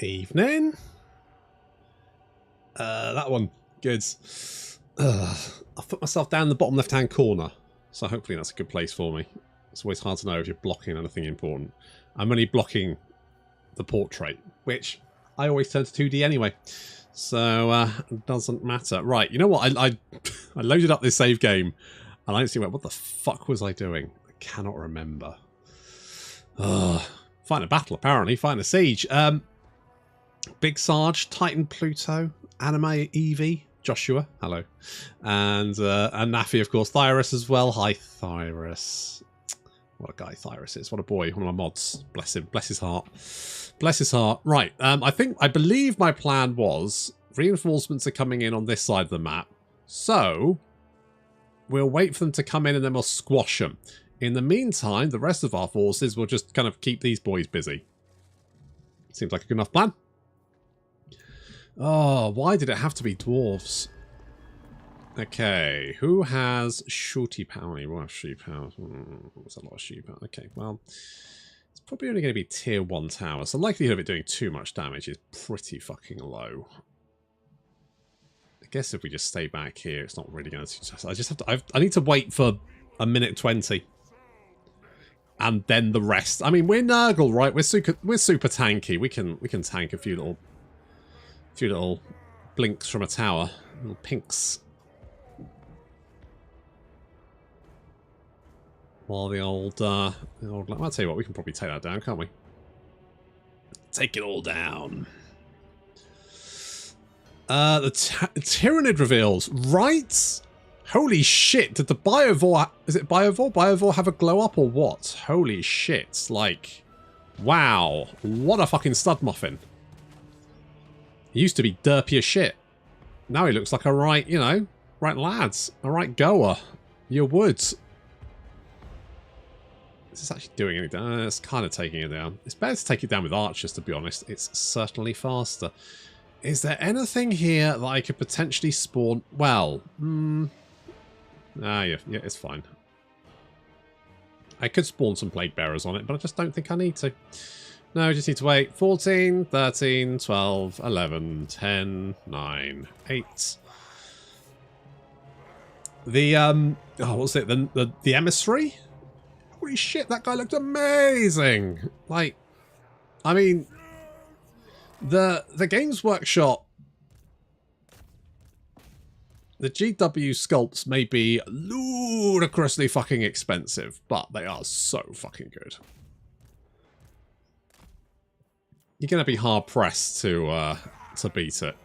Evening. That one. Good. I've put myself down in the bottom left-hand corner, so hopefully that's a good place for me. It's always hard to know if you're blocking anything important. I'm only blocking the portrait, which I always turn to 2D anyway, so it doesn't matter. Right, you know what? I loaded up this save game, and I instantly went, what the fuck was I doing? I cannot remember. Fighting a battle, apparently. Fighting a siege. Big Sarge, Titan Pluto, Anime Eevee, Joshua, hello. And Nafi, of course. Thyrus as well. Hi, Thyrus. What a guy Thyrus is. What a boy. One of my mods. Bless him. Bless his heart. Bless his heart. Right. I believe my plan was reinforcements are coming in on this side of the map. So we'll wait for them to come in and then we'll squash them. In the meantime, the rest of our forces will just kind of keep these boys busy. Seems like a good enough plan. Oh, why did it have to be dwarves? Okay, who has shooty power? Well, sheep power. That's a lot of sheep power. Okay, well, it's probably only going to be tier 1 towers. The likelihood of it doing too much damage is pretty fucking low. I guess if we just stay back here, it's not really going to... I just have to... I need to wait for a minute 20. And then the rest. I mean, we're Nurgle, right? We're super tanky. We can tank a few little blinks from a tower. Little pinks. While the old I'll tell you what, we can probably take that down, can't we? Take it all down. The Tyranid reveals, right? Holy shit, did the Biovore... Is it Biovore? Biovore have a glow up or what? Holy shit, like... Wow. What a fucking stud muffin. He used to be derpy as shit. Now he looks like a right, you know, right lads. A right goer. You would. Is this actually doing anything? It's kind of taking it down. It's better to take it down with archers, to be honest. It's certainly faster. Is there anything here that I could potentially spawn? Well, yeah, it's fine. I could spawn some plague bearers on it, but I just don't think I need to. No, I just need to wait. 14, 13, 12, 11, 10, 9, 8. The, oh, what was it? The emissary? Holy shit, that guy looked amazing! Like, I mean, the Games Workshop, the GW sculpts may be ludicrously fucking expensive, but they are so fucking good. You're going to be hard-pressed to beat it.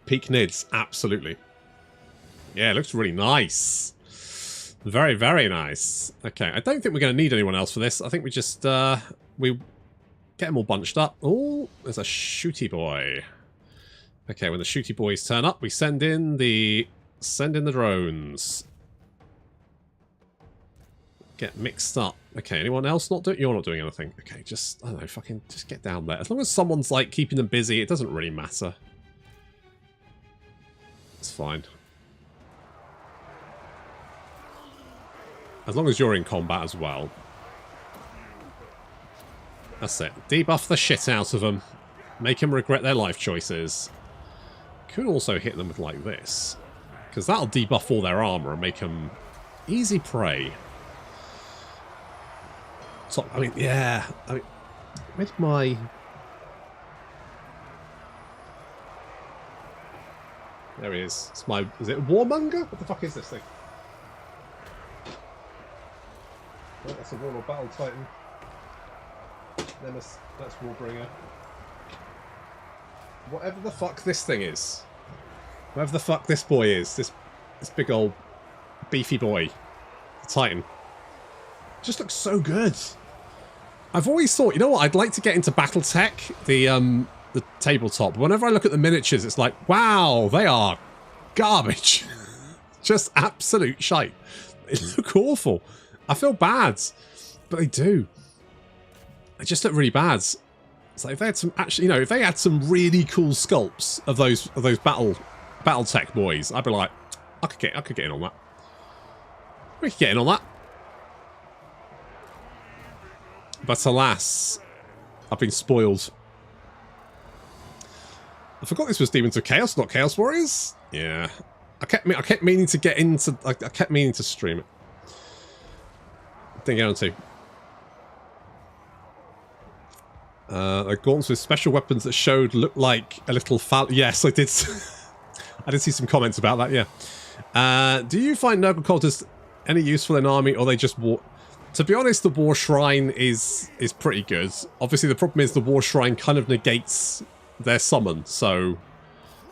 Peak Nids, absolutely. Yeah, it looks really nice. Very, very nice. Okay, I don't think we're going to need anyone else for this. I think we just, we get them all bunched up. Oh, there's a shooty boy. Okay, when the shooty boys turn up, we send in the drones. Get mixed up. Okay, anyone else not doing? You're not doing anything. Okay, just, I don't know, fucking just get down there. As long as someone's, like, keeping them busy, it doesn't really matter. It's fine. As long as you're in combat as well. That's it. Debuff the shit out of them. Make them regret their life choices. Could also hit them with, like, this. Because that'll debuff all their armor and make them easy prey. So, I mean, yeah. I mean, where's my... There he is. It's my... Is it a Warmonger? What the fuck is this thing? Oh, that's a Warlord Battle Titan. Then that's Warbringer. Whatever the fuck this thing is. Whatever the fuck this boy is. This big old beefy boy. The Titan. Just looks so good. I've always thought, you know what, I'd like to get into Battletech, the tabletop. Whenever I look at the miniatures, it's like, wow, they are garbage. Just absolute shite. They look awful. I feel bad, but they do. They just look really bad. It's like if they had some actually, you know, if they had some really cool sculpts of those Battletech boys, I'd be like, I could get in on that. We could get in on that. But alas, I've been spoiled. I forgot this was Demons of Chaos, not Chaos Warriors. Yeah, I kept meaning to get into. I kept meaning to stream it. Didn't get on to. Like gauntlets with special weapons that looked like a little foul. Yes, I did. I did see some comments about that. Yeah. Do you find Nurgle cultists any useful in army, or they just war? To be honest, the War Shrine is pretty good. Obviously, the problem is the War Shrine kind of negates their summon. So,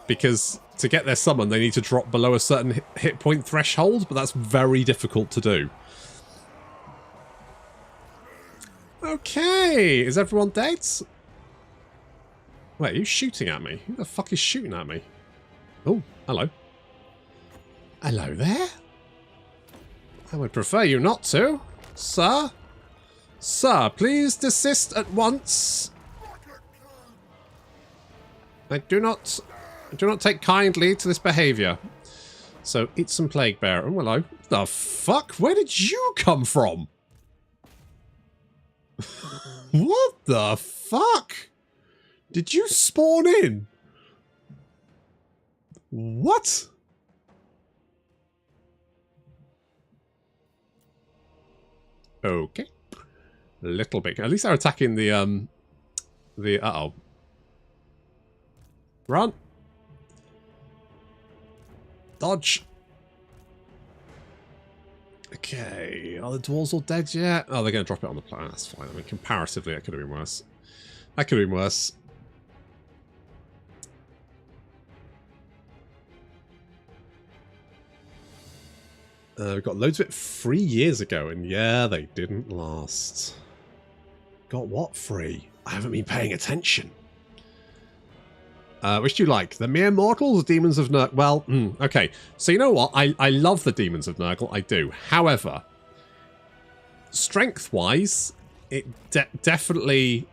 because to get their summon, they need to drop below a certain hit point threshold, but that's very difficult to do. Okay, is everyone dead? Wait, are you shooting at me? Who the fuck is shooting at me? Oh, hello. Hello there? I would prefer you not to. Sir? Sir, please desist at once. I do not take kindly to this behaviour. So, eat some plague bear. Oh, hello. The fuck? Where did you come from? What the fuck? Did you spawn in? What? Okay. A little bit. At least they're attacking the uh-oh. Run. Dodge. Okay. Are the dwarves all dead yet? Oh, they're going to drop it on the planet. That's fine. I mean, comparatively, that could have been worse. That could have been worse. We got loads of it 3 years ago, and yeah, they didn't last. Got what free? I haven't been paying attention. Which do you like? The Mere Mortals, Demons of Nurgle? Well, okay. So you know what? I love the Demons of Nurgle. I do. However, strength-wise, it definitely...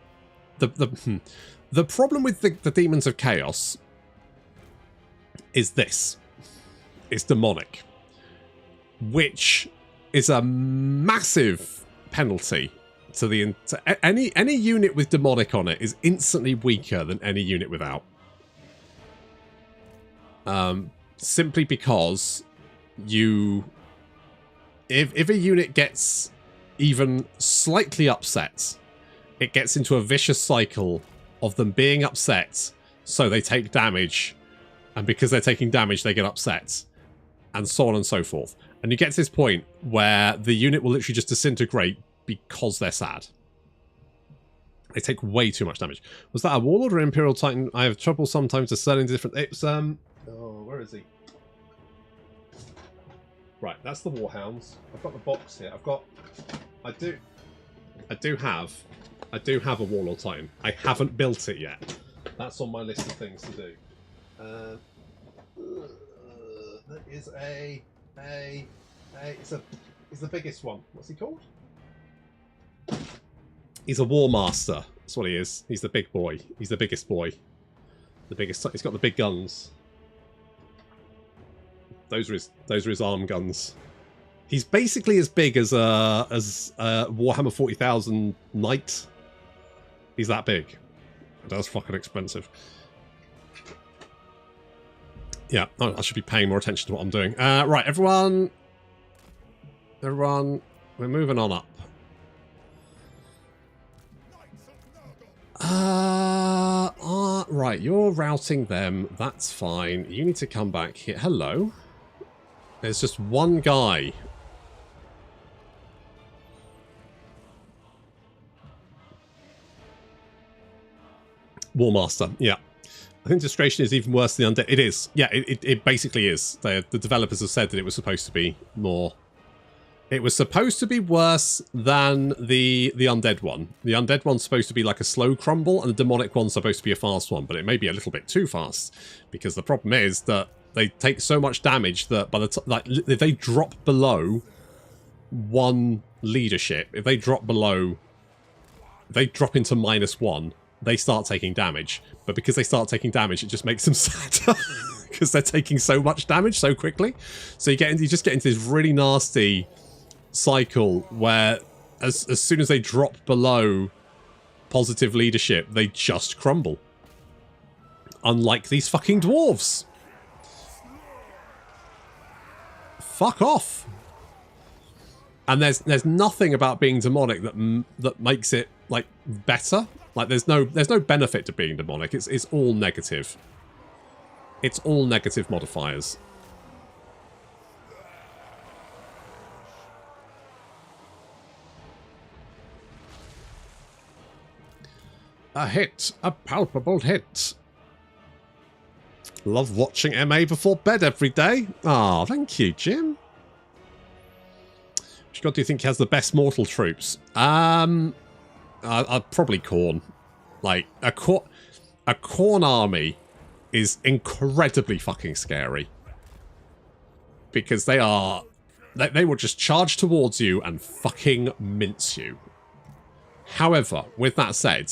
The problem with the Demons of Chaos is this. It's demonic. Which is a massive penalty to any unit with demonic on it is instantly weaker than any unit without. Simply because if a unit gets even slightly upset, it gets into a vicious cycle of them being upset, so they take damage, and because they're taking damage, they get upset, and so on and so forth. And you get to this point where the unit will literally just disintegrate because they're sad. They take way too much damage. Was that a Warlord or Imperial Titan? I have trouble sometimes discerning different... It's, oh, where is he? Right, that's the Warhounds. I've got the box here. I do have a Warlord Titan. I haven't built it yet. That's on my list of things to do. That is it's the biggest one. What's he called? He's a War Master. That's what he is. He's the big boy. He's the biggest boy. The biggest. He's got the big guns. Those are his arm guns. He's basically as big as Warhammer 40,000 Knight. He's that big. That's fucking expensive. Yeah, I should be paying more attention to what I'm doing. Right, everyone, we're moving on up. Right, you're routing them. That's fine. You need to come back here. Hello. There's just one guy. Warmaster, yeah. I think Distration is even worse than Undead. It is. Yeah, it basically is. The developers have said that it was supposed to be more... It was supposed to be worse than the Undead one. The Undead one's supposed to be like a slow crumble, and the Demonic one's supposed to be a fast one, but it may be a little bit too fast. Because the problem is that they take so much damage that by the time... Like, if they drop below one leadership, if they drop below... If they drop into -1... they start taking damage. But because they start taking damage, it just makes them sadder. Because they're taking so much damage so quickly. So you just get into this really nasty cycle where as soon as they drop below positive leadership, they just crumble. Unlike these fucking dwarves. Fuck off. And there's nothing about being demonic that makes it like better. Like there's no benefit to being demonic. It's all negative. It's all negative modifiers. A hit, a palpable hit. Love watching MA before bed every day. Ah, thank you, Jim. Which god do you think has the best mortal troops? I'd probably Khorne. Like a Khorne army is incredibly fucking scary because they will just charge towards you and fucking mince you. However, with that said,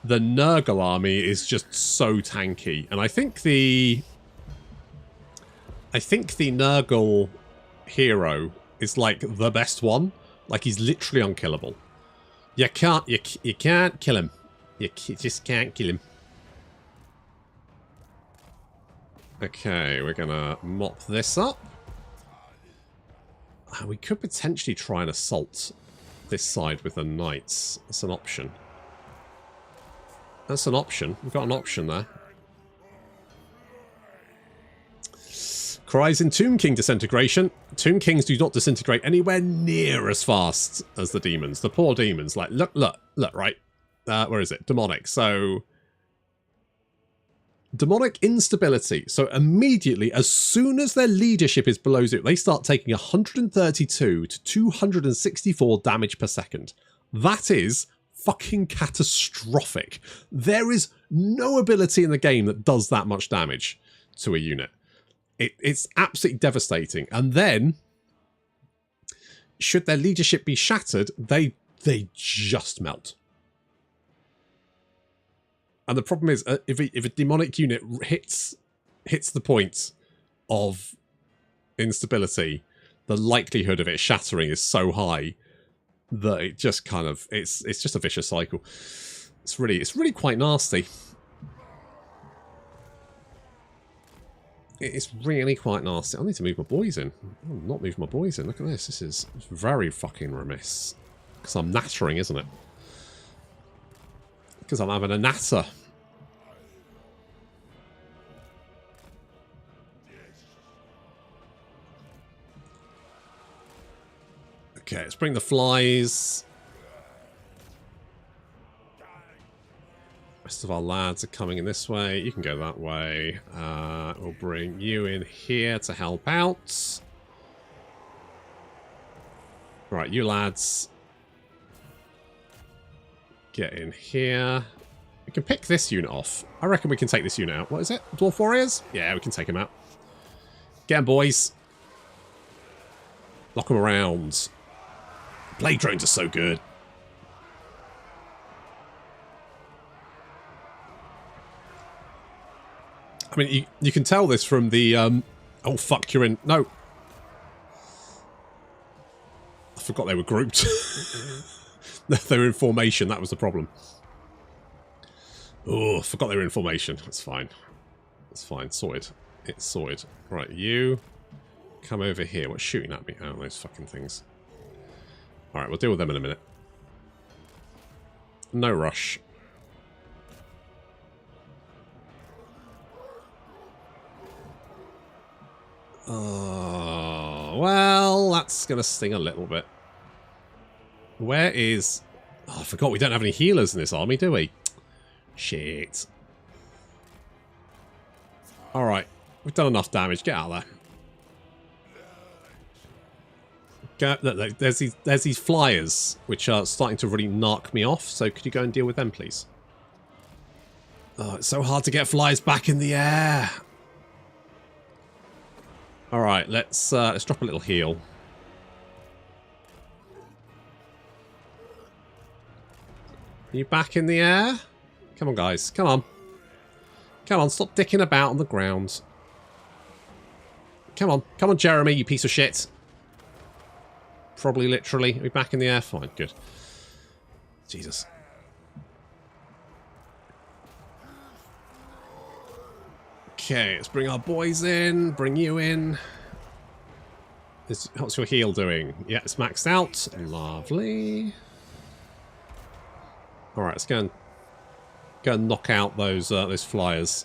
the Nurgle army is just so tanky, and I think the Nurgle hero is like the best one. Like he's literally unkillable. You can't kill him. You just can't kill him. Okay, we're gonna mop this up. We could potentially try and assault this side with the knights. That's an option. That's an option. We've got an option there. Cries in Tomb King disintegration. Tomb Kings do not disintegrate anywhere near as fast as the demons. The poor demons. Like, look, right? Where is it? Demonic. So, demonic instability. So immediately, as soon as their leadership is below zero, they start taking 132 to 264 damage per second. That is fucking catastrophic. There is no ability in the game that does that much damage to a unit. It's absolutely devastating. And then, should their leadership be shattered, they just melt. And the problem is, if a demonic unit hits the point of instability, the likelihood of it shattering is so high that it just kind of it's just a vicious cycle. It's really quite nasty. It's really quite nasty. I need to move my boys in. I'm not moving my boys in. Look at this. This is very fucking remiss. Because I'm nattering, isn't it? Because I'm having a natter. Okay, let's bring the flies. Rest of our lads are coming in this way. You can go that way. We'll bring you in here to help out. Right, you lads. Get in here. We can pick this unit off. I reckon we can take this unit out. What is it? Dwarf Warriors? Yeah, we can take him out. Get him, boys. Lock them around. Blade drones are so good. I mean, you can tell this from the... oh, fuck, you're in... No. I forgot they were grouped. They were in formation. That was the problem. Oh, I forgot they were in formation. That's fine. That's fine. Sorted. It's sorted. Right, you come over here. What's shooting at me? Oh, those fucking things. Alright, we'll deal with them in a minute. No rush. Oh, well, that's going to sting a little bit. Where is... Oh, I forgot we don't have any healers in this army, do we? Shit. Alright, we've done enough damage. Get out of there. Go, look, there's these flyers, which are starting to really narc me off, so could you go and deal with them, please? Oh, it's so hard to get flies back in the air. Alright, let's drop a little heal. Are you back in the air? Come on, guys. Come on. Come on, stop dicking about on the ground. Come on. Come on, Jeremy, you piece of shit. Probably literally. Are we back in the air? Fine, good. Jesus. Okay, let's bring our boys in. Bring you in. What's your heal doing? Yeah, it's maxed out. Lovely. Alright, let's go and knock out those flyers.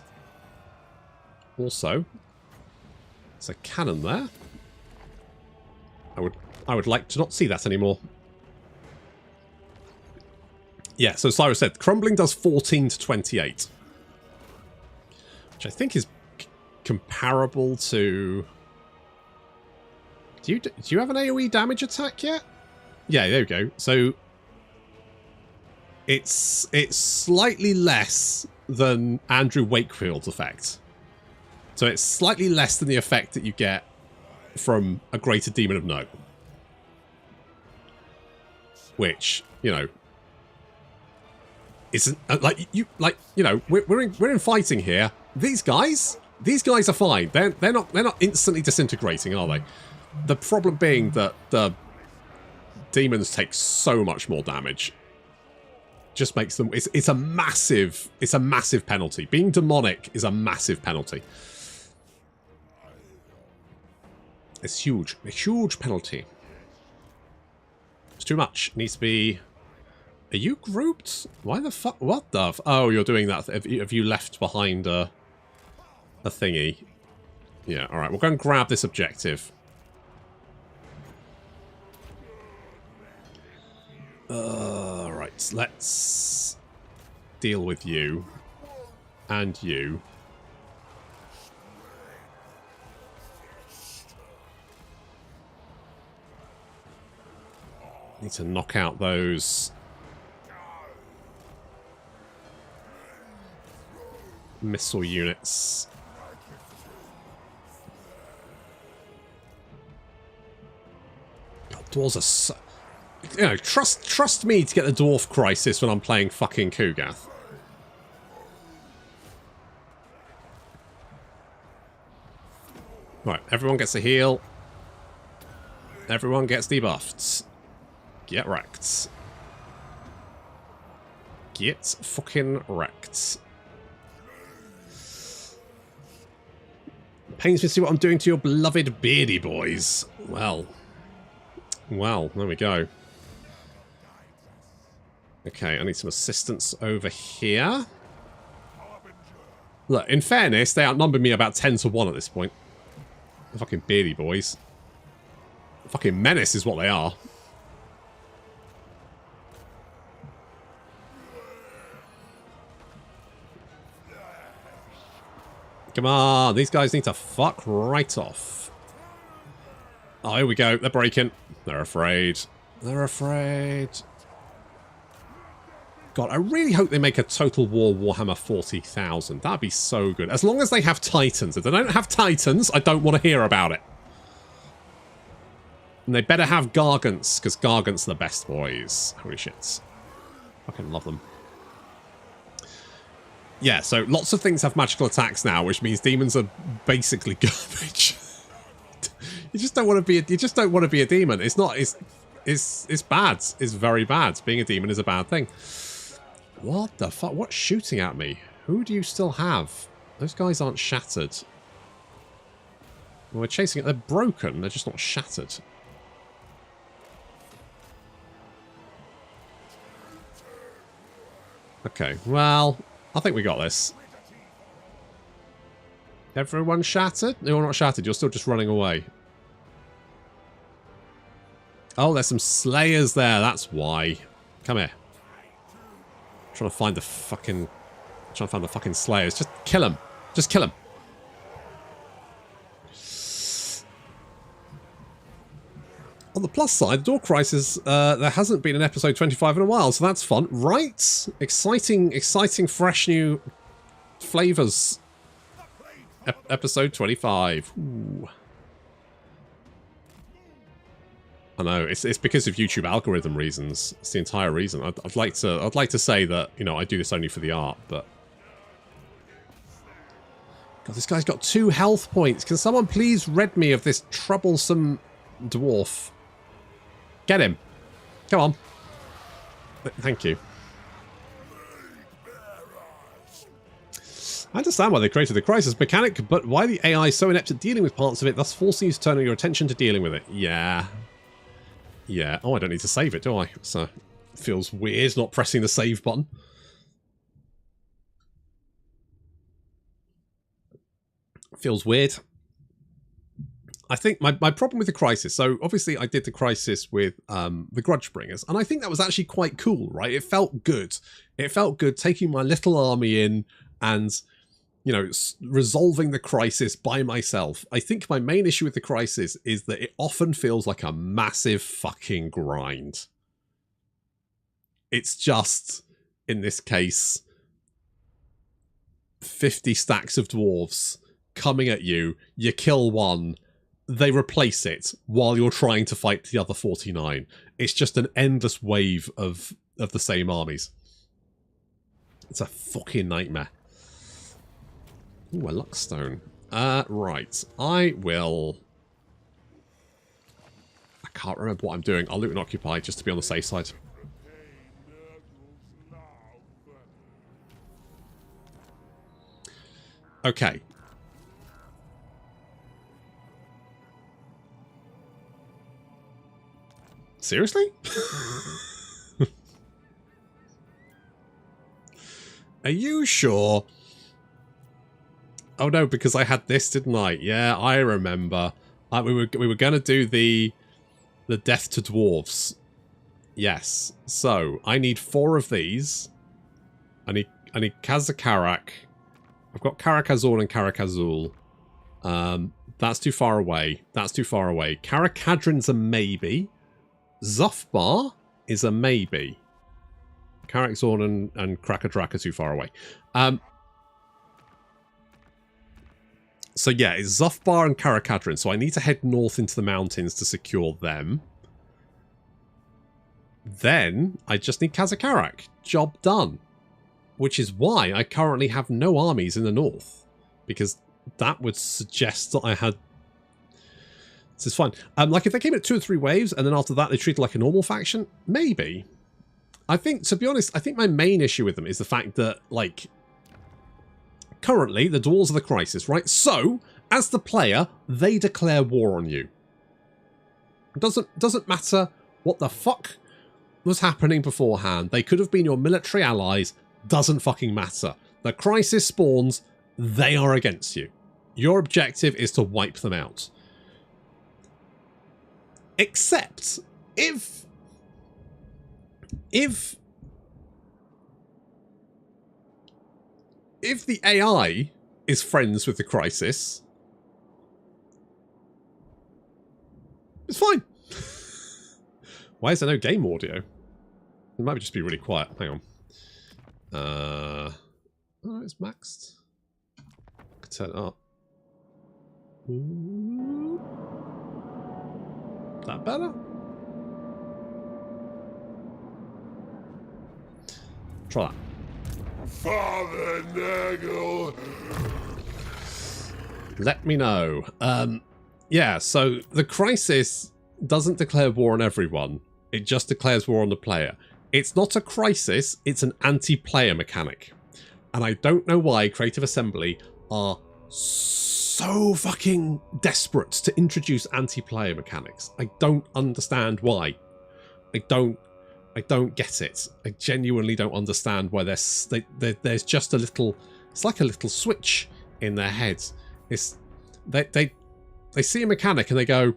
Also, there's a cannon there. I would like to not see that anymore. Yeah, so Cyrus said, crumbling does 14 to 28. Which I think is comparable to... Do you have an AoE damage attack yet? Yeah, there we go. So it's slightly less than Andrew Wakefield's effect. So it's slightly less than the effect that you get from a Greater Demon of Nurgle. Which, you know, isn't we're in fighting here. These guys are fine. They're not instantly disintegrating, are they? The problem being that the demons take so much more damage. Just makes them it's a massive penalty. Being demonic is a massive penalty. It's huge. A huge penalty. It's too much. Needs to be... Are you grouped? Why the fuck? What the... Oh, you're doing that. Have you left behind a thingy? Yeah, alright. We'll go and grab this objective. Right. Let's deal with you. And you. Need to knock out those missile units. God, dwarves are so... You know, trust me to get the dwarf crisis when I'm playing fucking Ku'gath. Right, everyone gets a heal. Everyone gets debuffed. Get wrecked. Get fucking wrecked. Pains me to see what I'm doing to your beloved beardy boys. Well, there we go. Okay, I need some assistance over here. Look, in fairness, they outnumber me about 10 to 1 at this point. The fucking beardy boys. The fucking menace is what they are. Come on, these guys need to fuck right off. Oh, here we go. They're breaking. They're afraid. They're afraid. God, I really hope they make a Total War Warhammer 40,000. That'd be so good. As long as they have Titans. If they don't have Titans, I don't want to hear about it. And they better have Gargants, because Gargants are the best boys. Holy shit. Fucking love them. Yeah, so lots of things have magical attacks now, which means demons are basically garbage. You just don't want to be a demon. It's not. It's bad. It's very bad. Being a demon is a bad thing. What the fuck? What's shooting at me? Who do you still have? Those guys aren't shattered. Well, we're chasing it. They're broken. They're just not shattered. Okay, well, I think we got this. Everyone shattered? No, you're not shattered. You're still just running away. Oh, there's some slayers there. That's why. Come here. I'm trying to find the fucking slayers. Just kill them. Just kill them. On the plus side, Door Crisis, there hasn't been an episode 25 in a while, so that's fun. Right? Exciting, fresh new flavors. Episode 25. Ooh. I know, it's because of YouTube algorithm reasons. It's the entire reason. I'd like to say that, you know, I do this only for the art, but... God, this guy's got 2 health points. Can someone please rid me of this troublesome dwarf? Get him. Come on. Thank you. I understand why they created the crisis mechanic, but why the AI is so inept at dealing with parts of it, thus forcing you to turn your attention to dealing with it. Yeah. Yeah. Oh, I don't need to save it, do I? So it feels weird not pressing the save button. Feels weird. I think my problem with the crisis, so obviously I did the crisis with the Grudgebringers, and I think that was actually quite cool, right? It felt good. It felt good taking my little army in and, you know, resolving the crisis by myself. I think my main issue with the crisis is that it often feels like a massive fucking grind. It's just, in this case, 50 stacks of dwarves coming at you, you kill one, they replace it while you're trying to fight the other 49. It's just an endless wave of the same armies. It's a fucking nightmare. Ooh, a luckstone. Right. I can't remember what I'm doing. I'll loot and occupy just to be on the safe side. Okay. Seriously? Are you sure? Oh no, because I had this, didn't I? Yeah, I remember. We were going to do the death to dwarves. Yes. So I need 4 of these. I need Kazakarak. I've got Karakazor and Karakazul. That's too far away. That's too far away. Karakadrin's a maybe. Zufbar is a maybe. Karakzorn and Krakadrak are too far away. So yeah, it's Zufbar and Karakadrin. So I need to head north into the mountains to secure them. Then I just need Kazakarak. Job done. Which is why I currently have no armies in the north. Because that would suggest that I had... This is fine. Like if they came at 2 or 3 waves and then after that they treated like a normal faction, maybe. I think, to be honest, I think my main issue with them is the fact that, like, currently the dwarves are the crisis, right? So, as the player, they declare war on you. It doesn't matter what the fuck was happening beforehand. They could have been your military allies. Doesn't fucking matter. The crisis spawns, they are against you. Your objective is to wipe them out. Except if the AI is friends with the crisis, it's fine. Why is there no game audio? It might just be really quiet. Hang on. Oh, it's maxed. I can turn it up. Ooh. Is that better? Try that. Father Nurgle. Let me know. Yeah, so the crisis doesn't declare war on everyone. It just declares war on the player. It's not a crisis, it's an anti-player mechanic. And I don't know why Creative Assembly are so fucking desperate to introduce anti-player mechanics. I don't understand why. I don't get it. I genuinely don't understand why there's just a little... It's like a little switch in their heads. They see a mechanic and they go,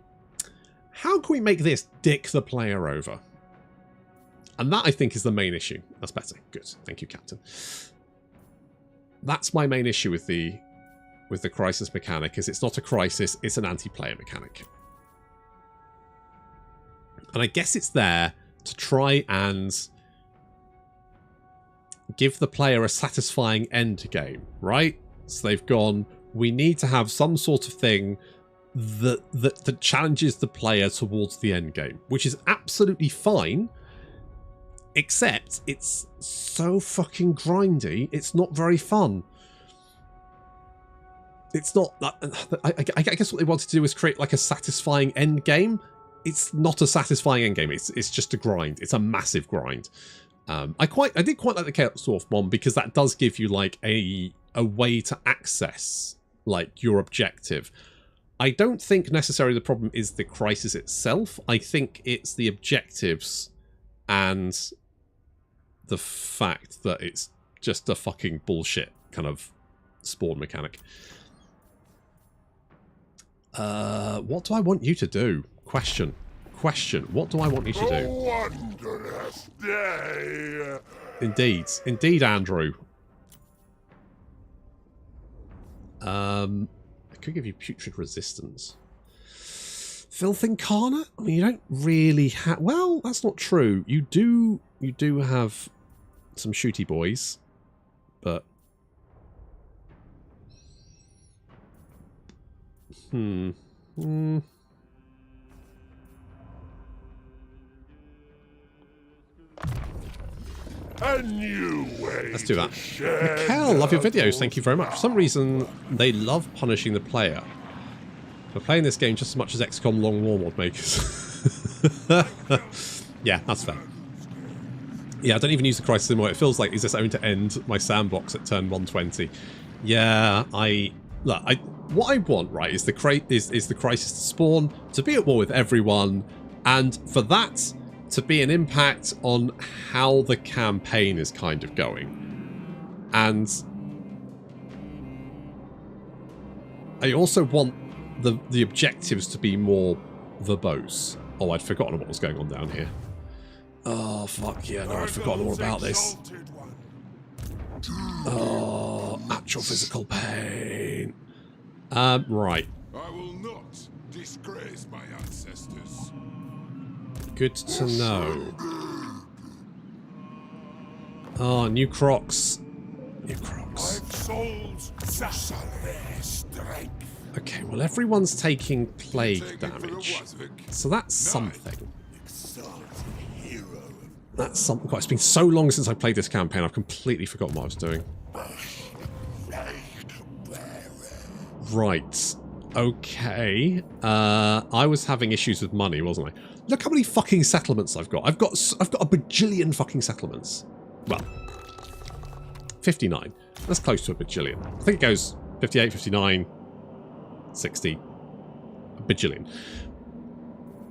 how can we make this dick the player over? And that, I think, is the main issue. That's better. Good. Thank you, Captain. That's my main issue with the crisis mechanic, is it's not a crisis, it's an anti-player mechanic. And I guess it's there to try and give the player a satisfying end game, right? So they've gone, we need to have some sort of thing that challenges the player towards the end game, which is absolutely fine, except it's so fucking grindy, it's not very fun. It's not... I guess what they wanted to do was create like a satisfying end game. it's not a satisfying endgame. It's just a grind. It's a massive grind. I did quite like the Chaos Dwarf one because that does give you like a way to access like your objective. I don't think necessarily the problem is the crisis itself. I think it's the objectives and the fact that it's just a fucking bullshit kind of spawn mechanic. What do I want you to do? Question. What do I want you to do? A wondrous day. Indeed, Andrew. I could give you putrid resistance. Filth Incarnate? I mean, you don't really have... Well, that's not true. You do have some shooty boys, but... A new way. Let's do that. Mikkel, love your videos. Thank you very much. For some reason, they love punishing the player. We're playing this game just as much as XCOM Long War mod makers. Yeah, that's fair. Yeah, I don't even use the crisis anymore. It feels like, is this going to end my sandbox at turn 120? Yeah, what I want, right, is the crisis to spawn, to be at war with everyone, and for that to be an impact on how the campaign is kind of going. And I also want the objectives to be more verbose. Oh, I'd forgotten what was going on down here. Oh, fuck yeah, no, I'd forgotten all about this. Oh, actual physical pain. Right. I will not disgrace my ancestors. Good to know. Oh, new Crocs. New Crocs. Okay, well everyone's taking plague damage. So that's something. That's something. God, it's been so long since I played this campaign, I've completely forgotten what I was doing. Right. Okay. I was having issues with money, wasn't I? Look how many fucking settlements I've got. I've got a bajillion fucking settlements. Well, 59. That's close to a bajillion. I think it goes 58, 59, 60, a bajillion.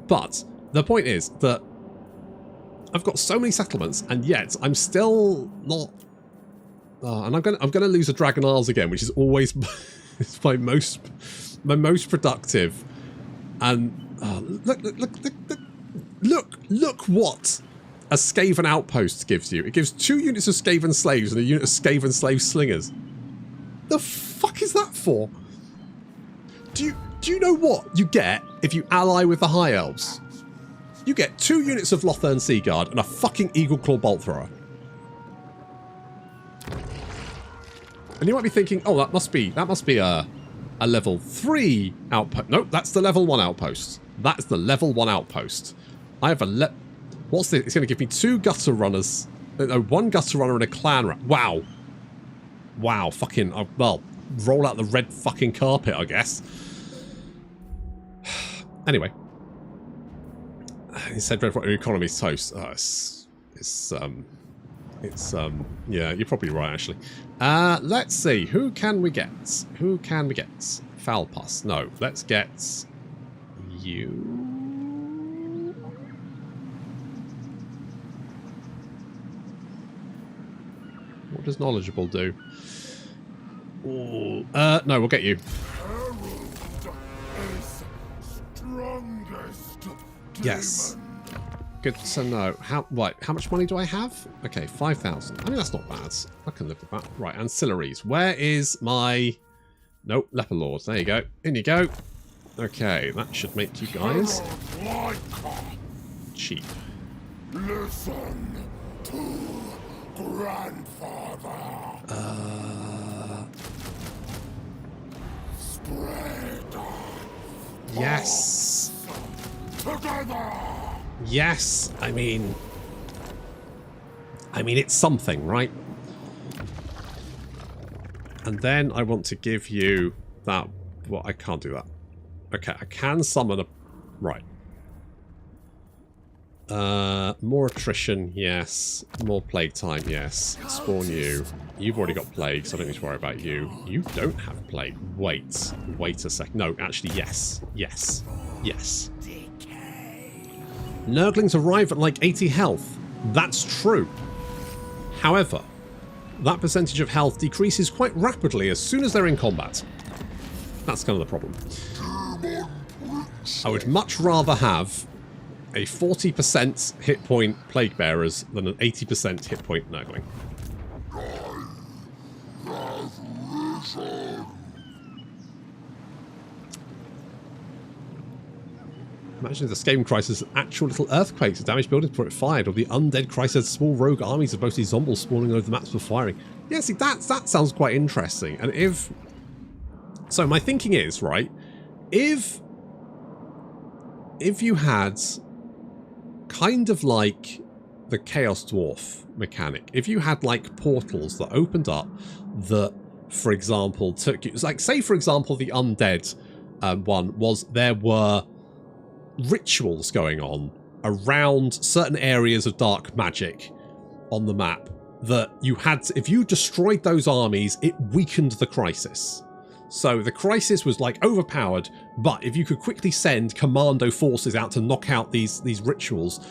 But the point is that I've got so many settlements, and yet I'm still not. And I'm gonna lose a Dragon Isles again, which is always it's my most productive. And look what a Skaven outpost gives you. It gives 2 units of Skaven slaves and a unit of Skaven slave slingers. The fuck is that for? Do you know what you get if you ally with the High Elves? You get 2 units of Lothern Seaguard and a fucking Eagle Claw Bolt Thrower. And you might be thinking, oh, that must be a level 3 outpost. Nope, that's the level 1 outpost. That's the level 1 outpost. I have a what's this? It's going to give me 2 gutter runners. No, 1 gutter runner and a clan rat. Wow. Wow, fucking, well, roll out the red fucking carpet, I guess. Anyway. He said red economy's toast. Oh, yeah, you're probably right, actually. Let's see. Who can we get? Who can we get? Falpus. No, let's get you. What does knowledgeable do? Ooh, no, we'll get you. Yes. Good to know. How much money do I have? Okay, 5,000. I mean, that's not bad. I can live with that. Right, ancillaries. Where is my... Nope, Leper Lord. There you go. In you go. Okay, that should make you guys cheap. Listen to grandfather. Spread. Yes. Together. Yes. I mean, it's something, right? And then I want to give you that. Well, I can't do that. Okay, I can summon a... Right. More attrition, yes. More plague time, yes. Spawn you. You've already got plague, so I don't need to worry about you. You don't have plague. Wait. Wait a sec. No, actually, yes. Yes. Yes. Nurglings arrive at like 80 health. That's true. However, that percentage of health decreases quite rapidly as soon as they're in combat. That's kind of the problem. I would much rather have a 40% hit point Plague Bearers than an 80% hit point Nurgling. Imagine if the Skaven Crisis actual little earthquakes, the damaged buildings before it fired, or the undead Crisis small rogue armies of mostly zombies spawning over the maps before firing. Yeah, see, that sounds quite interesting. And if... So my thinking is, right, if you had kind of like the Chaos Dwarf mechanic, if you had like portals that opened up that, for example, took you... Like, say, for example, the undead one was there were rituals going on around certain areas of dark magic on the map that you had to, if you destroyed those armies, it weakened the crisis. So the crisis was like overpowered, but if you could quickly send commando forces out to knock out these rituals,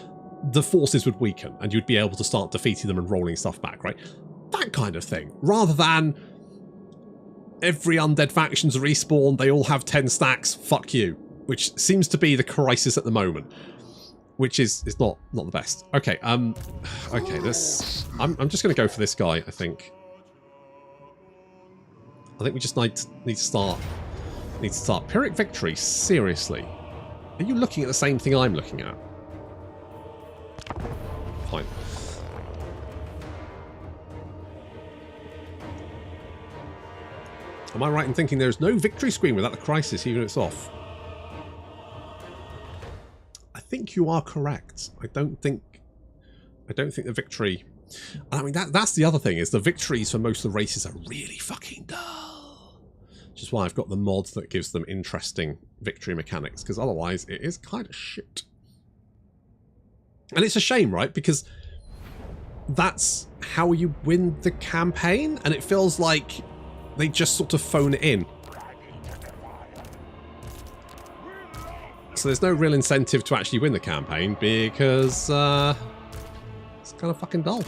the forces would weaken and you'd be able to start defeating them and rolling stuff back, right? That kind of thing, rather than every undead faction's respawn, they all have 10 stacks, fuck you. Which seems to be the crisis at the moment, which is not the best. Okay, okay, this I'm just going to go for this guy. I think we just need to start. Pyrrhic Victory. Seriously, are you looking at the same thing I'm looking at? Fine. Am I right in thinking there's no victory screen without the crisis, even if it's off? I think you are correct. I don't think the victory... I mean, that's the other thing, is the victories for most of the races are really fucking dull. Which is why I've got the mod that gives them interesting victory mechanics, because otherwise it is kind of shit. And it's a shame, right? Because that's how you win the campaign, and it feels like they just sort of phone it in. So there's no real incentive to actually win the campaign because it's kind of fucking dull.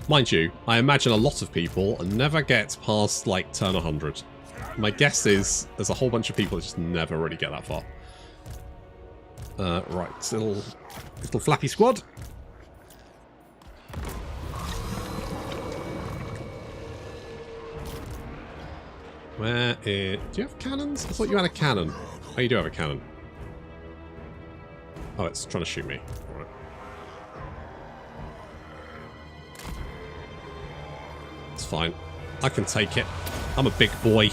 Mind you, I imagine a lot of people never get past like turn 100. My guess is there's a whole bunch of people that just never really get that far. Right, little flappy squad. Where is... Do you have cannons? I thought you had a cannon. Oh, you do have a cannon. Oh, it's trying to shoot me. Alright. It's fine. I can take it. I'm a big boy.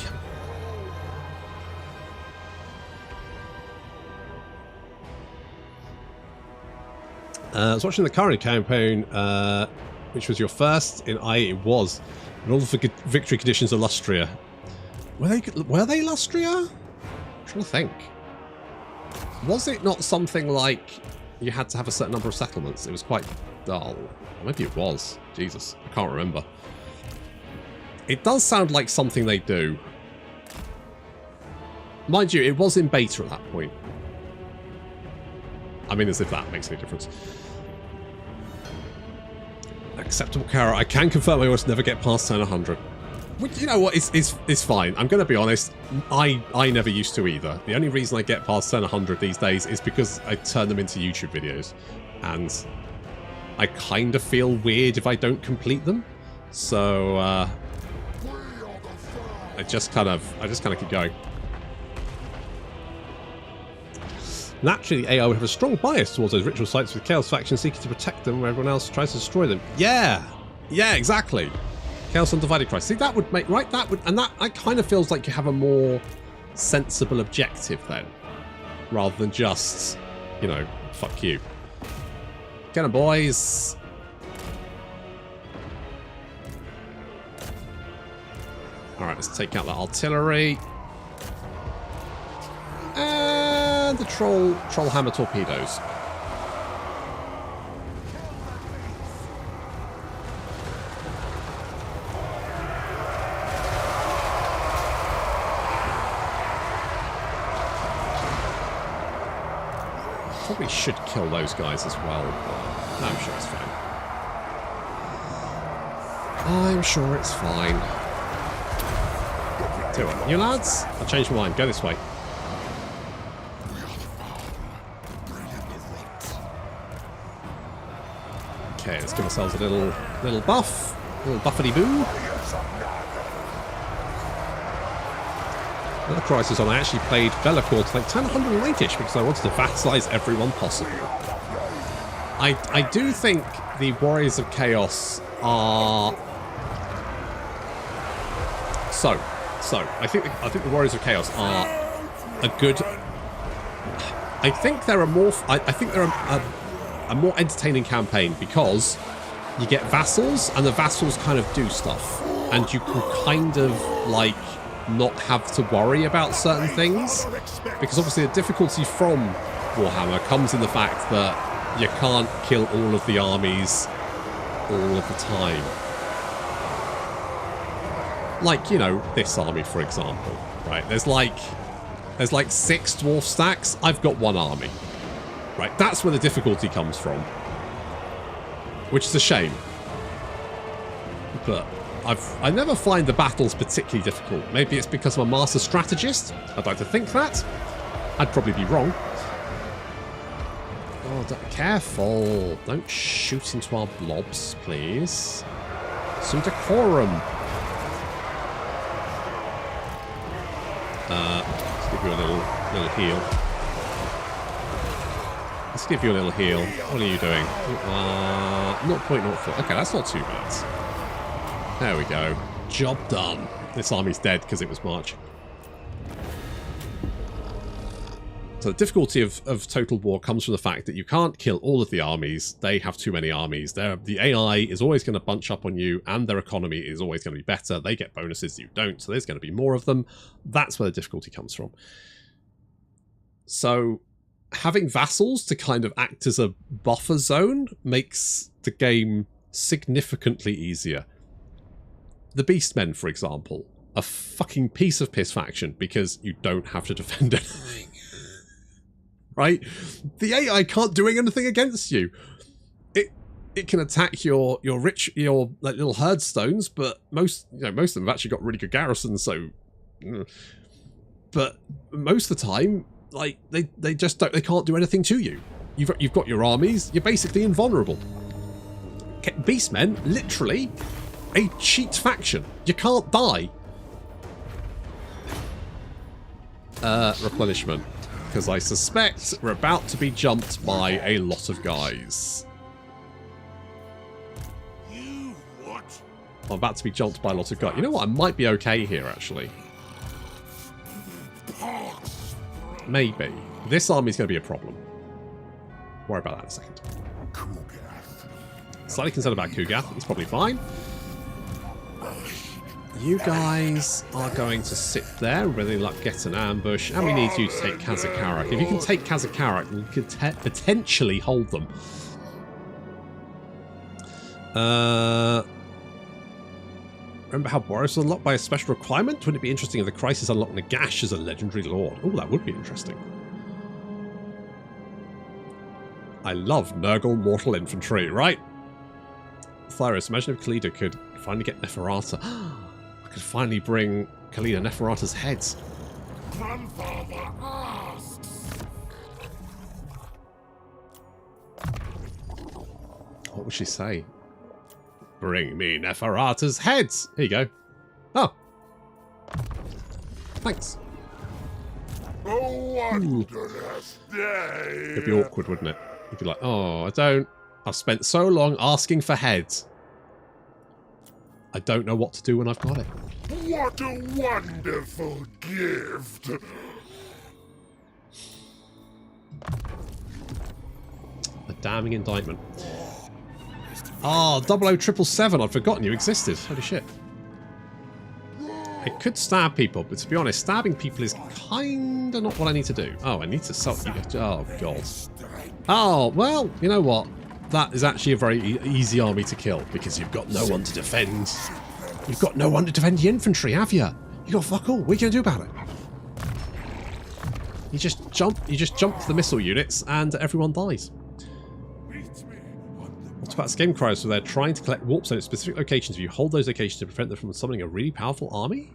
I was watching the current campaign, which was your first in it was. And all the victory conditions are Lustria. Were they Lustria? I'm trying to think. Was it not something like you had to have a certain number of settlements? It was quite dull. Maybe it was. Jesus, I can't remember. It does sound like something they do. Mind you, it was in beta at that point. I mean, as if that makes any difference. Acceptable carrot. I can confirm I almost never get past turn 100. Which, you know what, it's fine. I'm going to be honest, I never used to either. The only reason I get past turn 100 these days is because I turn them into YouTube videos. And I kind of feel weird if I don't complete them. So, I just kind of keep going. Naturally, AI would have a strong bias towards those ritual sites with Chaos factions seeking to protect them where everyone else tries to destroy them. Yeah! Yeah, exactly. Chaos Undivided Crisis. See, that would make... Right, that would... And that kind of feels like you have a more sensible objective then. Rather than just, you know, fuck you. Get 'em, boys. Alright, let's take out that artillery. And the troll hammer torpedoes. Probably should kill those guys as well, but I'm sure it's fine. I'm sure it's fine. Tell you what, you lads, I'll change my mind. Go this way. Okay, let's give ourselves a little buff. A little buffety boo. Another crisis on, I actually played Velokhir to like 108-ish because I wanted to vassalize everyone possible. I do think the Warriors of Chaos are... So I think the Warriors of Chaos are a good... I think they're a more... I think they're a more entertaining campaign because you get vassals and the vassals kind of do stuff and you can kind of like not have to worry about certain things, because obviously the difficulty from Warhammer comes in the fact that you can't kill all of the armies all of the time. Like, you know, this army, for example, right? There's like 6 dwarf stacks. I've got 1 army. Right, that's where the difficulty comes from. Which is a shame. But I never find the battles particularly difficult. Maybe it's because I'm a master strategist. I'd like to think that. I'd probably be wrong. Oh, careful. Don't shoot into our blobs, please. Some decorum. Let's give you a little heal. Let's give you a little heal. What are you doing? 0.04. Okay, that's not too bad. There we go. Job done. This army's dead because it was March. So the difficulty of Total War comes from the fact that you can't kill all of the armies. They have too many armies. The AI is always going to bunch up on you, and their economy is always going to be better. They get bonuses, you don't, so there's going to be more of them. That's where the difficulty comes from. So having vassals to kind of act as a buffer zone makes the game significantly easier. The Beastmen, for example, a fucking piece of piss faction because you don't have to defend anything. Right? The AI can't do anything against you. It can attack your like little herd stones, but most of them have actually got really good garrisons, so but most of the time, like they can't do anything to you. You've got your armies, you're basically invulnerable. Beastmen, literally a cheat faction. You can't die. Replenishment. Because I suspect we're about to be jumped by a lot of guys. You what? I'm about to be jumped by a lot of guys. You know what? I might be okay here, actually. Maybe. This army's going to be a problem. Worry about that in a second. Slightly concerned about Ku'gath. He's probably fine. You guys are going to sit there, with any luck get an ambush, and we need you to take Khazakarak. If you can take Khazakarak, you could potentially hold them. Remember how Boris was unlocked by a special requirement? Wouldn't it be interesting if the Crisis unlocked Nagash as a legendary lord? Oh, that would be interesting. I love Nurgle Mortal Infantry, right? Thyrus, imagine if Khalida could finally get Neferata. I could finally bring Khalida Neferata's heads. Grandfather asks. What would she say? Bring me Neferata's heads. Here you go. Oh. Thanks. A wondrous day. It'd be awkward, wouldn't it? You'd be like, oh, I've spent so long asking for heads. I don't know what to do when I've got it. What a wonderful gift. A damning indictment. Oh, 00777. I'd forgotten you existed. Holy shit. I could stab people, but to be honest, stabbing people is kind of not what I need to do. Oh, I need to sell you. Oh, God. Oh, well, you know what? That is actually a very easy army to kill, because you've got no one to defend. You've got no one to defend the infantry, have you? You got fuck all. What are you going to do about it? You just jump to the missile units and everyone dies. What's about Game Cries? So they're trying to collect warp zones at specific locations. If you hold those locations to prevent them from summoning a really powerful army?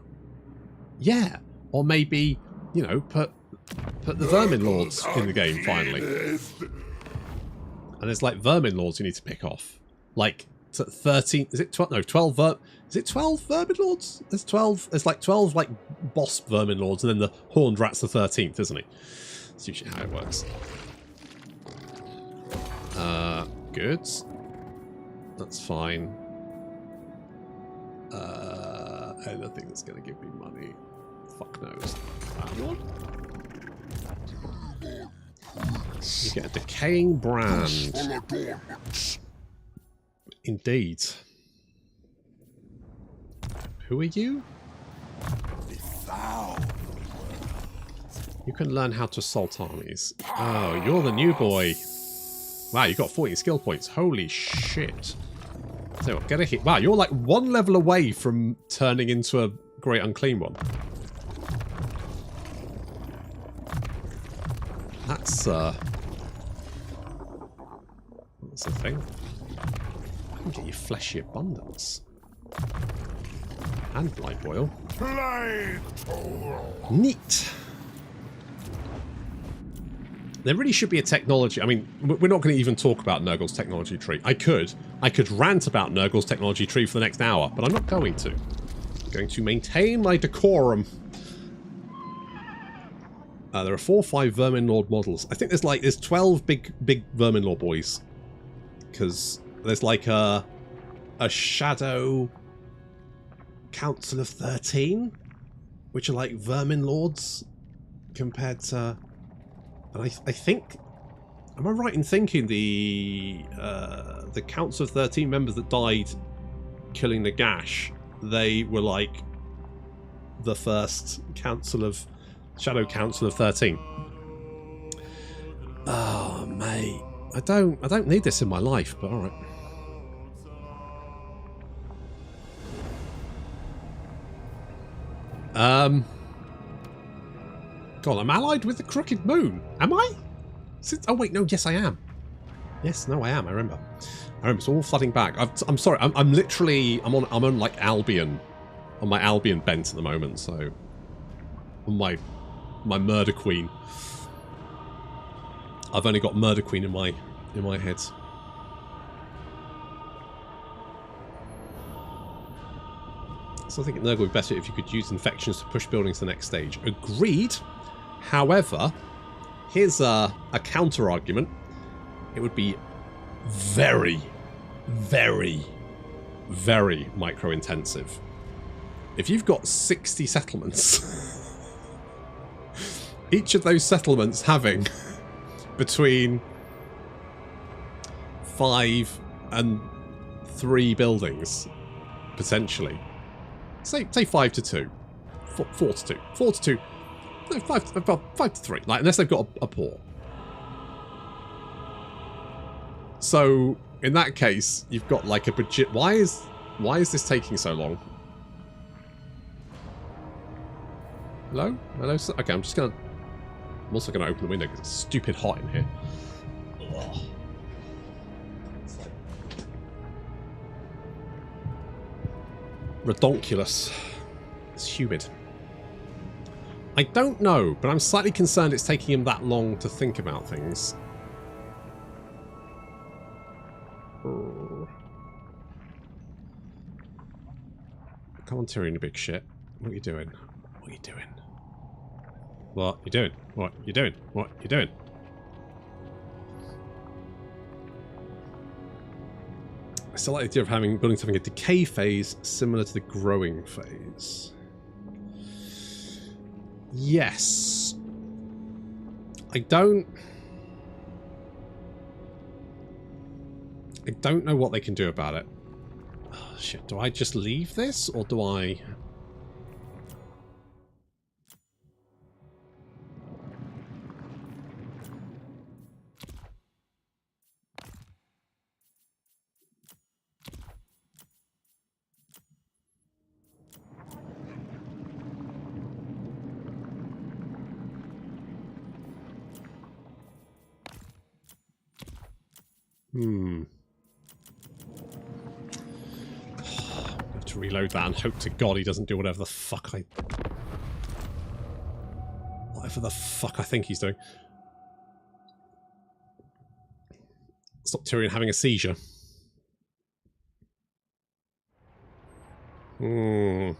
Yeah. Or maybe, you know, put the Vermin Lords in the game finally. And there's like Vermin Lords you need to pick off. Like 13, is it 12? No, 12 is it 12 Vermin Lords? There's 12, there's like 12 like boss Vermin Lords, and then the Horned Rat's the 13th, isn't he? That's usually how it works. Good. That's fine. Anything that's going to give me money. Fuck knows. You get a decaying brand. Indeed. Who are you? You can learn how to assault armies. Oh, you're the new boy. Wow, you got 40 skill points. Holy shit. So get a hit. Wow, you're like one level away from turning into a great unclean one. That's a thing. I can get you fleshy abundance. And blight boil. Neat. There really should be a technology. I mean, we're not going to even talk about Nurgle's technology tree. I could rant about Nurgle's technology tree for the next hour, but I'm not going to. I'm going to maintain my decorum. There are 4 or 5 Vermin Lord models. I think there's 12 big Vermin Lord boys, because there's like a Shadow Council of 13, which are like Vermin Lords compared to. And I think, am I right in thinking the Council of 13 members that died killing Nagash, they were like the first Shadow Council of 13. Oh mate, I don't need this in my life, but all right. God, I'm allied with the Crooked Moon. Am I? Oh wait, no, yes I am. Yes, no I am. I remember. It's all flooding back. I'm sorry. I'm literally. I'm on like Albion, on my Albion bent at the moment. So, on my Murder Queen. I've only got Murder Queen in my head. So I think Nurgle would be better if you could use infections to push buildings to the next stage. Agreed. However, here's a counter argument. It would be very, very, very micro intensive. If you've got 60 settlements, each of those settlements having between 5 and 3 buildings, potentially. Say 5 to 2. 4 to 2. 4 to 2. No, 5 to 3. Like, unless they've got a port. So, in that case, you've got like a budget. Why is this taking so long? Hello? Hello? Okay, I'm also gonna open the window because it's stupid hot in here. Ugh. Redonkulous. It's humid. I don't know, but I'm slightly concerned it's taking him that long to think about things. Come on, Tyrion, you big shit. What are you doing? What are you doing? What you doing? What you doing? What you doing? I still like the idea of buildings having a decay phase similar to the growing phase. Yes. I don't know what they can do about it. Oh, shit, do I just leave this or do I... I have to reload that and hope to God he doesn't do whatever the fuck I think he's doing. Stop Tyrion having a seizure. Does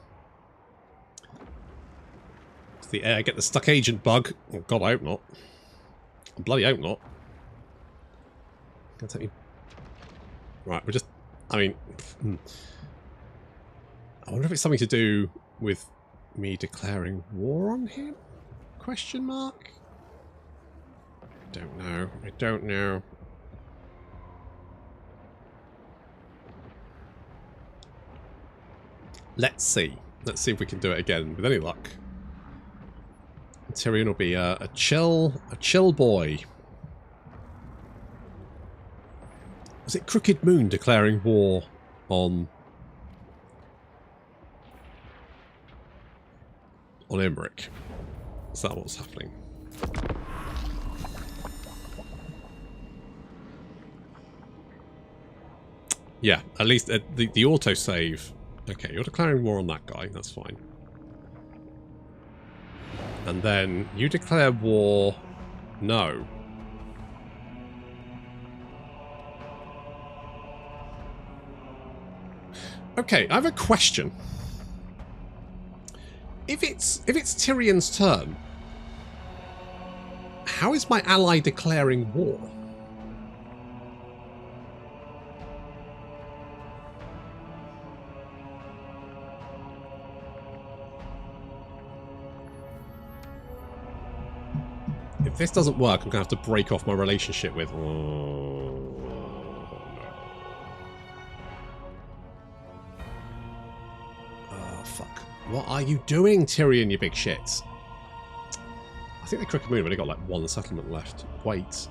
the air get the stuck agent bug? Oh God, I hope not. I bloody hope not. Gonna take me. Right, we're just. I mean, I wonder if it's something to do with me declaring war on him? Question mark? I don't know. I don't know. Let's see. Let's see if we can do it again with any luck. Tyrion will be a chill boy. Was it Crooked Moon declaring war on Emmerich? Is that what's happening? Yeah, at least the autosave. Okay, you're declaring war on that guy. That's fine. And then you declare war. No. Okay, I have a question. If it's Tyrion's turn, how is my ally declaring war? If this doesn't work, I'm going to have to break off my relationship with... Oh, fuck. What are you doing, Tyrion, you big shit? I think the Crooked Moon have only got like one settlement left. Wait.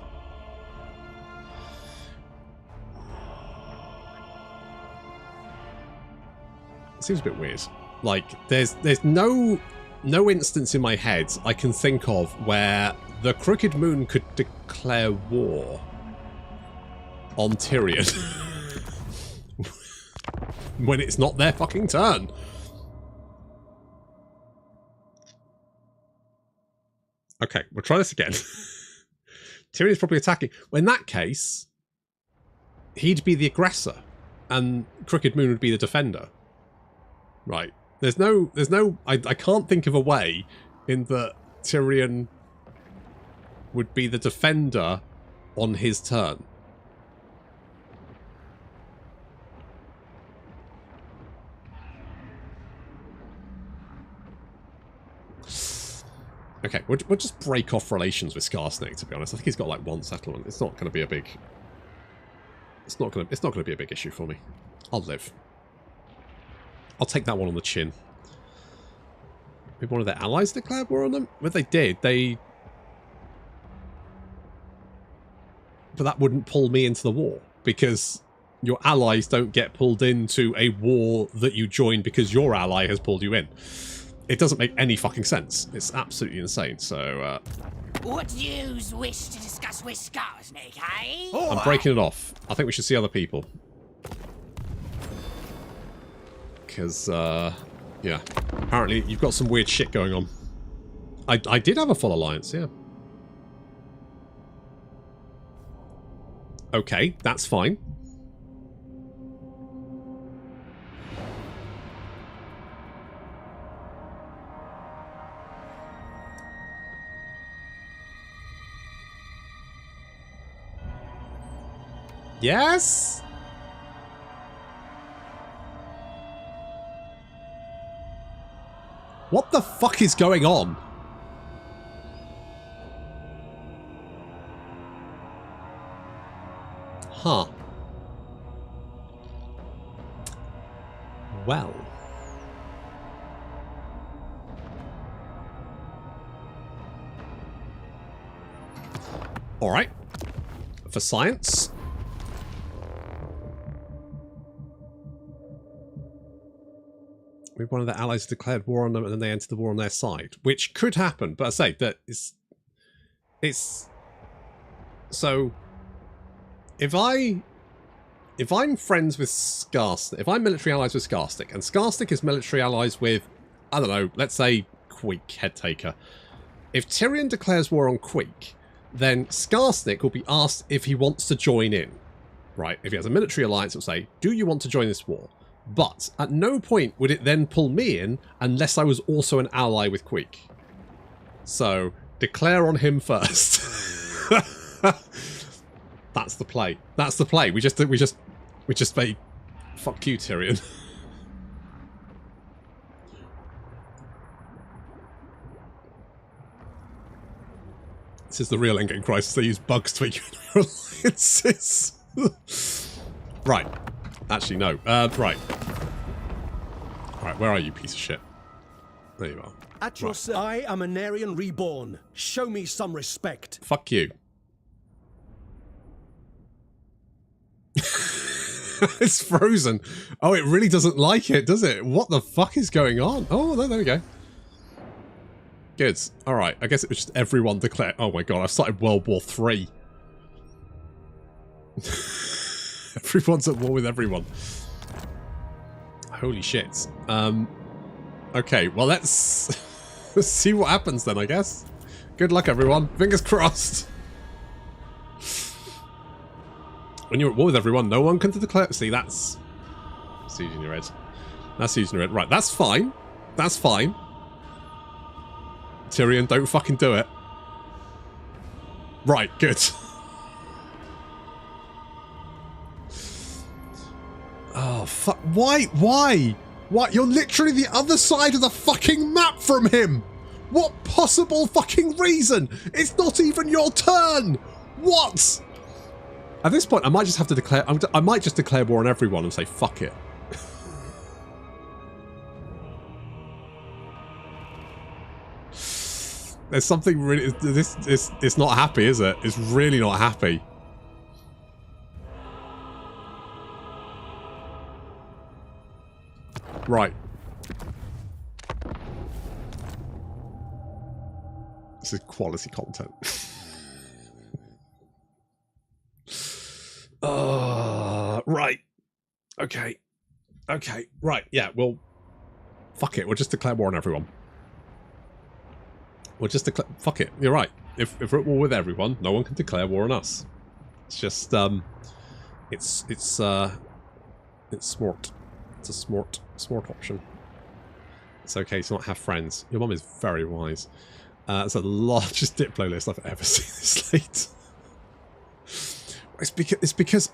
It seems a bit weird. Like, there's no instance in my head I can think of where the Crooked Moon could declare war on Tyrion when it's not their fucking turn. Okay, we'll try this again. Tyrion's probably attacking. Well, in that case, he'd be the aggressor and Crooked Moon would be the defender. Right. There's no I can't think of a way in that Tyrion would be the defender on his turn. Okay, we'll just break off relations with Scarsnake, to be honest. I think he's got like one settlement. It's not going to be a big... It's not going to be a big issue for me. I'll live. I'll take that one on the chin. Maybe one of their allies declared war on them? Well, they did. But that wouldn't pull me into the war, because your allies don't get pulled into a war that you join because your ally has pulled you in. It doesn't make any fucking sense. It's absolutely insane, so... What do you wish to discuss with Scarsnake, eh? I'm breaking it off. I think we should see other people. Because, yeah. Apparently, you've got some weird shit going on. I did have a full alliance, yeah. Okay, that's fine. Yes? What the fuck is going on? Huh. Well. Alright. For science. One of the allies declared war on them and then they entered the war on their side. Which could happen, but I say that it's... So... if I'm friends with Scarstic, if I'm military allies with Scarstic, and Scarstic is military allies with, I don't know, let's say Queek, Head Taker. If Tyrion declares war on Queek, then Scarstic will be asked if he wants to join in. Right? If he has a military alliance, it will say, do you want to join this war? But at no point would it then pull me in unless I was also an ally with Queek. So declare on him first. That's the play. That's the play. We just say, fuck you, Tyrion. This is the real endgame crisis. They use bugs to make your alliances. Right. Actually, no. Right. Alright, where are you, piece of shit? There you are. At your right. I am an Aryan reborn. Show me some respect. Fuck you. It's frozen. Oh, it really doesn't like it, does it? What the fuck is going on? Oh, there we go. Good. Alright, I guess it was just everyone declare. Oh my god, I've started World War III. Everyone's at war with everyone. Holy shit. Okay, well let's see what happens then, I guess. Good luck, everyone. Fingers crossed. When you're at war with everyone, no one can declare. See, that's siege in your head. That's siege in your head. Right, that's fine. That's fine. Tyrion, don't fucking do it. Right, good. Oh, fuck. Why? Why? What? You're literally the other side of the fucking map from him. What possible fucking reason? It's not even your turn. What? At this point, I might just have to declare... I might just declare war on everyone and say, fuck it. There's something really... It's not happy, is it? It's really not happy. Right. This is quality content. Right. Okay. Okay. Right. Yeah, well... Fuck it. We'll just declare war on everyone. We'll just declare... Fuck it. You're right. If we're at war with everyone, no one can declare war on us. It's just, It's smart. It's a smart option. It's okay to not have friends. Your mum is very wise. It's the largest Diplo list I've ever seen this late. It's because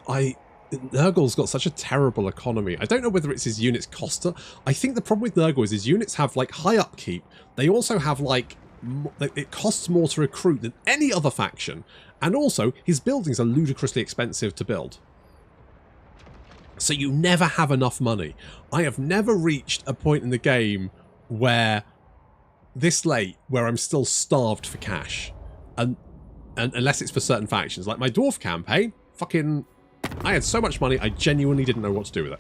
Nurgle's got such a terrible economy. I don't know whether it's his units coster. I think the problem with Nurgle is his units have like high upkeep. They also have like it costs more to recruit than any other faction, and also his buildings are ludicrously expensive to build. So you never have enough money. I have never reached a point in the game where this late where I'm still starved for cash, and unless it's for certain factions, like my dwarf campaign, fucking, I had so much money I genuinely didn't know what to do with it.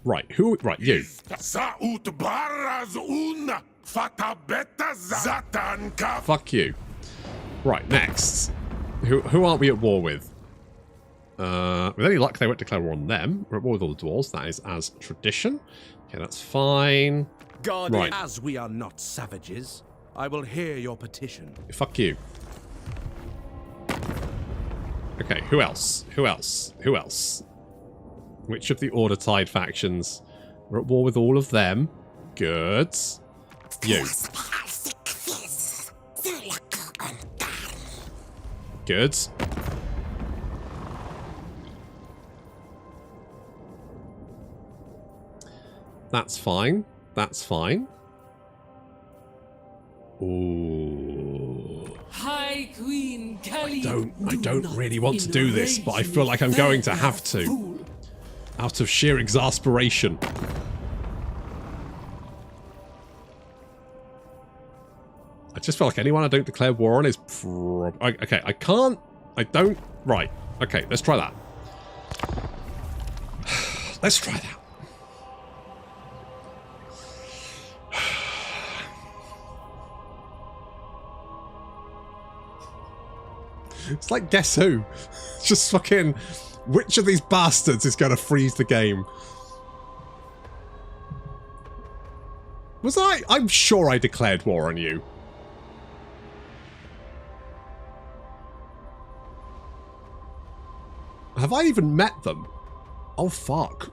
Right, who? Right, you. Fuck you. Right, next. Who aren't we at war with? With any luck, they won't declare war on them. We're at war with all the dwarves. That is as tradition. Okay, that's fine. Guardian, right. As we are not savages, I will hear your petition. Fuck you. Okay, who else? Who else? Who else? Which of the Order Tide factions? We're at war with all of them. Good. You. Good. That's fine. That's fine. Ooh. High Queen Kelly. I don't really want to do this, but I feel like I'm going to have to. Out of sheer exasperation. I just feel like anyone I don't declare war on is okay, I can't. I don't. Right. Okay, let's try that. Let's try that. It's like Guess Who? Just fucking... Which of these bastards is going to freeze the game? Was I? I'm sure I declared war on you. Have I even met them? Oh, fuck.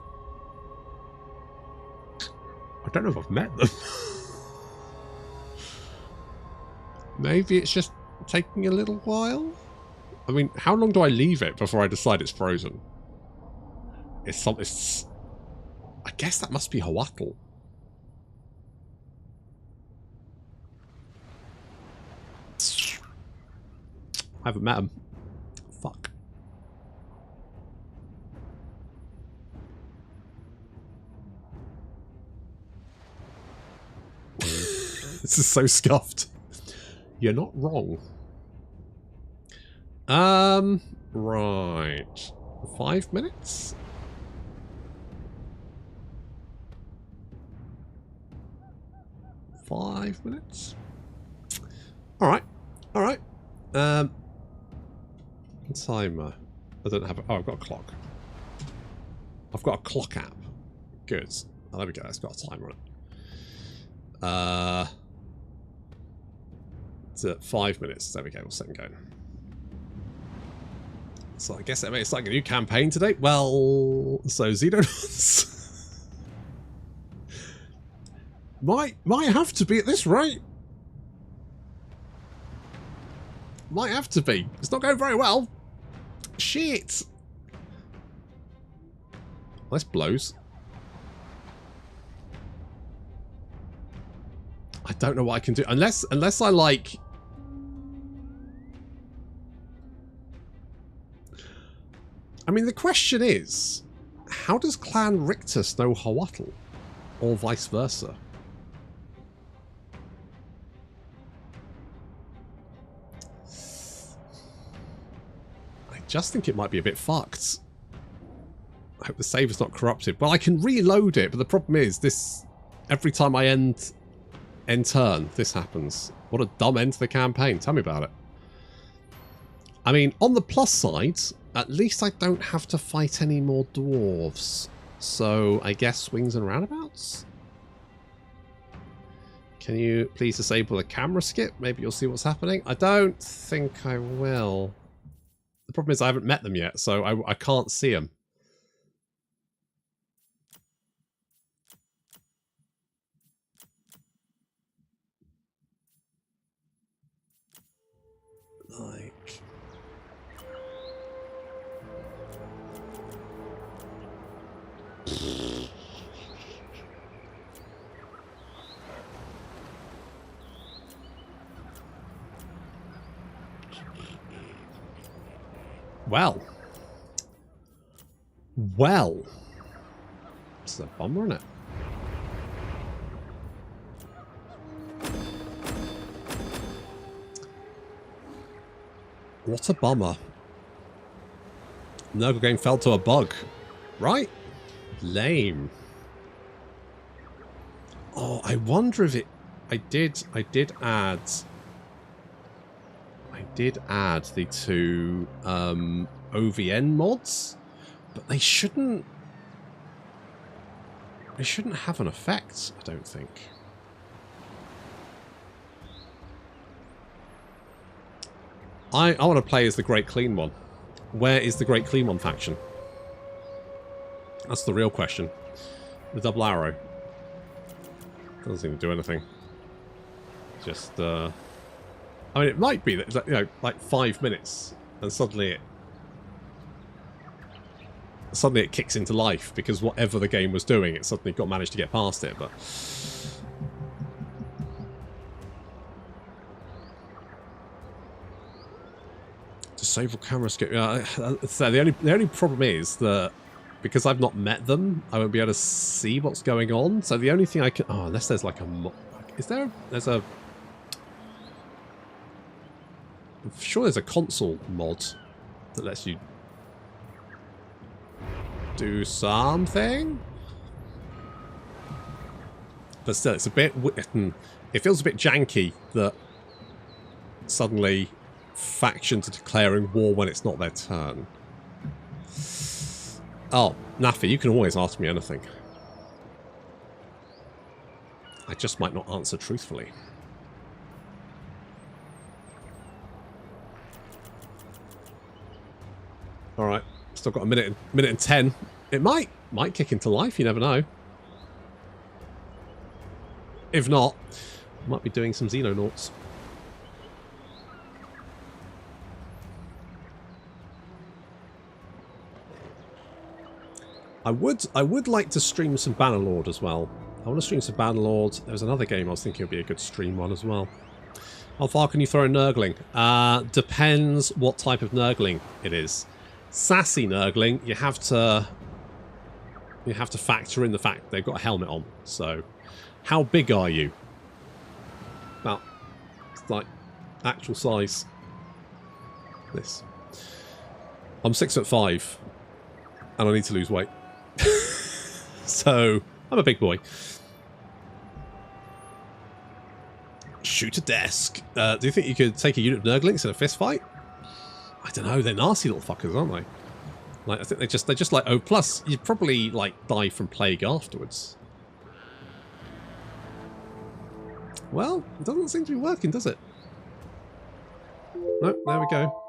I don't know if I've met them. Maybe it's just taking a little while? I mean, how long do I leave it before I decide it's frozen? It's I guess that must be Hawatl. I haven't met him. Fuck. This is so scuffed. You're not wrong. Right. 5 minutes? Five minutes? Alright. Alright. Timer. I don't have a... Oh, I've got a clock. I've got a clock app. Good. Oh, there we go. It's got a timer on it. It's at 5 minutes. There we go. We'll set and go. So I guess it's like a new campaign today. Well, so Xenodons might have to be at this rate. Might have to be. It's not going very well. Shit. Well, this blows. I don't know what I can do unless I like. I mean, the question is, how does Clan Rictus know Hawatl? Or vice versa? I just think it might be a bit fucked. I hope the save is not corrupted. Well, I can reload it, but the problem is this... Every time I end turn, this happens. What a dumb end to the campaign. Tell me about it. I mean, on the plus side... At least I don't have to fight any more dwarves. So, I guess swings and roundabouts? Can you please disable the camera skip? Maybe you'll see what's happening. I don't think I will. The problem is I haven't met them yet, so I can't see them. Like... Well. It's a bummer, isn't it? What a bummer. Nurgle game fell to a bug. Right? Lame. Oh, I wonder if it... I did add the two OVN mods, but they shouldn't have an effect, I don't think. I want to play as the Great Clean One. Where is the Great Clean One faction? That's the real question. The double arrow. Doesn't seem to do anything. Just, I mean, it might be that it's like, you know, like 5 minutes, and suddenly it kicks into life because whatever the game was doing, it suddenly managed to get past it. But disable camera skip. So the only problem is that because I've not met them, I won't be able to see what's going on. So the only thing I can... Oh, unless there's like a... There's a... I'm sure there's a console mod that lets you do something. But still, it's a bit... It feels a bit janky that suddenly factions are declaring war when it's not their turn. Oh, Naffy, you can always ask me anything. I just might not answer truthfully. Alright, still got a minute and 10. It might kick into life, you never know. If not, I might be doing some Xenonauts. I would like to stream some Bannerlord as well. I want to stream some Bannerlord. There's another game I was thinking would be a good stream one as well. How far can you throw a Nurgling? Depends what type of Nurgling it is. Sassy Nurgling, you have to factor in the fact they've got a helmet on. So, how big are you? About, like, actual size. This. I'm 6'5", and I need to lose weight. So, I'm a big boy. Shoot a desk. Do you think you could take a unit of Nurglings in a fist fight? I don't know. They're nasty little fuckers, aren't they? Like, I think they're just like, oh, plus you'd probably like die from plague afterwards. Well, it doesn't seem to be working, does it? Nope, there we go.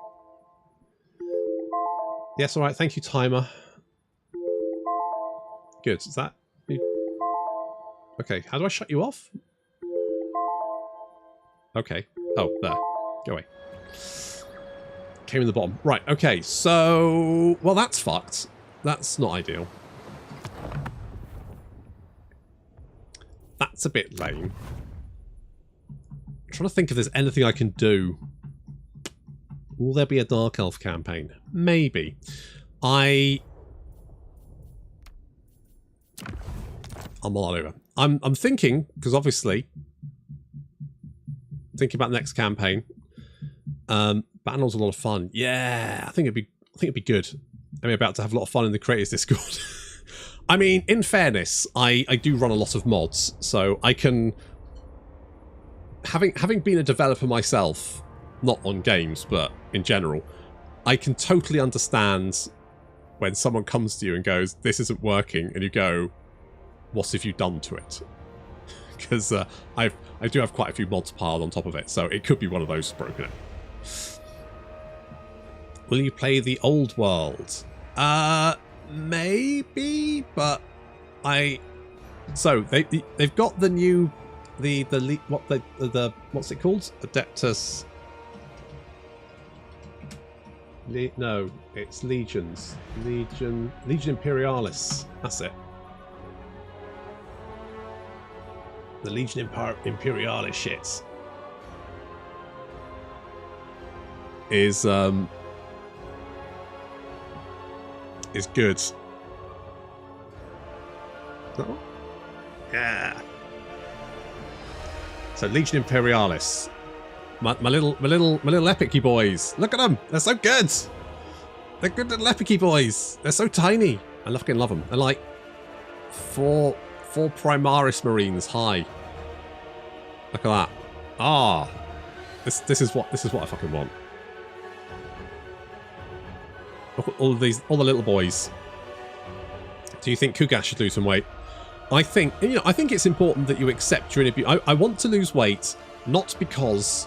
Yes, all right. Thank you, timer. Good. Is that... Okay, how do I shut you off? Okay. Oh, there. Go away. Came in the bottom. Right, okay, so... Well, that's fucked. That's not ideal. That's a bit lame. I'm trying to think if there's anything I can do. Will there be a Dark Elf campaign? Maybe. I'm all over. I'm thinking, because obviously, thinking about the next campaign. Battlelord's a lot of fun. Yeah, I think it'd be good. I'm about to have a lot of fun in the creators Discord. I mean, in fairness, I do run a lot of mods, so I can, having been a developer myself, not on games, but in general, I can totally understand when someone comes to you and goes, "This isn't working," and you go, "What have you done to it?" Because I do have quite a few mods piled on top of it, so it could be one of those broken out. Will you play the old world? Maybe, but so they've got the new what's it called? Adeptus. No, it's Legions. Legion Imperialis. That's it. The Legion Imperialis shit is good. Oh. Yeah. So Legion Imperialis. My little epicy boys. Look at them. They're so good. They're good little epicy boys. They're so tiny. I fucking love them. They're like four Primaris Marines high. Look at that. Ah. This is what I fucking want. Look at all the little boys. Do you think Ku'gath should lose some weight? I think it's important that you accept your inner. I want to lose weight, not because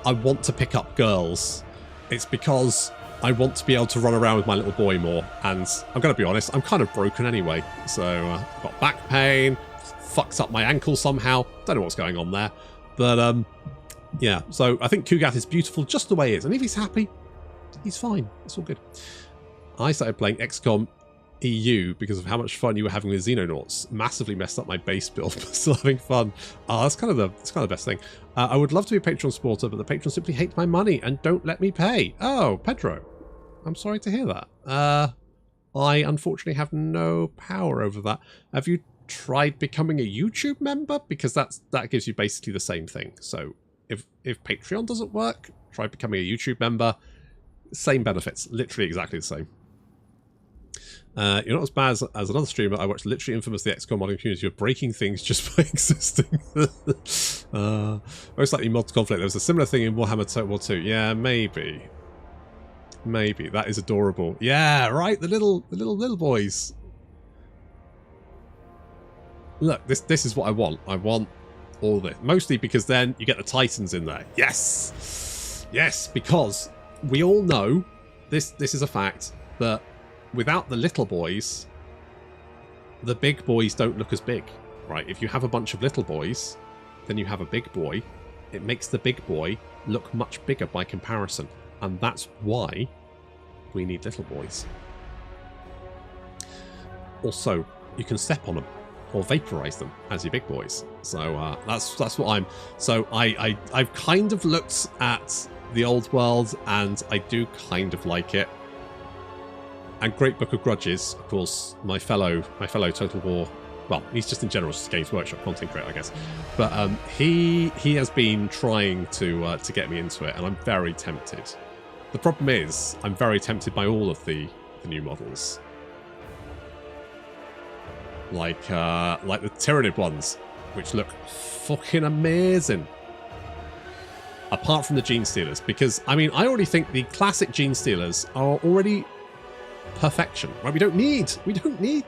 I want to pick up girls. It's because I want to be able to run around with my little boy more. And I'm going to be honest, I'm kind of broken anyway. So I've got back pain, fucked up my ankle somehow. Don't know what's going on there. But yeah, so I think Ku'gath is beautiful just the way he is. And if he's happy, he's fine. It's all good. I started playing XCOM EU because of how much fun you were having with Xenonauts. Massively messed up my base build, but still having fun. That's kind of the best thing. I would love to be a Patreon supporter, but the patrons simply hate my money and don't let me pay. Oh, Pedro, I'm sorry to hear that. I unfortunately have no power over that. Have you tried becoming a YouTube member? Because that gives you basically the same thing. So if Patreon doesn't work, try becoming a YouTube member. Same benefits, literally exactly the same. You're not as bad as another streamer I watched, literally infamous the XCOM modding community. You're breaking things just by existing. Most likely Modz conflict. There was a similar thing in Warhammer Total War 2. Yeah, maybe. Maybe. That is adorable. Yeah, right? The little boys. Look, this is what I want. I want all this. Mostly because then you get the Titans in there. Yes! Yes, because we all know, this is a fact, that without the little boys, the big boys don't look as big. Right? If you have a bunch of little boys, then you have a big boy. It makes the big boy look much bigger by comparison. And that's why we need little boys. Also, you can step on them or vaporize them as your big boys. So that's what I'm... So I've kind of looked at the old world and I do kind of like it. And Great Book of Grudges, of course, my fellow Total War... Well, he's just in general just Games Workshop content creator, I guess. But he has been trying to get me into it, and I'm very tempted. The problem is, I'm very tempted by all of the new models, like the Tyranid ones, which look fucking amazing. Apart from the Gene Stealers, because I mean, I already think the classic Gene Stealers are already perfection. Right? We don't need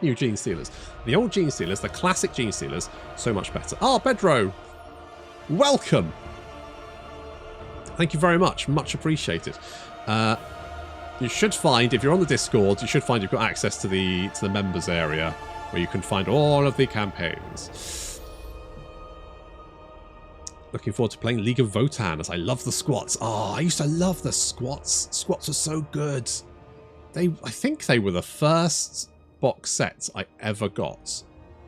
new Gene Stealers. The old Gene Stealers, the classic Gene Stealers, so much better. Ah, Bedro, welcome. Thank you very much. Much appreciated. You should find, if you're on the Discord, you should find you've got access to the members area where you can find all of the campaigns. Looking forward to playing League of Votan, as I love the squats. Oh, I used to love the squats. Squats were so good. I think they were the first box set I ever got.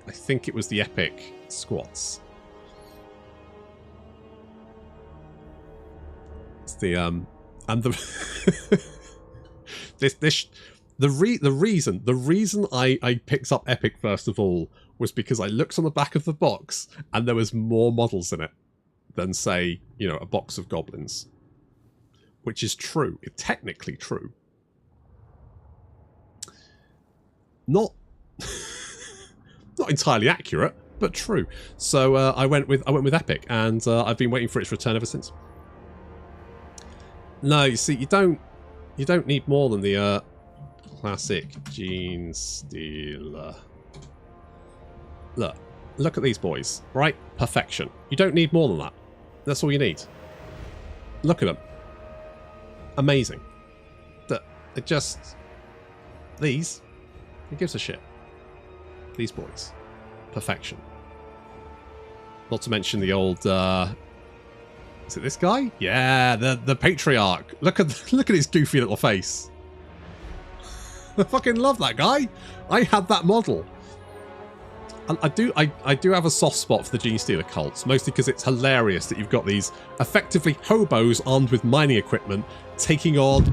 I think it was the Epic Squats. It's the and the the reason I picked up Epic first of all was because I looked on the back of the box and there was more models in it than, say, you know, a box of goblins, which is true. It's technically true. Not entirely accurate, but true. So I went with Epic, and I've been waiting for its return ever since. No, you see, you don't need more than the classic Gene Stealer. Look at these boys, right? Perfection. You don't need more than that. That's all you need. Look at them. Amazing. It just these. Who gives a shit? These boys. Perfection. Not to mention the old... is it this guy? Yeah, the Patriarch. Look at his goofy little face. I fucking love that guy. I had that model. And I do have a soft spot for the Gene Stealer cults, mostly because it's hilarious that you've got these effectively hobos armed with mining equipment taking on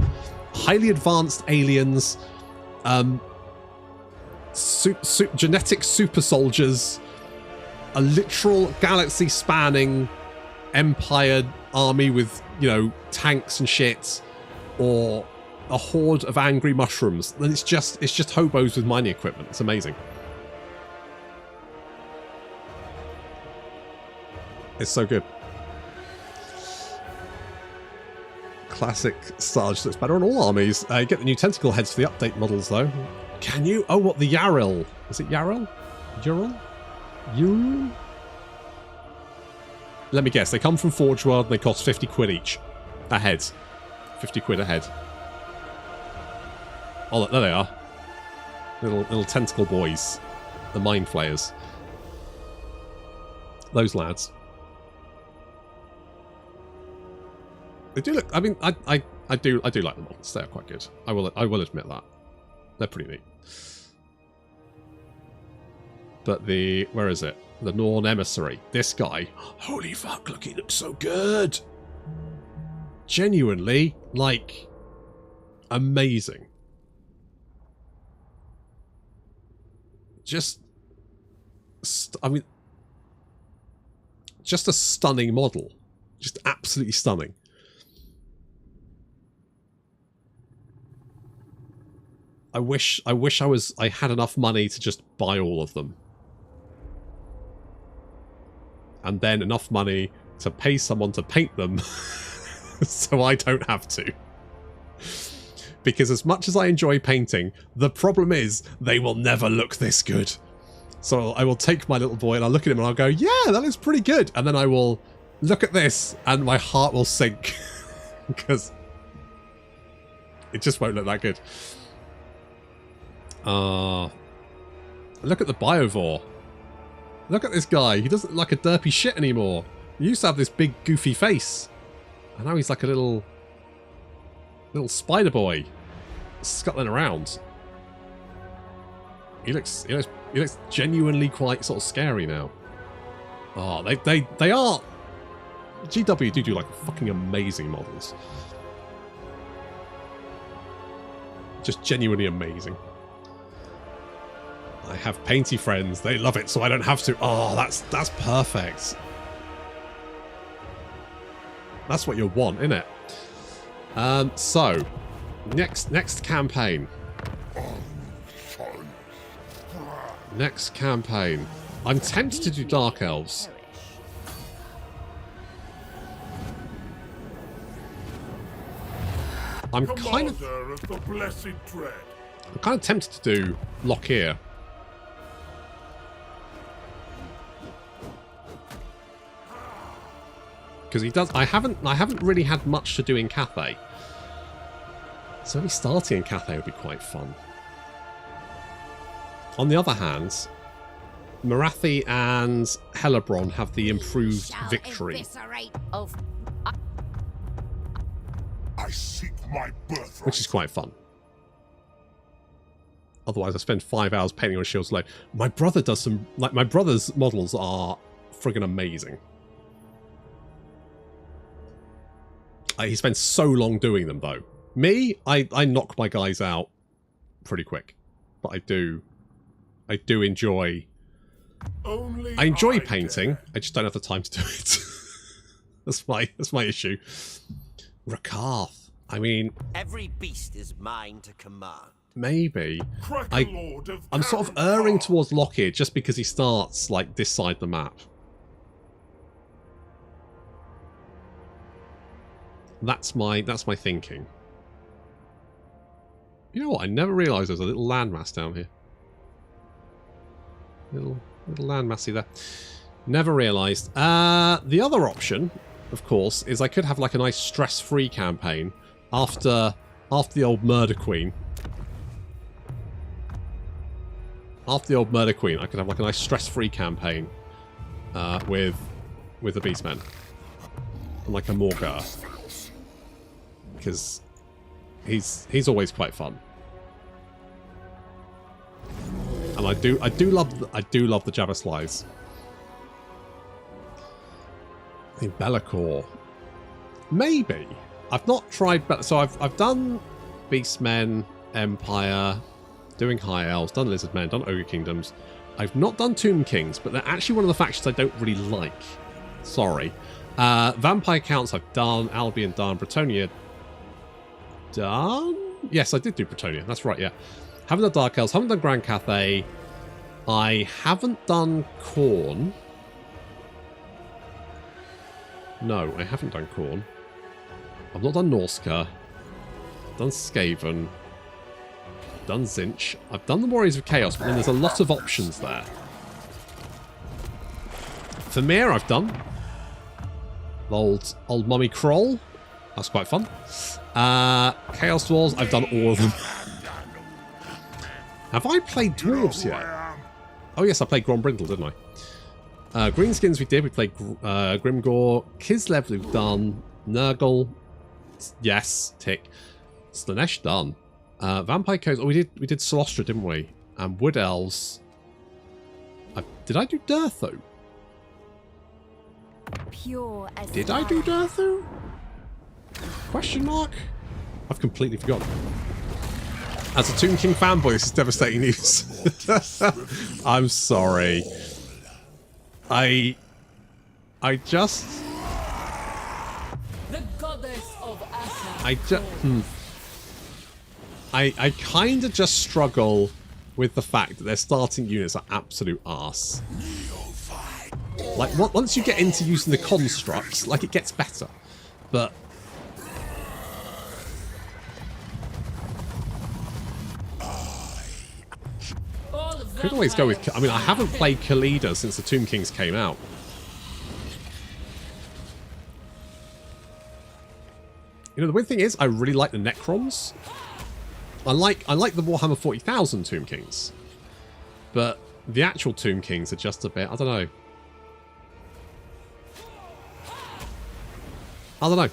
highly advanced aliens, genetic super soldiers, a literal galaxy-spanning empire army with, you know, tanks and shit, or a horde of angry mushrooms. And it's just hobos with mining equipment. It's amazing. It's so good. Classic Sarge looks better on all armies. You get the new tentacle heads for the update models, though. Can you? Oh, what, the Yaril? Is it Yaril? Yaril? Let me guess. They come from Forge World and they cost 50 quid each. A head. 50 quid a head. Oh, there they are. Little tentacle boys. The Mind Flayers. Those lads. They do look... I mean, I do like the models. They are quite good. I will admit that. They're pretty neat. But the... Where is it? The Norn Emissary. This guy. Holy fuck, look, he looks so good. Genuinely, like, amazing. Just... I mean... Just a stunning model. Just absolutely stunning. I wish I had enough money to just buy all of them. And then enough money to pay someone to paint them so I don't have to. because as much as I enjoy painting, the problem is they will never look this good. So I will take my little boy and I'll look at him and I'll go, yeah, that looks pretty good. And then I will look at this and my heart will sink because it just won't look that good. Look at the Biovore. Look at this guy. He doesn't look like a derpy shit anymore. He used to have this big goofy face. And now he's like a little spider boy scuttling around. He looks genuinely quite sort of scary now. Oh, they are. GW do like fucking amazing models. Just genuinely amazing. I have painty friends. They love it, so I don't have to. Oh, that's perfect. That's what you want, isn't it? So next campaign. Next campaign. I'm tempted to do Dark Elves. I'm kind of tempted to do Lokhir. Because he does. I haven't really had much to do in Cathay. So maybe starting in Cathay would be quite fun. On the other hand, Marathi and Hellebrand have the improved victory. I seek my birthright. Which is quite fun. Otherwise, I spend 5 hours painting on shields alone. My brother does some. Like, my brother's models are friggin' amazing. He spends so long doing them, though. Me, I knock my guys out pretty quick. But I do enjoy... I enjoy painting. I just don't have the time to do it. That's my issue. Rakath. I mean... Every beast is mine to command. Maybe. I'm sort of erring towards Lokhir just because he starts, like, this side of the map. That's my thinking. You know what? I never realised there's a little landmass down here. Little landmassy there. Never realised. The other option, of course, is I could have like a nice stress-free campaign after the old Murder Queen. After the old Murder Queen, I could have like a nice stress-free campaign with the Beastmen and like a Morgar. Because he's always quite fun, and I do love the Jabberslies. I think Be'lakor, maybe. I've not tried, so I've done Beastmen, Empire, doing High Elves, done Lizardmen, done Ogre Kingdoms. I've not done Tomb Kings, but they're actually one of the factions I don't really like. Sorry. Vampire Counts I've done, Albion done, Bretonnia done? Yes, I did do Bretonnia. That's right, yeah. Haven't done Dark Elves, haven't done Grand Cathay. I haven't done Khorne. No, I haven't done Khorne. I've not done Norska. Done Skaven. Done Zinch. I've done the Warriors of Chaos, but then there's a lot of options there. Vermeer I've done. Old Mummy Kroll. That's quite fun. Chaos Dwarfs, I've done all of them. Have I played Dwarves yet? Oh yes, I played Grombrindle, didn't I? Greenskins we did. We played Grimgore. Kislev we've done. Nurgle. Yes, tick. Slanesh done. Vampire Codes. Oh, we did Solostra, didn't we? And Wood Elves. Did I do Durthu? Pure as Did I do Durthu? Question mark? I've completely forgotten. As a Tomb King fanboy, this is devastating news. I'm sorry. I just... The goddess of Asa. I kind of just struggle with the fact that their starting units are absolute arse. Like, once you get into using the constructs, like, it gets better. But... could always go with... I mean, I haven't played Khalida since the Tomb Kings came out. You know, the weird thing is, I really like the Necrons. I like the Warhammer 40,000 Tomb Kings. But the actual Tomb Kings are just a bit... I don't know. I don't know.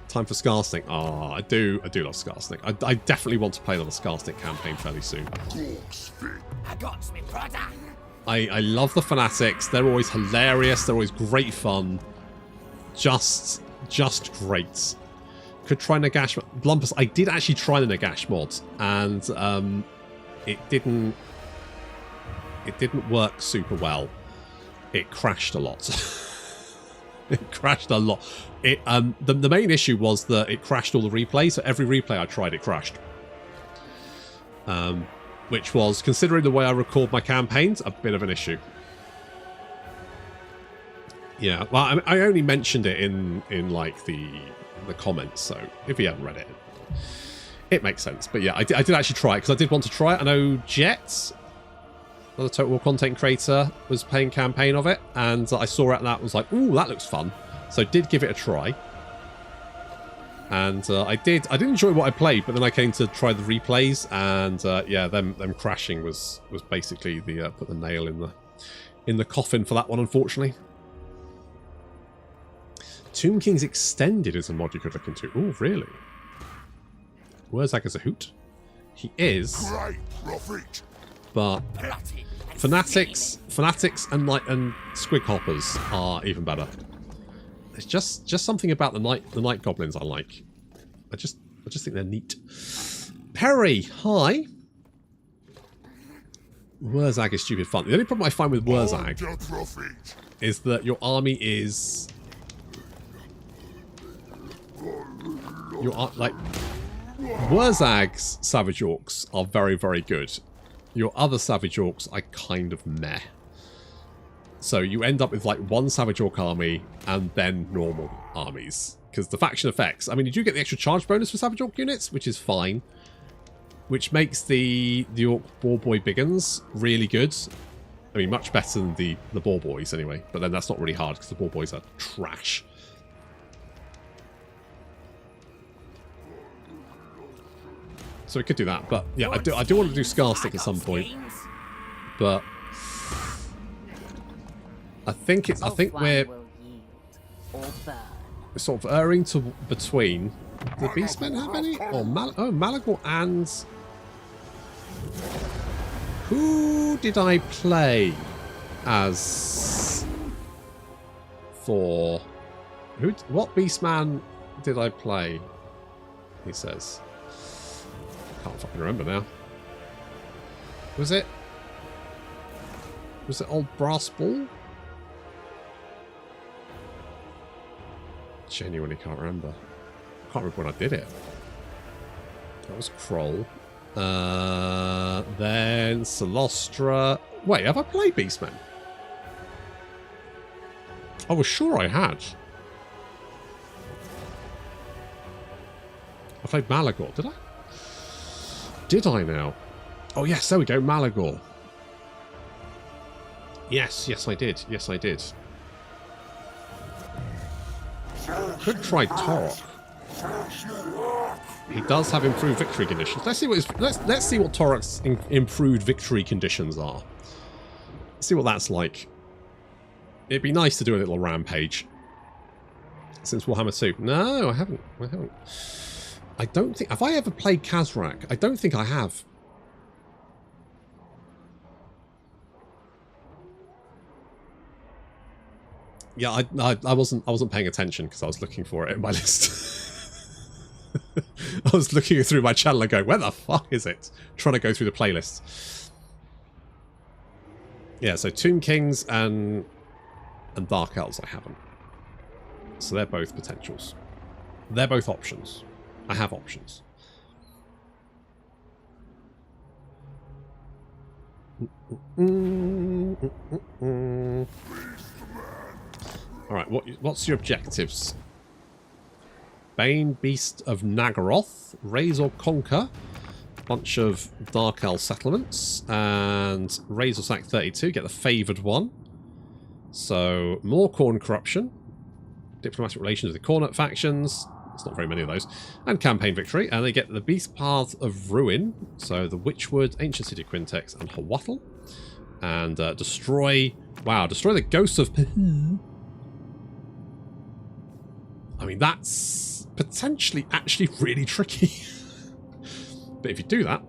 Time for Skarsnik. Oh, I do love Skarsnik. I definitely want to play on the Skarsnik campaign fairly soon. I got me, brother. I love the Fanatics. They're always hilarious. They're always great fun. Just great. Could try Nagash. Blumpus, I did actually try the Nagash mod, and it didn't work super well. It crashed a lot. It crashed a lot. It the main issue was that it crashed all the replays. So every replay I tried, it crashed. Which was, considering the way I record my campaigns, a bit of an issue. Yeah, well, I only mentioned it in like the comments, so if you haven't read it, it makes sense. But yeah, I did actually try it because I did want to try it. I know Jet, another Total War content creator, was playing campaign of it, and I saw it and that was like, ooh, that looks fun. So I did give it a try. And I did enjoy what I played, but then I came to try the replays, and yeah, them crashing was basically the put the nail in the coffin for that one, unfortunately. Tomb Kings Extended is a mod you could look into. Oh, really? Wurzag is a hoot. He is. Great prophet. But Fanatics and Squig Hoppers are even better. It's just something about the night goblins I like. I just think they're neat. Perry, hi. Wurzag is stupid fun. The only problem I find with Wurzag is that your army is like Wurzag's Savage Orcs are very, very good. Your other Savage Orcs are kind of meh. So you end up with like one Savage Orc army and then normal armies. Because the faction effects, I mean, you do get the extra charge bonus for Savage Orc units, which is fine. Which makes the Orc Boar Boy Biggins really good. I mean, much better than the Boar Boys anyway. But then that's not really hard because the Boar Boys are trash. So we could do that, but yeah, I do want to do Scarstick at some point. But I think we're sort of erring to between. Do the Beastmen have any? Or Malagor and who did I play as for what Beastman did I play? He says. Can't fucking remember now. Was it old Brass Ball? Genuinely can't remember. Can't remember when I did it. That was Kroll. Then Celostra. Wait, have I played Beastmen? I was sure I had. I played Malagor, did I? Did I now? Oh yes, there we go, Malagor. Yes, I did. Yes, I did. Could try Torok. He does have improved victory conditions. Let's see what Torok's improved victory conditions are. Let's see what that's like. It'd be nice to do a little rampage. Since Warhammer 2. No, I haven't. I don't think... Have I ever played Kazrak? I don't think I have. Yeah, I wasn't paying attention because I was looking for it in my list. I was looking through my channel and going, where the fuck is it? Trying to go through the playlist. Yeah, so Tomb Kings and Dark Elves I haven't. So they're both potentials. They're both options. I have options. Alright, what's your objectives? Bane, Beast of Nagaroth, Raise or Conquer, bunch of Dark Elf settlements, and Razor Sack 32, get the favoured one. So, more Khorne corruption, diplomatic relations with the Khornet factions, there's not very many of those, and campaign victory, and they get the Beast Path of Ruin, so the Witchwood, Ancient City Quintex, and Hawatl, and destroy the Ghosts of I mean, that's potentially actually really tricky. But if you do that,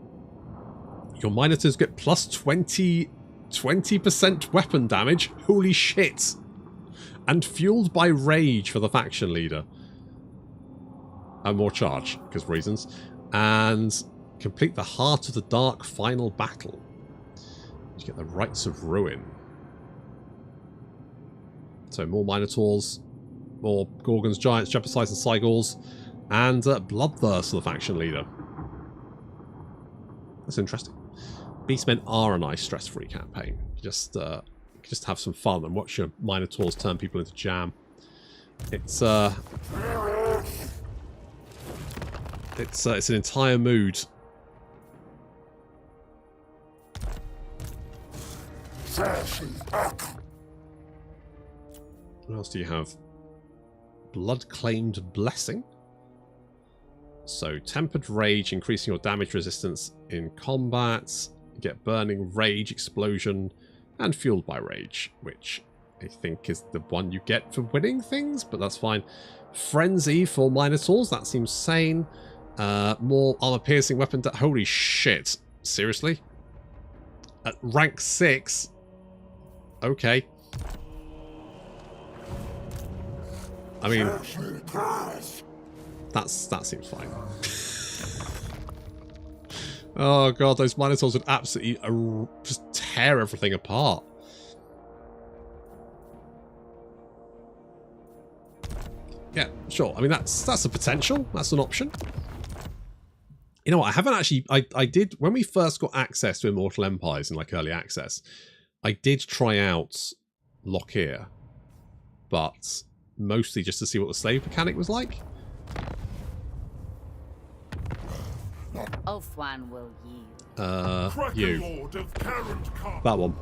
your Minotaurs get plus 20% weapon damage. Holy shit. And fueled by rage for the faction leader. And more charge, because reasons. And complete the Heart of the Dark final battle. You get the Rites of Ruin. So more Minotaurs, more Gorgons, Giants, Jeopardize and Cygors, and Bloodthirst for the faction leader. That's interesting. Beastmen are a nice stress-free campaign. You just have some fun and watch your Minotaurs turn people into jam. It's an entire mood. What else do you have? Blood-claimed Blessing. So, Tempered Rage, increasing your damage resistance in combat. You get Burning Rage, Explosion, and Fueled by Rage, which I think is the one you get for winning things, but that's fine. Frenzy for Minotaurs, that seems sane. More armor-piercing weapon... Holy shit. Seriously? At rank 6? Okay. I mean... that seems fine. Oh god, those Minotaurs would absolutely just tear everything apart. Yeah, sure. I mean, that's a potential. That's an option. You know what? I haven't actually... I did... When we first got access to Immortal Empires in, like, early access, I did try out Lokhir. But mostly just to see what the slave mechanic was like. Of one will yield. You. That one.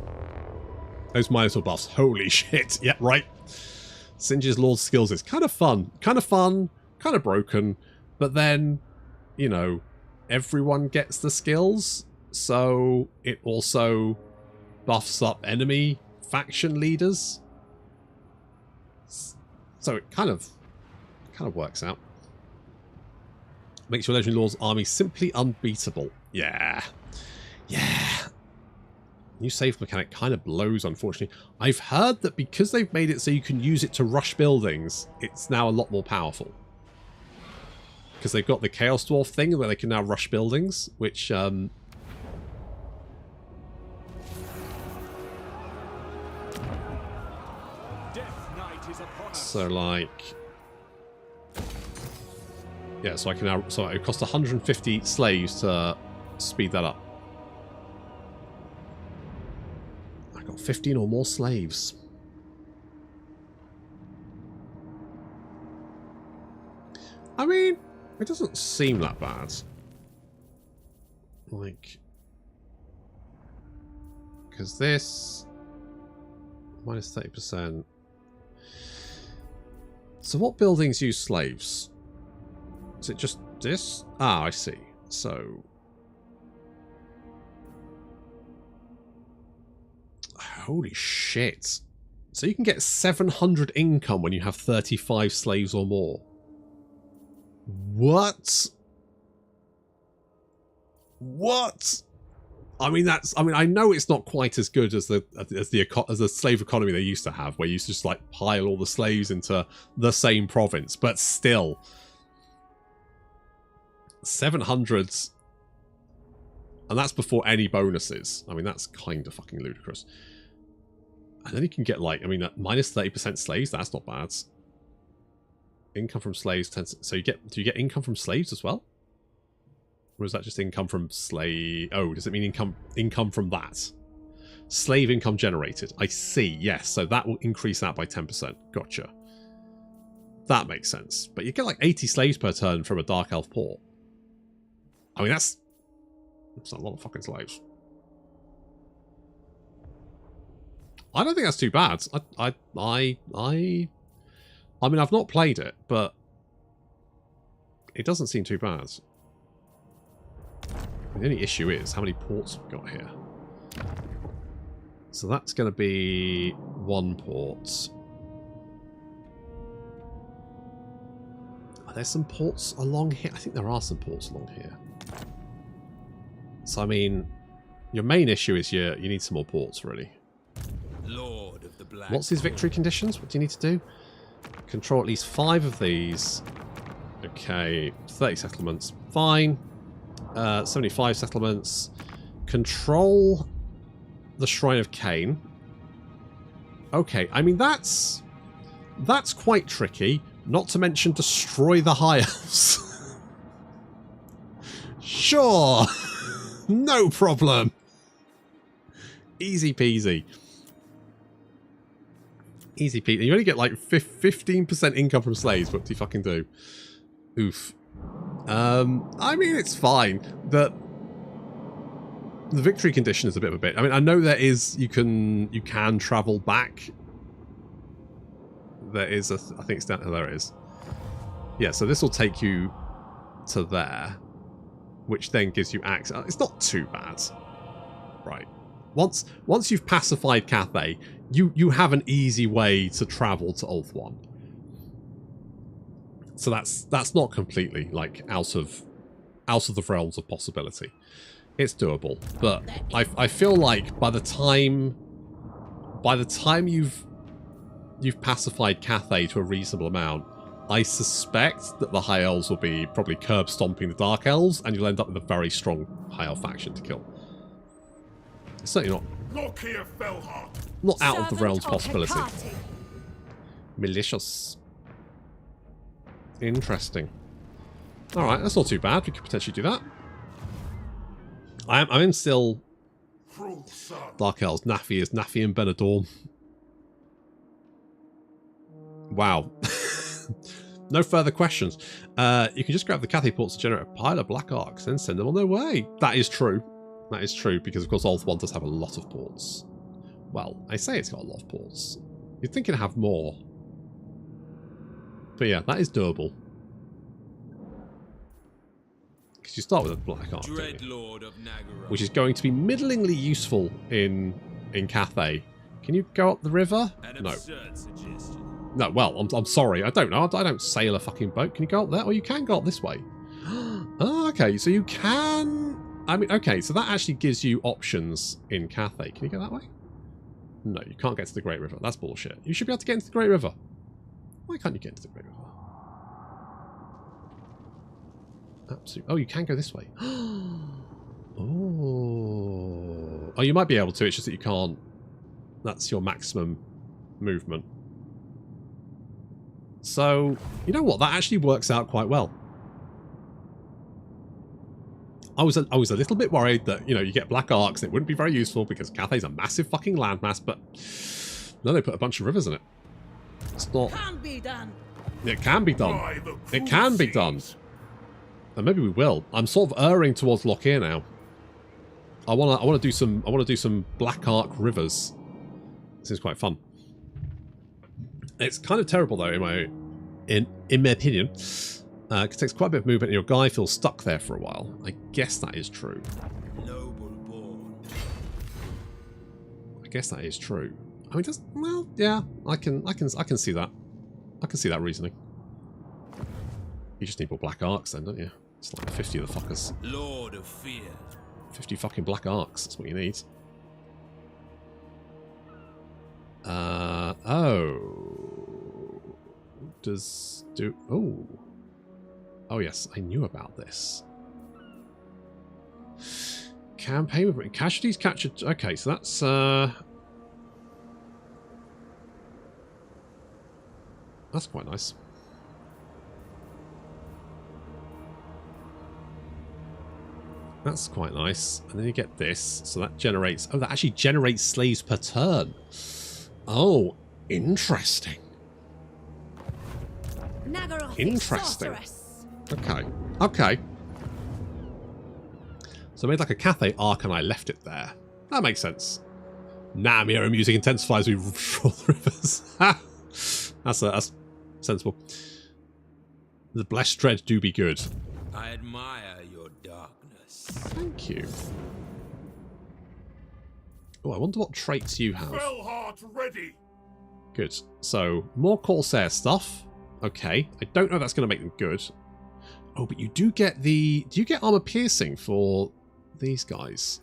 Those Minotaur buffs. Holy shit. Yeah, right. Singe's Lord's skills is kind of fun. Kind of broken. But then, you know, everyone gets the skills. So it also buffs up enemy faction leaders. So it kind of works out. Makes your Legendary Lord's army simply unbeatable. Yeah. Yeah. New save mechanic kind of blows, unfortunately. I've heard that because they've made it so you can use it to rush buildings, it's now a lot more powerful. Because they've got the Chaos Dwarf thing where they can now rush buildings, which... So, like... Yeah, so I can now... So it costs 150 slaves to speed that up. I got 15 or more slaves. I mean, it doesn't seem that bad. Like... Because this... Minus 30%. So what buildings use slaves? Is it just this? Ah, I see. So... Holy shit. So you can get 700 income when you have 35 slaves or more. What? What? I mean, that's... I mean, I know it's not quite as good as the slave economy they used to have, where you used to just, like, pile all the slaves into the same province, but still... 700s, and that's before any bonuses. I mean, that's kind of fucking ludicrous. And then you can get, like, I mean, minus 30% slaves, that's not bad. Income from slaves tends... So do you get income from slaves as well? Or is that just income from slave... Oh, does it mean income from that? Slave income generated. I see, yes. So that will increase that by 10%. Gotcha. That makes sense. But you get like 80 slaves per turn from a Dark Elf port. I mean, It's a lot of fucking slaves. I don't think that's too bad. I mean, I've not played it, but it doesn't seem too bad. The only issue is how many ports we've got here. So that's going to be 1 port. Are there some ports along here? I think there are some ports along here. So, I mean, your main issue is you need some more ports, really. Lord of the Black. What's his victory conditions? What do you need to do? Control at least 5 of these. Okay, 30 settlements. Fine. 75 settlements. Control the Shrine of Cain. Okay, I mean, that's quite tricky. Not to mention destroy the High Elves. Sure. No problem. Easy peasy. Easy peasy. You only get like 15% income from slaves. What do you fucking do? Oof. I mean, it's fine. The victory condition is a bit of a bit. I mean, I know there is, you can travel back. There is I think it's down, oh, there it is. Yeah, so this will take you to there, which then gives you access. It's not too bad. Right. Once you've pacified Cathay, you have an easy way to travel to Ulthuan. So that's not completely like out of the realms of possibility. It's doable, but I feel like by the time you've pacified Cathay to a reasonable amount, I suspect that the High Elves will be probably curb stomping the Dark Elves, and you'll end up with a very strong High Elf faction to kill. It's certainly Lokhir Felheart. not out of the realms of Servant possibility. Hecate. Malicious. Interesting. Alright, that's not too bad. We could potentially do that. I'm in still Cruel son. Dark Elves. Nafi and Benadorm. Wow. No further questions. You can just grab the Cathay ports to generate a pile of black arcs and send them on their way. That is true. That is true, because of course Ulthuan does have a lot of ports. Well, I say it's got a lot of ports. You'd think it'd have more. But yeah, that is doable. Because you start with a black arc, don't you? Lord of Nagara. Which is going to be middlingly useful in Cathay. Can you go up the river? No. No, well, I'm sorry. I don't know. I don't sail a fucking boat. Can you go up there? Or you can go up this way. Oh, okay. So you can... I mean, okay. So that actually gives you options in Cathay. Can you go that way? No, you can't get to the Great River. That's bullshit. You should be able to get into the Great River. Why can't you get into the Great River? Absolutely. Oh, you can go this way. Oh. Oh, you might be able to. It's just that you can't. That's your maximum movement. So, you know what? That actually works out quite well. I was a little bit worried that, you know, you get black arcs and it wouldn't be very useful because Cathay's a massive fucking landmass, but no, they put a bunch of rivers in it. It's not... Can be done. It can be done. It can be done. And maybe we will. I'm sort of erring towards Lokhir now. I wanna do some black arc rivers. This is quite fun. It's kind of terrible though, in my opinion. It takes quite a bit of movement and your guy feels stuck there for a while. I guess that is true. Noble born. I guess that is true. I mean, well, yeah, I can see that. I can see that reasoning. You just need more black arcs then, don't you? It's like 50 of the fuckers. Lord of Fear. 50 fucking black arcs. That's what you need. Oh yes, I knew about this. Campaign with casualties captured. Okay, so that's quite nice. That's quite nice. And then you get this. So that generates... Oh, that actually generates slaves per turn. Oh, interesting. Interesting. Okay. Okay. So I made like a Cathay Arc and I left it there. That makes sense. Nah, Mira music intensifies we roll the rivers. That's sensible. The blessed dread do be good. I admire your darkness. Thank you. Oh, I wonder what traits you have. Felheart ready. Good. So, more Corsair stuff. Okay. I don't know if that's going to make them good. Oh, but you do get the... Do you get armor piercing for these guys?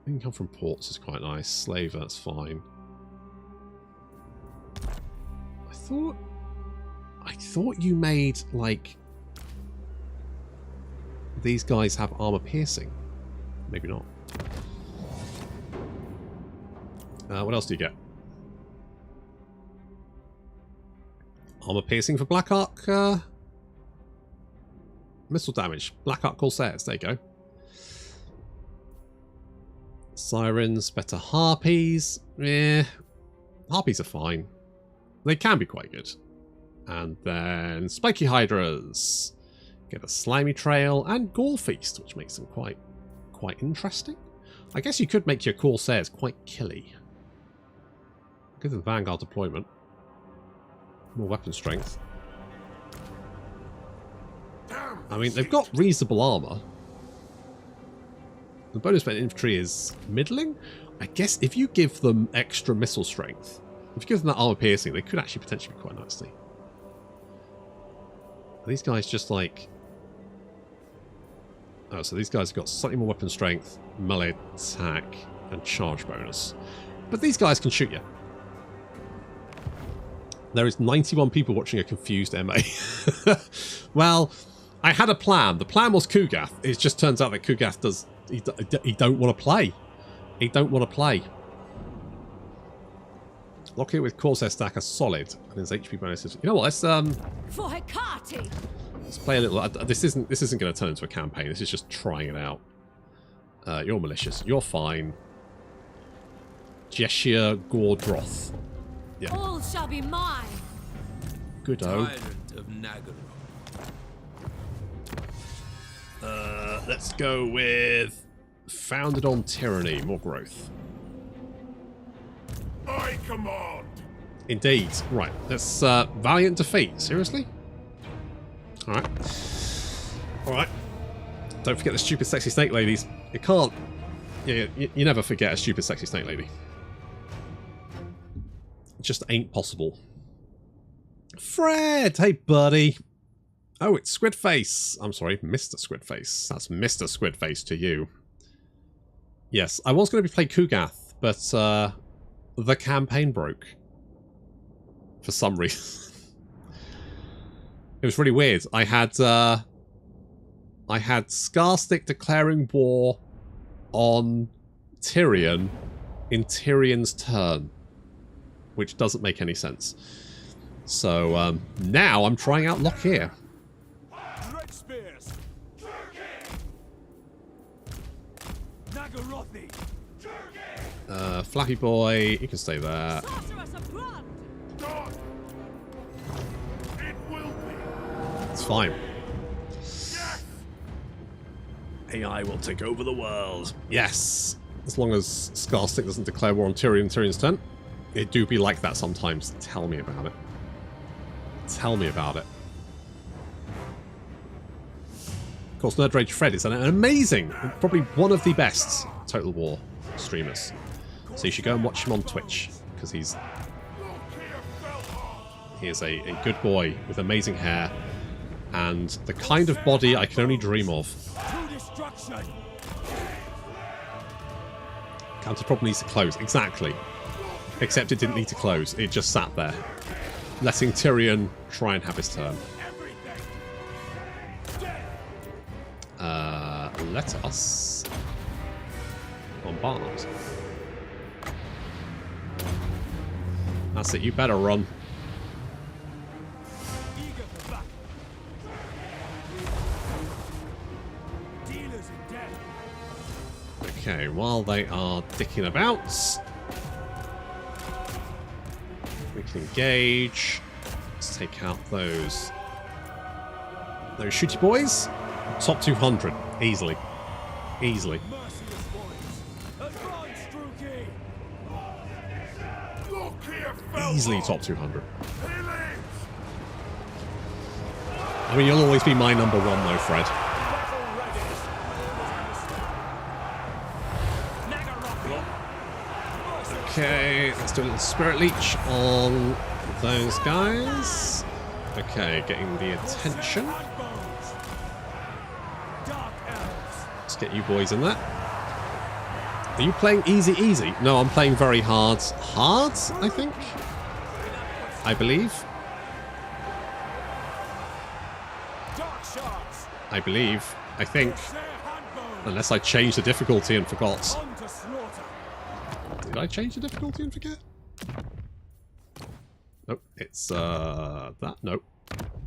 Income from ports is quite nice. Slaver, that's fine. I thought you made, like... These guys have armor piercing. Maybe not. What else do you get? Armor piercing for Black Arc. Missile damage. Black Arc Corsairs. There you go. Sirens. Better Harpies. Yeah. Harpies are fine. They can be quite good. And then Spiky Hydras. Get a Slimy Trail and Ghoul Feast, which makes them quite interesting. I guess you could make your Corsairs quite killy. Give them Vanguard deployment. More weapon strength. I mean, they've got reasonable armor. The bonus for infantry is middling. I guess if you give them extra missile strength, if you give them that armor piercing, they could actually potentially be quite nicely. Are these guys just like... Oh, so these guys have got slightly more weapon strength, melee attack, and charge bonus. But these guys can shoot you. There is 91 people watching a confused MA. Well, I had a plan. The plan was Ku'gath. It just turns out that Ku'gath does... He don't want to play. He don't want to play. Lokhir with Corsair stack are solid. And his HP bonuses... You know what? Let's play a little... This isn't going to turn into a campaign. This is just trying it out. You're malicious. You're fine. Jeshia Gordroth. Yeah. All shall be mine. Good-o. Tyrant of Nagaroth. Let's go with Founded on Tyranny. More growth. I command. Indeed. Right. Let's Valiant Defeat. Seriously? Alright. Alright. Don't forget the stupid sexy snake ladies. You can't... Yeah, you never forget a stupid sexy snake lady. It just ain't possible. Fred! Hey, buddy. Oh, it's Squidface. I'm sorry, Mr. Squidface. That's Mr. Squidface to you. Yes, I was going to be playing Ku'gath, but the campaign broke. For some reason. It was really weird. I had Scarstick declaring war on Tyrion in Tyrion's turn, which doesn't make any sense. So now I'm trying out Lokhir. Flappy Boy, you can stay there. It's fine. AI will take over the world. Yes. As long as Scarstick doesn't declare war on Tyrion's turn. It do be like that sometimes. Tell me about it. Tell me about it. Of course, Nerd Rage Fred is an amazing, probably one of the best Total War streamers. So you should go and watch him on Twitch, because he is a good boy with amazing hair and the kind of body I can only dream of. Counter probably needs to close. Exactly. Except it didn't need to close. It just sat there, letting Tyrion try and have his turn. Let us bombard. That's it. You better run. Okay, while they are dicking about, we can engage. Let's take out those shooty boys. Top 200 easily. Easily. Easily top 200. I mean, you'll always be my number one, though, Fred. Okay, let's do a little Spirit Leech on those guys. Okay, getting the attention. Let's get you boys in there. Are you playing easy? No, I'm playing very hard. Hard, I think? I believe. I think. Unless I changed the difficulty and forgot. Did I change the difficulty and forget? Nope. It's, that. Nope.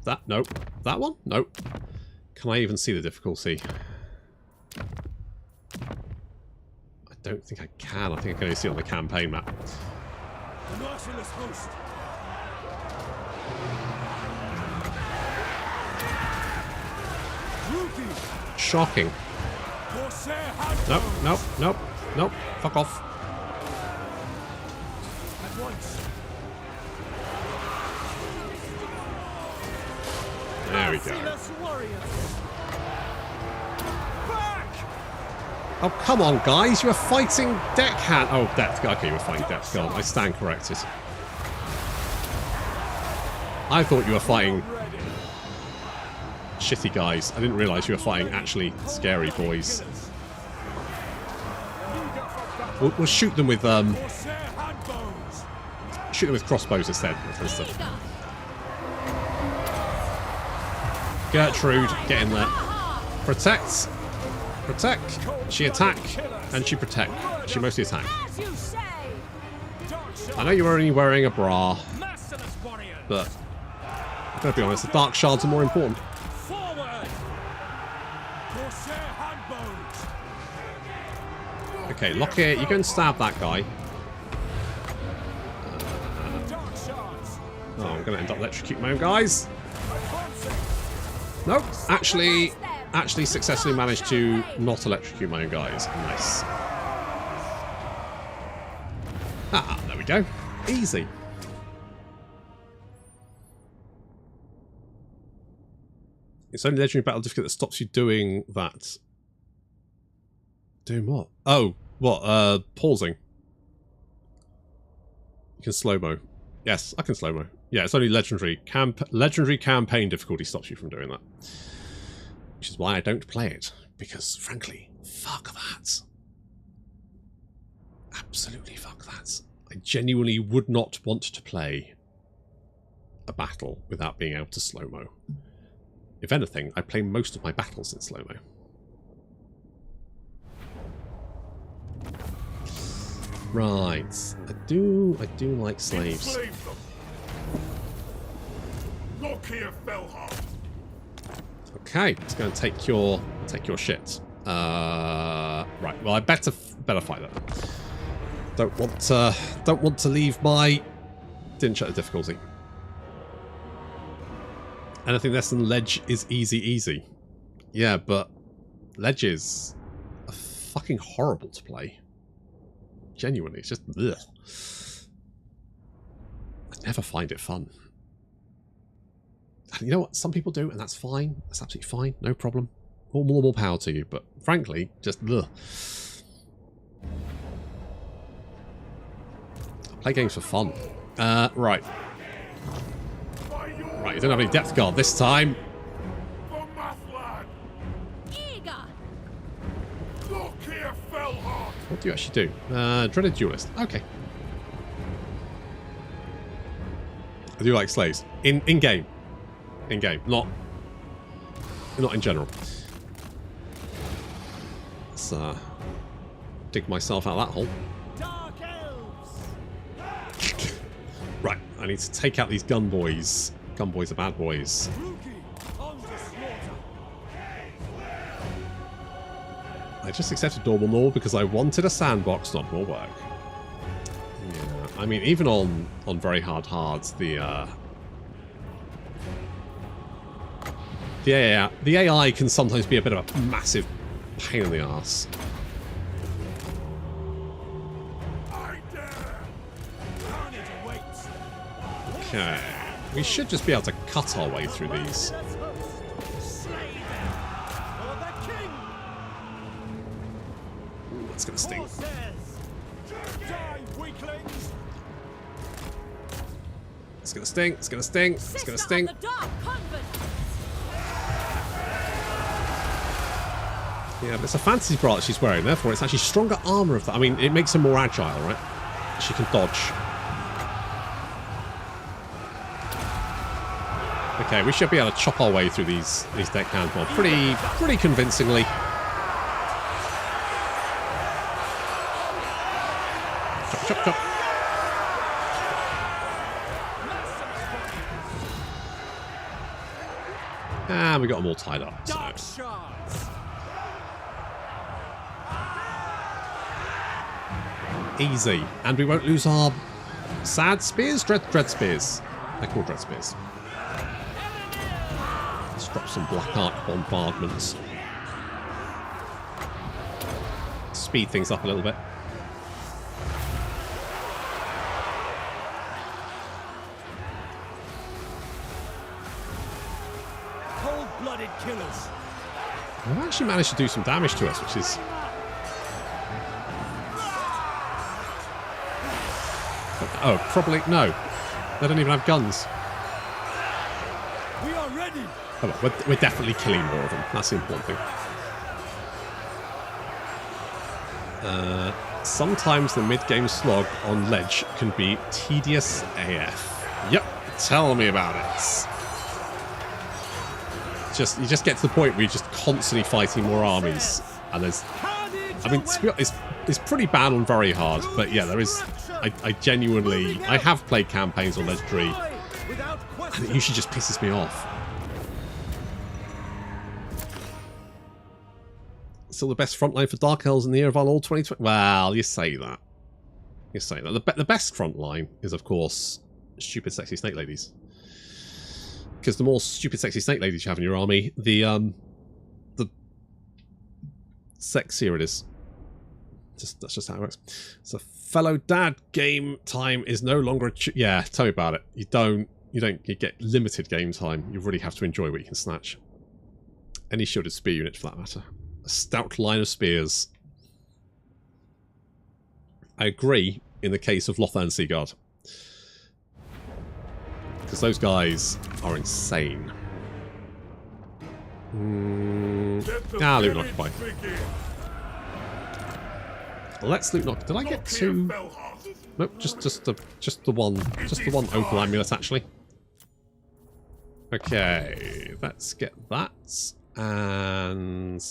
That. Nope. That one? Nope. Can I even see the difficulty? I don't think I can. I think I can only see it on the campaign map. The merciless host. Shocking. Nope, nope, nope, nope. Fuck off. There we go. Oh, come on, guys. You were fighting Deckhand. Oh, Depth Guard. Okay, you were fighting Depth Guard. I stand corrected. I thought you were fighting shitty guys. I didn't realise you were fighting actually scary boys. We'll shoot them with crossbows instead. Gertrude, get in there. Protect. Protect. She attack and she protect. She mostly attack. I know you're only wearing a bra, but I'm gonna be honest, the dark shards are more important. Okay, Lokhir, you go and stab that guy. Oh, I'm going to end up electrocuting my own guys. Nope, actually successfully managed to not electrocute my own guys. Nice. Ah, there we go. Easy. It's only legendary battle difficult that stops you doing that. Doing what? Oh, what? Pausing. You can slow-mo. Yes, I can slow-mo. Yeah, it's only legendary. Legendary campaign difficulty stops you from doing that. Which is why I don't play it. Because, frankly, fuck that. Absolutely fuck that. I genuinely would not want to play a battle without being able to slow-mo. If anything, I play most of my battles in slow-mo. Right. I do like slaves. Lokhir Felheart. Okay, it's going to take your shit. Right. Well, I better fight that. Don't want to leave my. Didn't check the difficulty. Anything less than ledge is easy. Yeah, but ledges are fucking horrible to play. Genuinely, it's just ugh. I never find it fun. And you know what? Some people do, and that's fine. That's absolutely fine. No problem. More power to you. But frankly, just ugh. I play games for fun. Right. Right, you don't have any depth guard this time. What do you actually do? Dreaded Duelist. Okay. I do like slaves. In game. In game. Not in general. Let's dig myself out of that hole. Right, I need to take out these gun boys. Gun boys are bad boys. I just accepted normal because I wanted a sandbox, not more work. Yeah, I mean, even on very hards, the AI can sometimes be a bit of a massive pain in the ass. Okay. We should just be able to cut our way through these. Ooh, that's going to sting. It's going to sting. It's going to sting. It's going to sting. Yeah, but it's a fantasy bra that she's wearing, therefore it's actually stronger armor of that. I mean, it makes her more agile, right? She can dodge. Okay, we should be able to chop our way through these deckhands more pretty convincingly. Chop, chop, chop. And we got them all tied up. So. Easy. And we won't lose our sad spears? Dread spears. They're called dread spears. Let's drop some black arc bombardments. Speed things up a little bit. Cold-blooded killers. We've actually managed to do some damage to us, which is... Oh, probably... No. They don't even have guns. We are ready. Oh, well, we're definitely killing more of them. That's the important thing. Sometimes the mid-game slog on ledge can be tedious AF. Yep. Tell me about it. You just get to the point where you're just constantly fighting more armies. And there's... I mean, it's pretty bad on very hard. But yeah, there is... I genuinely... I have played campaigns on Legendary, and it usually just pisses me off. Still the best frontline for Dark Elves in the year of our Lord 2020. Well, you say that. You say that. The best frontline is, of course, stupid, sexy snake ladies. Because the more stupid, sexy snake ladies you have in your army, the sexier it is. That's just how it works. So, fellow dad, game time is no longer yeah, tell me about it. You get limited game time. You really have to enjoy what you can snatch. Any shielded spear unit for that matter. A stout line of spears. I agree in the case of Lothar and Seaguard. Because those guys are insane. Loot knock by. Let's loot knock. Did I get two? Nope, just the one opal amulet actually. Okay, let's get that. And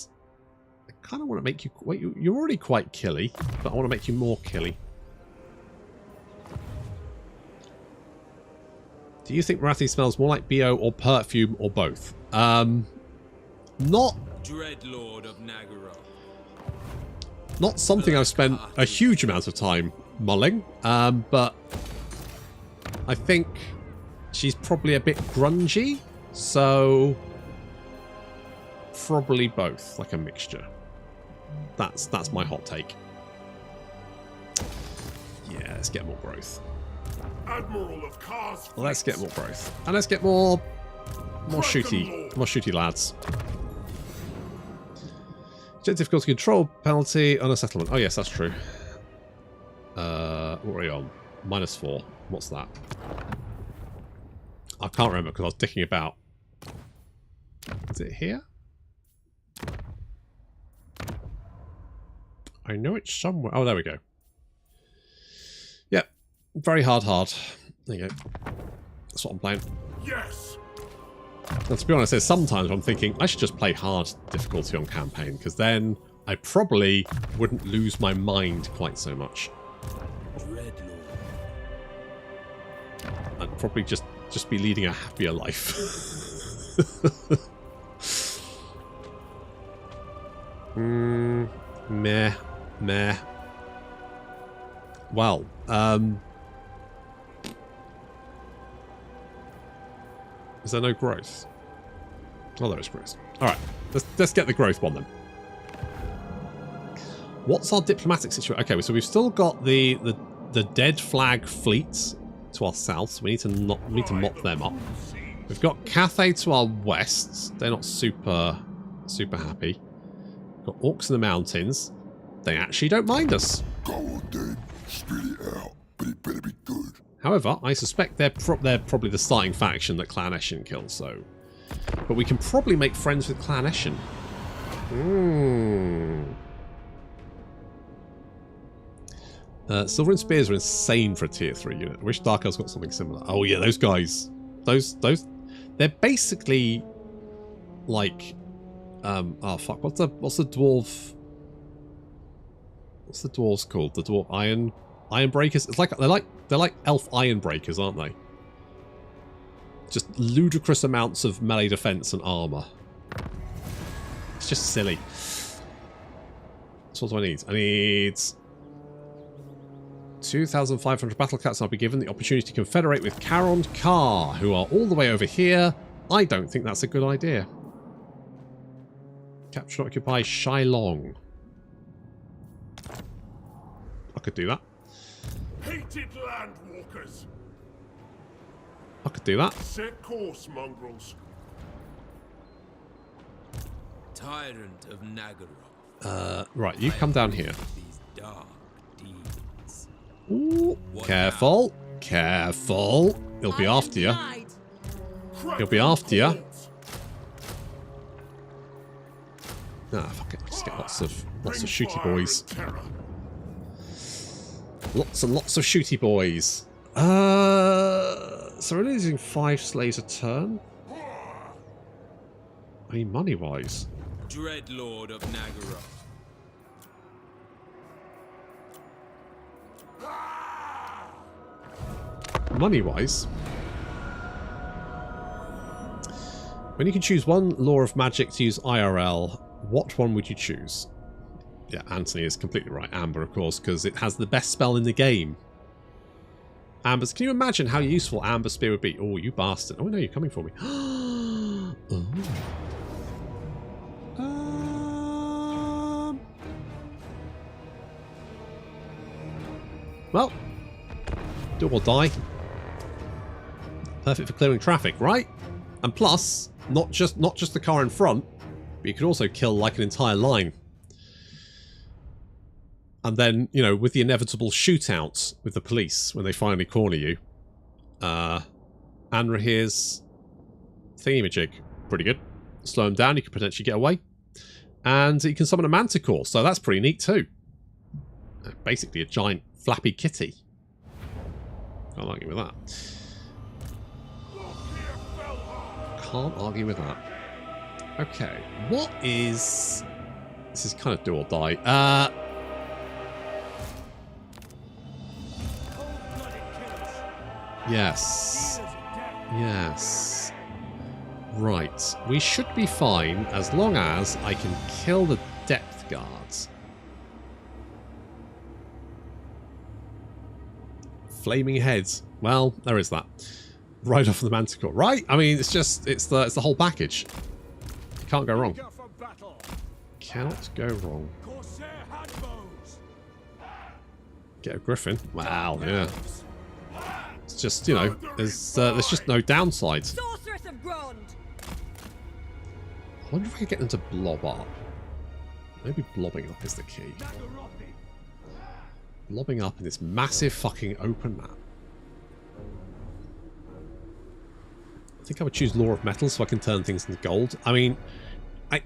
I kind of want to make you. Wait, you're already quite killy, but I want to make you more killy. Do you think Marathi smells more like BO or perfume or both? Not. Dreadlord of Nagaroth. Not something I've spent a huge amount of time mulling, but I think she's probably a bit grungy, so probably both, like a mixture. That's my hot take. Yeah, let's get more growth. Admiral of Cars. Let's get more growth, and let's get more shooty lads. Difficult to control penalty on a settlement. Oh yes, that's true. What are we on? -4. What's that? I can't remember because I was dicking about. Is it here? I know it's somewhere. Oh, there we go. Yep. Very hard. There you go. That's what I'm playing. Yes. And to be honest, there's sometimes I'm thinking I should just play hard difficulty on campaign, because then I probably wouldn't lose my mind quite so much. I'd probably just be leading a happier life. Meh. Well, is there no growth? Oh, there is growth. Alright, let's get the growth one then. What's our diplomatic situation? Okay, so we've still got the dead flag fleet to our south, so we need to mop them up. We've got Cathay to our west. They're not super happy. We've got orcs in the mountains. They actually don't mind us. Go on then, spit it out, but it better be good. However, I suspect they're probably the starting faction that Clan Eshin kills, so... But we can probably make friends with Clan Eshin. Silver and Spears are insane for a tier 3 unit. I wish Dark Elf's got something similar. Oh yeah, those guys. Those... They're basically... like... oh fuck, what's the dwarf... What's the dwarves called? The dwarf iron breakers? It's like they're like elf iron breakers, aren't they? Just ludicrous amounts of melee defense and armor. It's just silly. So what do I need? I need 2,500 battle cats. I'll be given the opportunity to confederate with Karond Kar, who are all the way over here. I don't think that's a good idea. Capture and occupy Shylong. I could do that. Hated landwalkers. I could do that. Set course, mongrels. Tyrant of Nagaroth. Right, you come down here. These dark deeds. Ooh, careful. Careful. He'll be after you. He'll be after you. Ah, fuck it. Just get lots of shooty boys. Lots and lots of shooty boys. So we're only using 5 slaves a turn. I mean, money-wise. Dreadlord of Nagaroth. Money-wise. When you can choose one law of magic to use IRL, what one would you choose? Yeah, Anthony is completely right. Amber, of course, because it has the best spell in the game. Amber's. Can you imagine how useful Amber Spear would be? Oh, you bastard. Oh, no, you're coming for me. Oh. Well, do or die. Perfect for clearing traffic, right? And plus, not just the car in front, but you could also kill like an entire line. And then, you know, with the inevitable shootouts with the police when they finally corner you, Anrahir's thingamajig, pretty good. Slow him down, you can potentially get away. And you can summon a manticore, so that's pretty neat too. Basically a giant flappy kitty. Can't argue with that. Can't argue with that. Okay, what is... This is kind of do or die. Yes. Yes. Right. We should be fine as long as I can kill the depth guards. Flaming heads. Well, there is that. Right off the manticore. Right? I mean, it's the whole package. You can't go wrong. Cannot go wrong. Get a griffin. Wow, yeah. It's just, you know, there's just no downsides. I wonder if I could get them to blob up. Maybe blobbing up is the key. Blobbing up in this massive fucking open map. I think I would choose Law of Metal so I can turn things into gold. I mean,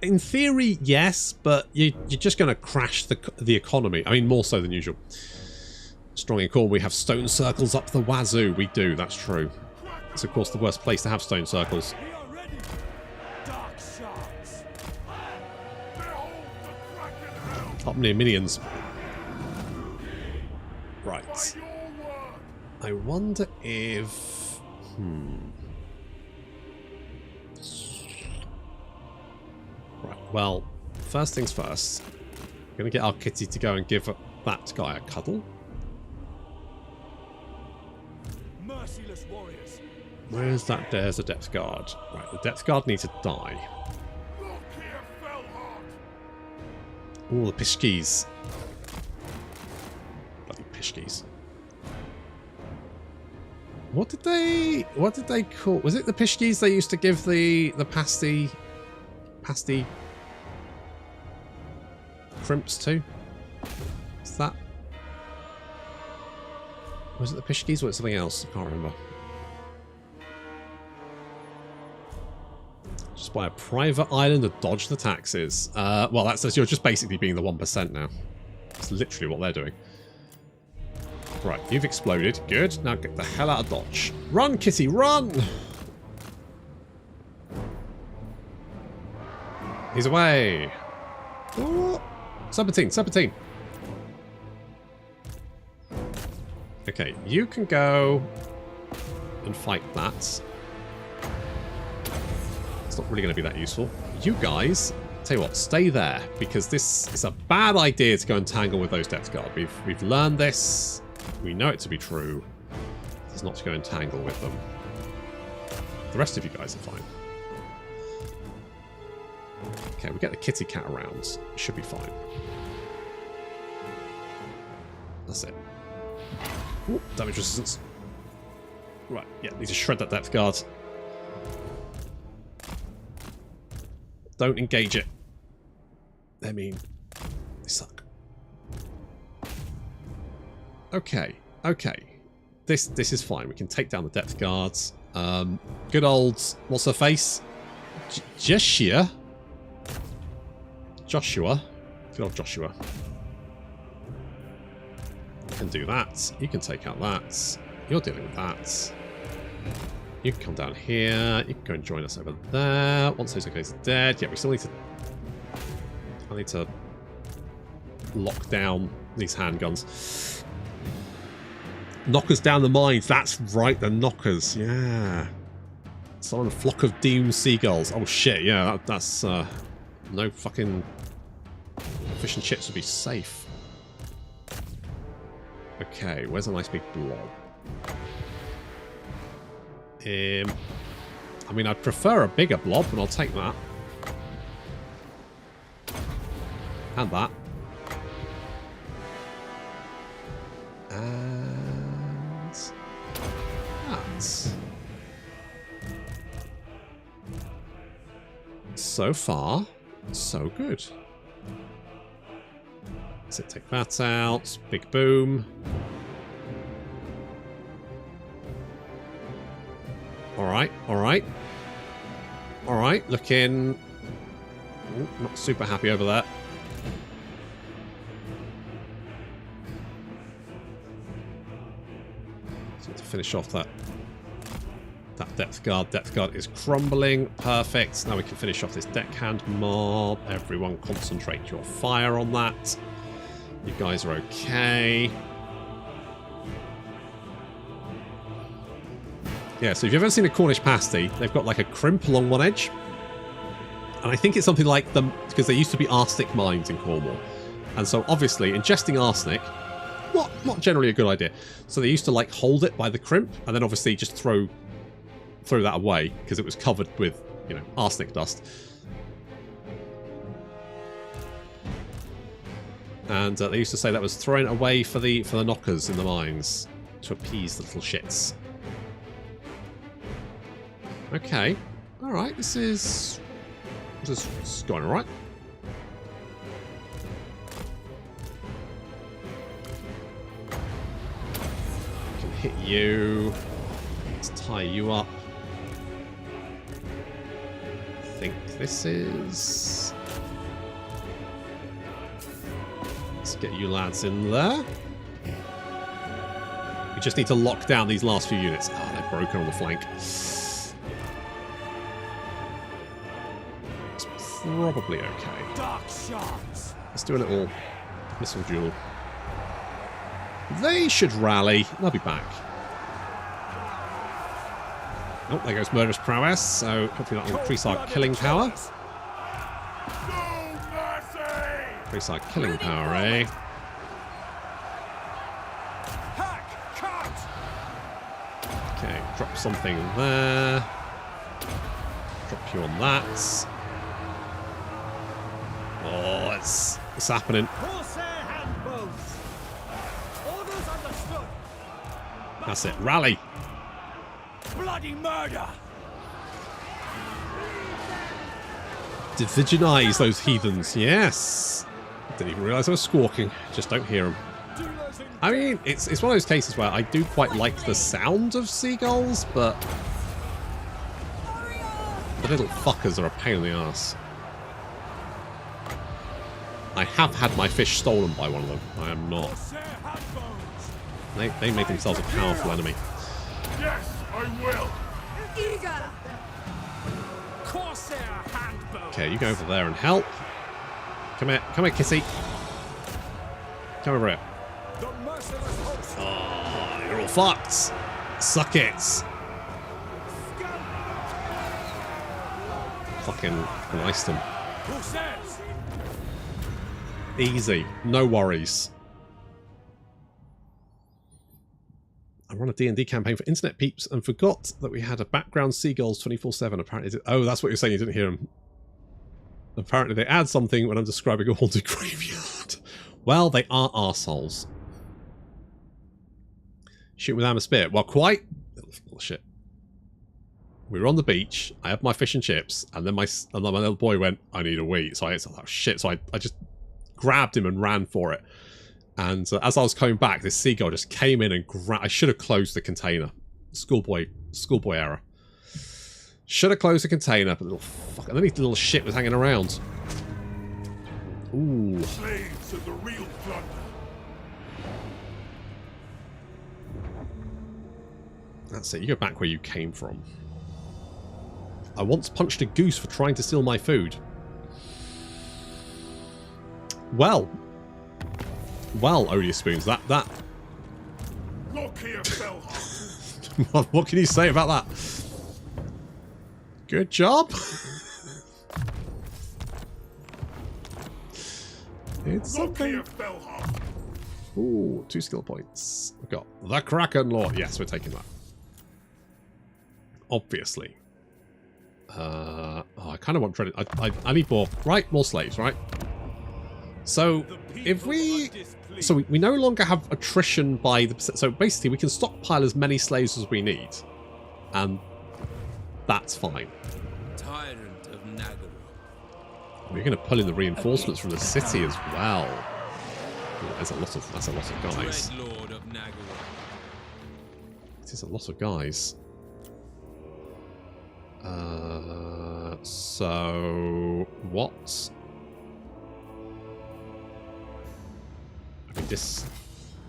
in theory, yes, but you're just going to crash the economy. I mean, more so than usual. Strong in core, we have stone circles up the wazoo. We do, that's true. It's, of course, the worst place to have stone circles. Up near minions. Right. I wonder if... Right, well, first things first. I'm going to get our kitty to go and give that guy a cuddle. Merciless warriors. Where is that? There's a depth guard. Right, the depth guard needs to die. Lokhir Felheart. All the pishkies. Bloody pishkies. What did they call? Was it the pishkies they used to give the pasty crimps to? Is that? Was it the pishkies or was it something else? I can't remember. Just buy a private island to dodge the taxes. Well, that says you're just basically being the 1% now. That's literally what they're doing. Right, you've exploded. Good. Now get the hell out of Dodge. Run, Kitty, run! He's away. Oh, 17. Okay, you can go and fight that. It's not really going to be that useful. You guys, tell you what, stay there, because this is a bad idea to go and tangle with those Death Guard. We've learned this. We know it to be true. It's not to go and tangle with them. The rest of you guys are fine. Okay, we get the kitty cat around. It should be fine. That's it. Ooh, damage resistance. Right, yeah, need to shred that Depth Guard. Don't engage it. I mean, they suck. Okay. This is fine. We can take down the Depth Guards. Good old... What's her face? Joshua. Good old Joshua. You can do that. You can take out that. You're dealing with that. You can come down here. You can go and join us over there. Once those guys are dead. Yeah, we still need to... I need to lock down these handguns. Knockers down the mines. That's right, the knockers. Yeah. Summon a flock of doomed seagulls. Oh shit, yeah, that's no fucking fish and chips would be safe. Okay, where's a nice big blob? I mean, I'd prefer a bigger blob, but I'll take that. And that. And that. So far, so good. So take that out. Big boom. Alright. Looking... Ooh, not super happy over that. So to finish off that Depth Guard. Depth Guard is crumbling. Perfect. Now we can finish off this deckhand mob. Everyone concentrate your fire on that. You guys are okay. Yeah, so if you've ever seen a Cornish pasty, they've got like a crimp along one edge. And I think it's something like them, because there used to be arsenic mines in Cornwall. And so obviously ingesting arsenic, not generally a good idea. So they used to like hold it by the crimp and then obviously just throw that away because it was covered with, you know, arsenic dust. And they used to say that was thrown away for the knockers in the mines to appease the little shits. Okay, all right. This is going all right. I can hit you. Let's tie you up. I think this is. Let's get you lads in there. We just need to lock down these last few units. Ah, they're broken on the flank. Probably okay. Dark shots. Let's do a little missile duel. They should rally. They'll be back. Oh, there goes Murderous Prowess. So hopefully that will increase our killing power. Increase our killing power, eh? Okay, drop something there. Drop you on that. Oh, It's happening. Corsair handbows. Orders understood. That's it. Rally. Bloody murder. Diviginize those heathens. Yes. Didn't even realise I was squawking. Just don't hear them. I mean, it's one of those cases where I do quite like the sound of seagulls, but the little fuckers are a pain in the ass. I have had my fish stolen by one of them. I am not. They made themselves a powerful enemy. Yes, I will. Eager. Corsair handbows. Okay, you go over there and help. Come here, kissy. Come over here. The merciless host. Oh, you're all fucked. Suck it. Fucking iced them. Corsairs. Easy. No worries. I run a D&D campaign for internet peeps and forgot that we had a background seagulls 24/7. Apparently, oh, that's what you're saying. You didn't hear them. Apparently, they add something when I'm describing a haunted graveyard. Well, they are arseholes. Shoot with hammer spear. Well, quite. Oh, shit. We were on the beach. I had my fish and chips, and then my little boy went, "I need a wee." So I said, "Oh shit!" So I just grabbed him and ran for it. And as I was coming back, this seagull just came in and I should have closed the container. Schoolboy error. Should have closed the container, but little fuck. And then his little shit was hanging around. Ooh. Slaves of the real plunder. That's it. You go back where you came from. I once punched a goose for trying to steal my food. Well, odious spoons. That. Lokhir Felheart. What can you say about that? Good job. It's something. Lokhir Felheart. Ooh, 2 skill points. We've got the Kraken Lord. Yes, we're taking that. Obviously. Oh, I kind of want dreaded. I need more. Right, more slaves, right? So, if we... So, we no longer have attrition by the... So, basically, we can stockpile as many slaves as we need. And that's fine. Tyrant of Nagaro. We're going to pull in the reinforcements from the city as well. Ooh, that's a lot of guys. Lord of Nagaro. It is a lot of guys. So what? I mean,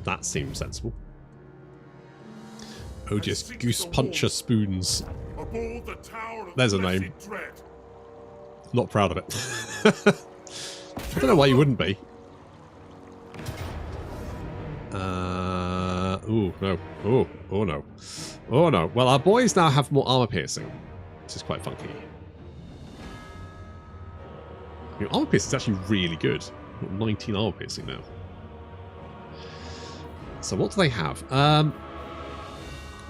that seems sensible. Odious Goose Puncher Spoons. Aboard the tower of There's a blessed name. dread. Not proud of it. I don't know why you wouldn't be. Ooh, no. Oh no. Oh no. Well, our boys now have more armor piercing, which is quite funky. You know, armor piercing is actually really good. We've got 19 armor piercing now. So what do they have? Well,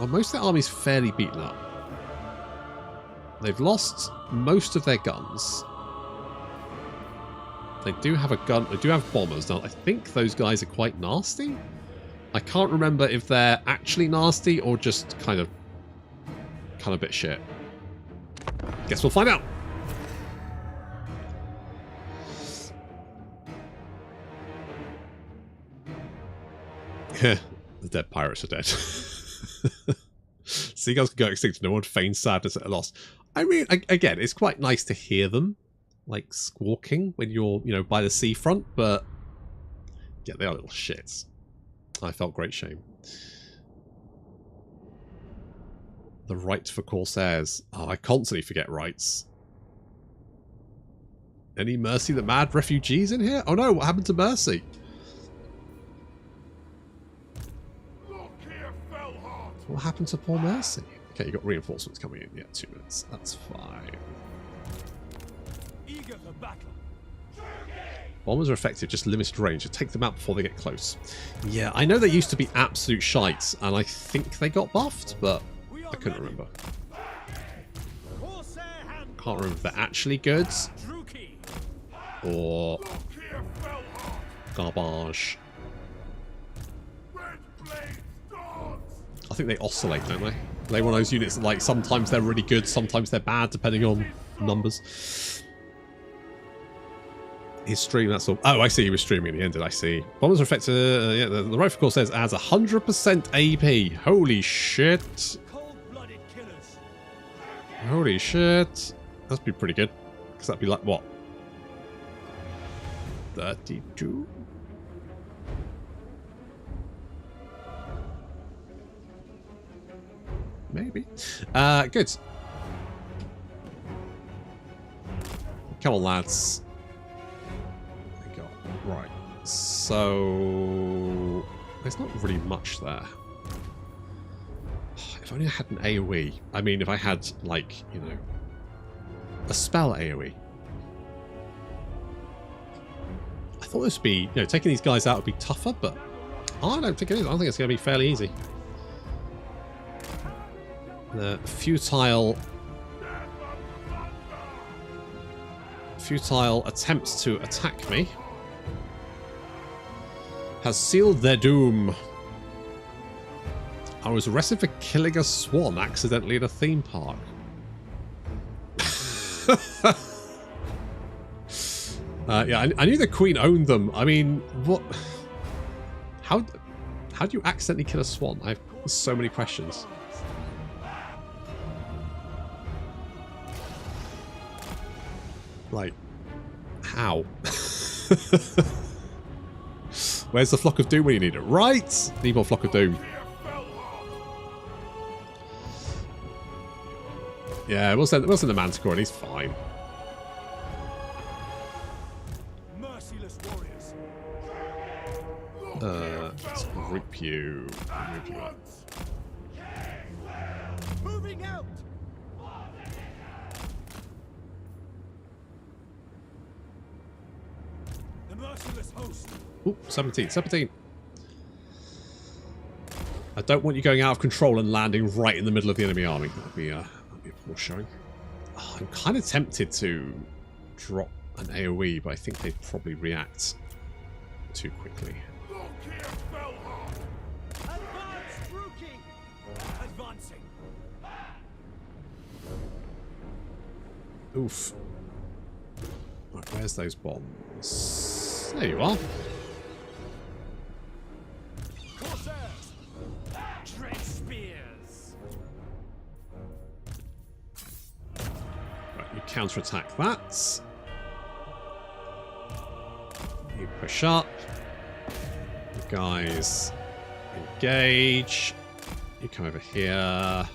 most of their army's fairly beaten up. They've lost most of their guns. They do have a gun. They do have bombers. Now, I think those guys are quite nasty. I can't remember if they're actually nasty or just kind of a bit shit. Guess we'll find out. Yeah, the dead pirates are dead. Seagulls can go extinct. No one feigns sadness at a loss. I mean, again, it's quite nice to hear them, like, squawking when you're, by the seafront, but yeah, they are little shits. I felt great shame. The right for Corsairs. Oh, I constantly forget rights. Any Mercy the Mad refugees in here? Oh no, what happened to Mercy? Lokhir Felheart. What happened to poor Mercy? Okay, you got reinforcements coming in. Yeah, 2 minutes. That's fine. Eager for battle. Bombers are effective, just limited range. Take them out before they get close. Yeah, I know they used to be absolute shites, and I think they got buffed, but I couldn't remember. Can't remember if they're actually good, or Lokhir Felheart. Garbage. I think they oscillate, don't they? They're one of those units that, like, sometimes they're really good, sometimes they're bad, depending on numbers. His stream, that's all. Oh, I see. He was streaming at the end. Did I see? Bombers are affected. Yeah, the rifle course says adds 100% AP. Holy shit. Cold-blooded killers. Holy shit. That'd be pretty good. Because that'd be like, what? 32? Maybe. Good. Come on, lads. Right, so there's not really much there. If only I had an AoE. I mean, if I had, like, you know, a spell AoE. I thought this would be, you know, taking these guys out would be tougher, but I don't think it is. I think it's going to be fairly easy. The futile attempts to attack me has sealed their doom. I was arrested for killing a swan accidentally in a theme park. Yeah, I knew the Queen owned them. I mean, what? How do you accidentally kill a swan? I have so many questions. Like, how? Where's the Flock of Doom when you need it? Right! Need more Flock of Doom. Yeah, we'll send the Manticore and he's fine. Merciless warriors. Let's group you. Group you up. Moving out. The merciless host. Ooh, 17. I don't want you going out of control and landing right in the middle of the enemy army. That'd be a poor showing. Oh, I'm kind of tempted to drop an AoE, but I think they'd probably react too quickly. Lokhir Felheart. Advance, rookie. Advancing. Oof. Right, where's those bombs? There you are. Dread spears. Right, you counterattack that. You push up. You guys engage. You come over here.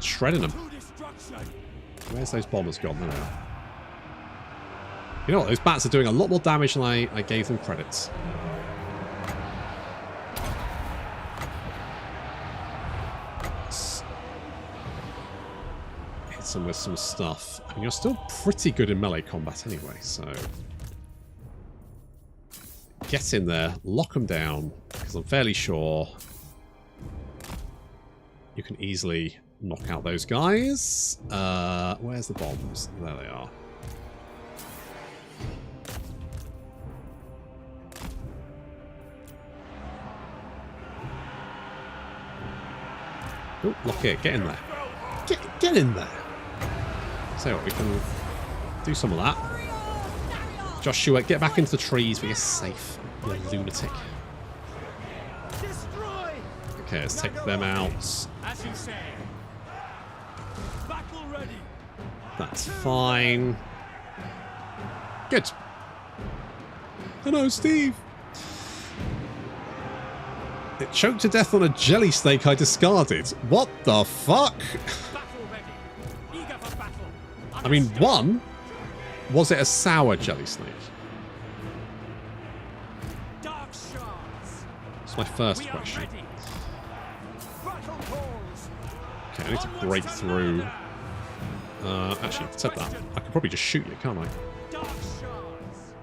Shredding them. Where's those bombers gone? There they are. You know what? Those bats are doing a lot more damage than I gave them credits. Let's hit them with some stuff. I mean, you're still pretty good in melee combat anyway, so get in there, lock them down, because I'm fairly sure you can easily knock out those guys. Where's the bombs? There they are. Oh, Lokhir, get in there. Get in there. So what, we can do some of that. Joshua, get back into the trees where you're safe, you lunatic. Okay, let's take them out. As you say. Battle ready. That's fine. Good. Hello, Steve. It choked to death on a jelly snake I discarded. What the fuck? Battle ready. Eager for battle. I mean, one, was it a sour jelly snake? Dark shards. That's my first We are question. ready. Battle calls. Okay, I need to break through. Actually, said that. I could probably just shoot you, can't I? Dark shards.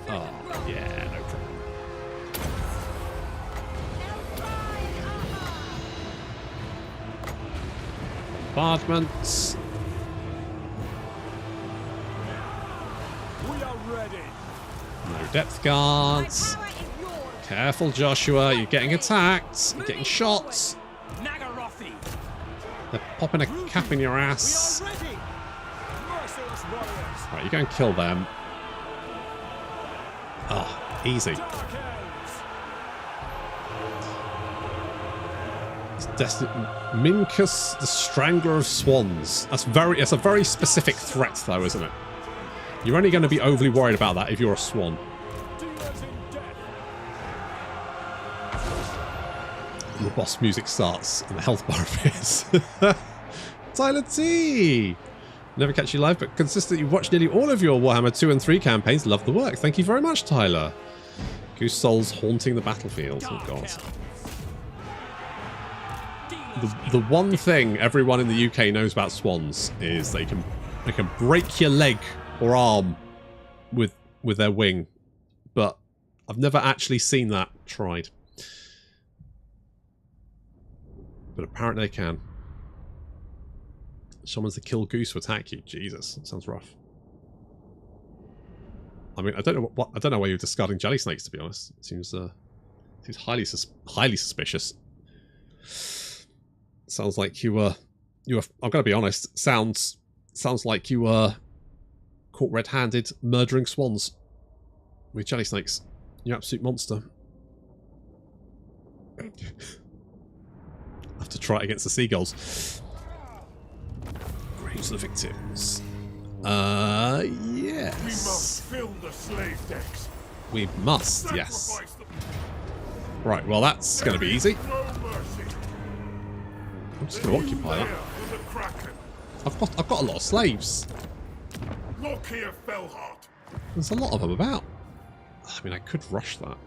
Oh, yeah, no problem. Bombardments. depth guards. Careful, Joshua. You're getting attacked. You're getting shot. They're popping a cap in your ass. Right, you go and kill them. Oh, easy. Minkus, the Strangler of Swans. That's a very specific threat, though, isn't it? You're only going to be overly worried about that if you're a swan. The boss music starts and the health bar appears. Tyler T! Never catch you live, but consistently watch nearly all of your Warhammer 2 and 3 campaigns. Love the work. Thank you very much, Tyler. Goose souls haunting the battlefield. Oh, God. The one thing everyone in the UK knows about swans is they can break your leg or arm with their wing, but I've never actually seen that tried. But apparently they can. Someone's to kill goose to attack you. Jesus, that sounds rough. I mean, I don't know why you're discarding jelly snakes, to be honest. It seems highly suspicious. Sounds like you were. I'm gonna be honest. Sounds like you were caught red-handed murdering swans with jelly snakes. You absolute monster. I have to try it against the seagulls. Graves of the victims. Yes. We must fill the slave decks. We must, yes. Right, well that's going to be easy. I'm just going to occupy that. I've got a lot of slaves. Lokhir Felheart. There's a lot of them about. I mean, I could rush that,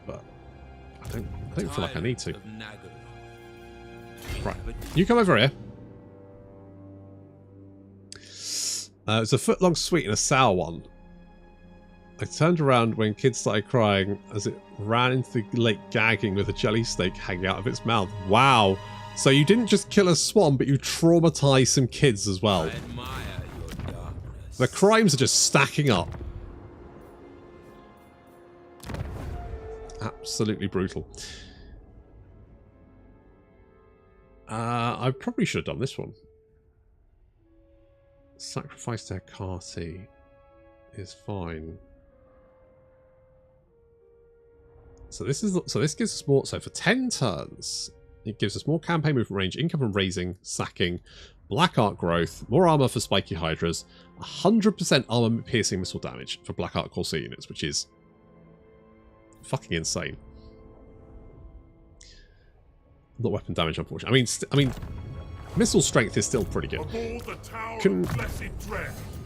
but I don't feel like I need to. Right, you come over here. It's a foot-long sweet and a sour one. I turned around when kids started crying as it ran into the lake gagging with a jelly snake hanging out of its mouth. Wow. So you didn't just kill a swan, but you traumatized some kids as well. The crimes are just stacking up. Absolutely brutal. I probably should have done this one. Sacrifice their Carty is fine. So this gives us more. So for 10 turns, it gives us more campaign movement range, income from raising, sacking, black art growth, more armor for spiky hydras, 100% armor piercing missile damage for black art corsair units, which is fucking insane. Not weapon damage, unfortunately. I mean, missile strength is still pretty good.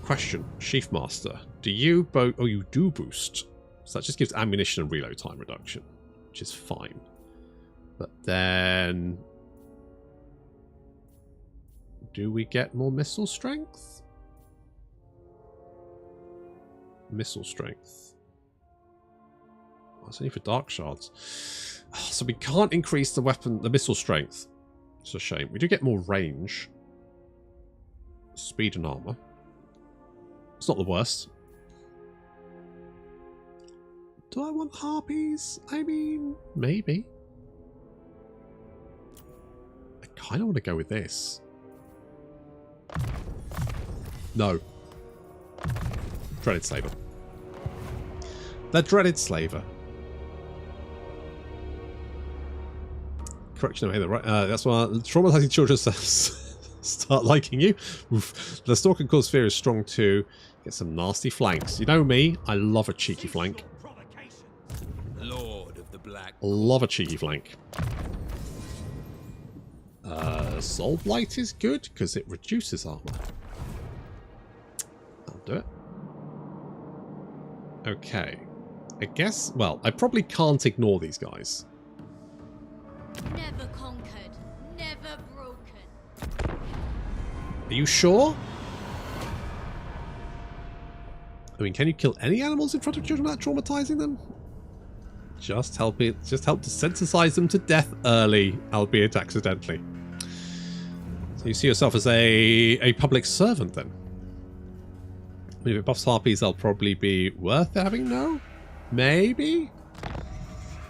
Question, Sheath Master, do you you do boost? So that just gives ammunition and reload time reduction, which is fine. But then, do we get more missile strength? Missile strength. Oh, it's only for dark shards. Oh, so we can't increase the missile strength. It's a shame. We do get more range. Speed and armor. It's not the worst. Do I want harpies? I mean, maybe. I kind of want to go with this. No. Dreaded Slaver. The Dreaded Slaver. Correction, okay, right. That's why traumatizing children start liking you. Oof. The Stalk and Cause Fear is strong too. Get some nasty flanks. You know me, I love a cheeky flank. Lord of the Black. Love a cheeky flank. Soul Blight is good because it reduces armor. I'll do it. Okay. I guess, well, I probably can't ignore these guys. Never conquered, never broken. Are you sure? I mean, can you kill any animals in front of children without traumatizing them? Just help to sensitize them to death early, albeit accidentally. So you see yourself as a public servant then? I mean, if it buffs harpies, they'll probably be worth having, no? Maybe?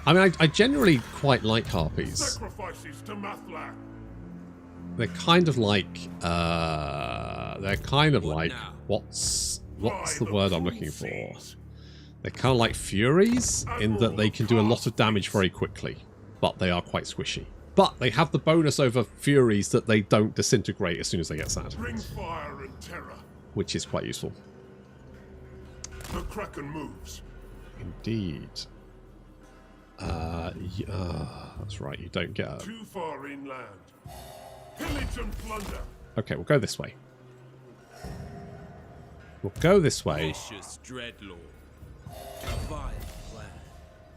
I mean, I generally quite like harpies. Sacrifices to Mathlak. They're kind of like, what's the word I'm looking for? They're kind of like Furies in that they can do a lot of damage very quickly, but they are quite squishy. But they have the bonus over Furies that they don't disintegrate as soon as they get sad. Bring fire and terror. Which is quite useful. The Kraken moves. Indeed. That's right, you don't get a... Too far inland. Pillage and plunder. Okay, we'll go this way. We'll go this way. Vicious dreadlord. A vile plan.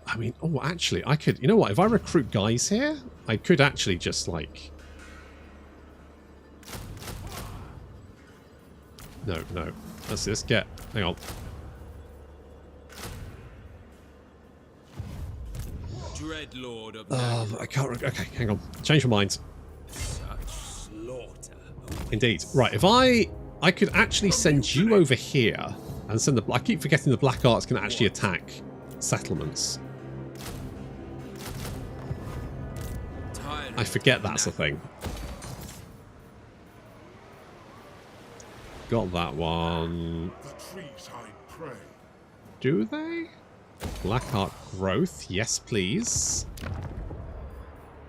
I mean, oh, actually, I could... You know what? If I recruit guys here, I could actually just, like... No. Let's just get... Hang on. Dreadlord of I can't... Okay, hang on. Change my mind. such slaughter. Indeed. Right, if I could actually send you over here and send the... I keep forgetting the Black Arts can actually attack settlements. I forget that's a thing. Got that one. The trees hide prey. Do they? Black Art growth. Yes, please.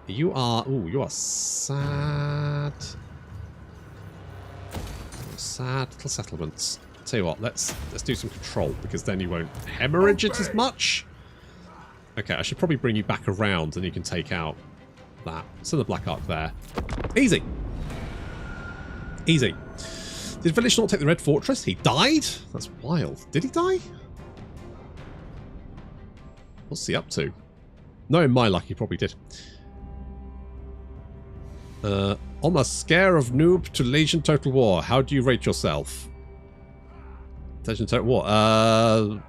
You are... Ooh, you are sad. Sad little settlements. Tell you what, let's do some control, because then you won't hemorrhage it as much. Okay, I should probably bring you back around and you can take out that. So the Black Arc there. Easy. Easy. Did Felix not take the Red Fortress? He died? That's wild. Did he die? What's he up to? Knowing my luck, he probably did. On a scare of noob to Legion Total War, how do you rate yourself? Legion Total War? I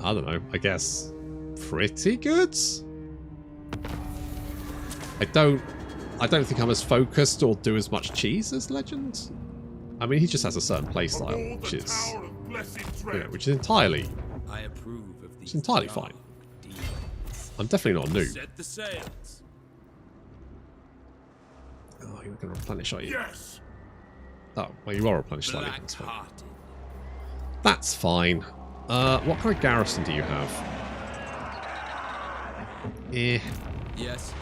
don't know. I guess pretty good. I don't think I'm as focused or do as much cheese as Legend. I mean, he just has a certain playstyle, which is entirely. I approve of these. It's entirely fine. I'm definitely not a noob. Set the sails. Oh, you're going to replenish, are you? Yes. Oh, well, you are replenished slightly. That's fine. Black-hearted. That's fine. What kind of garrison do you have? Yes.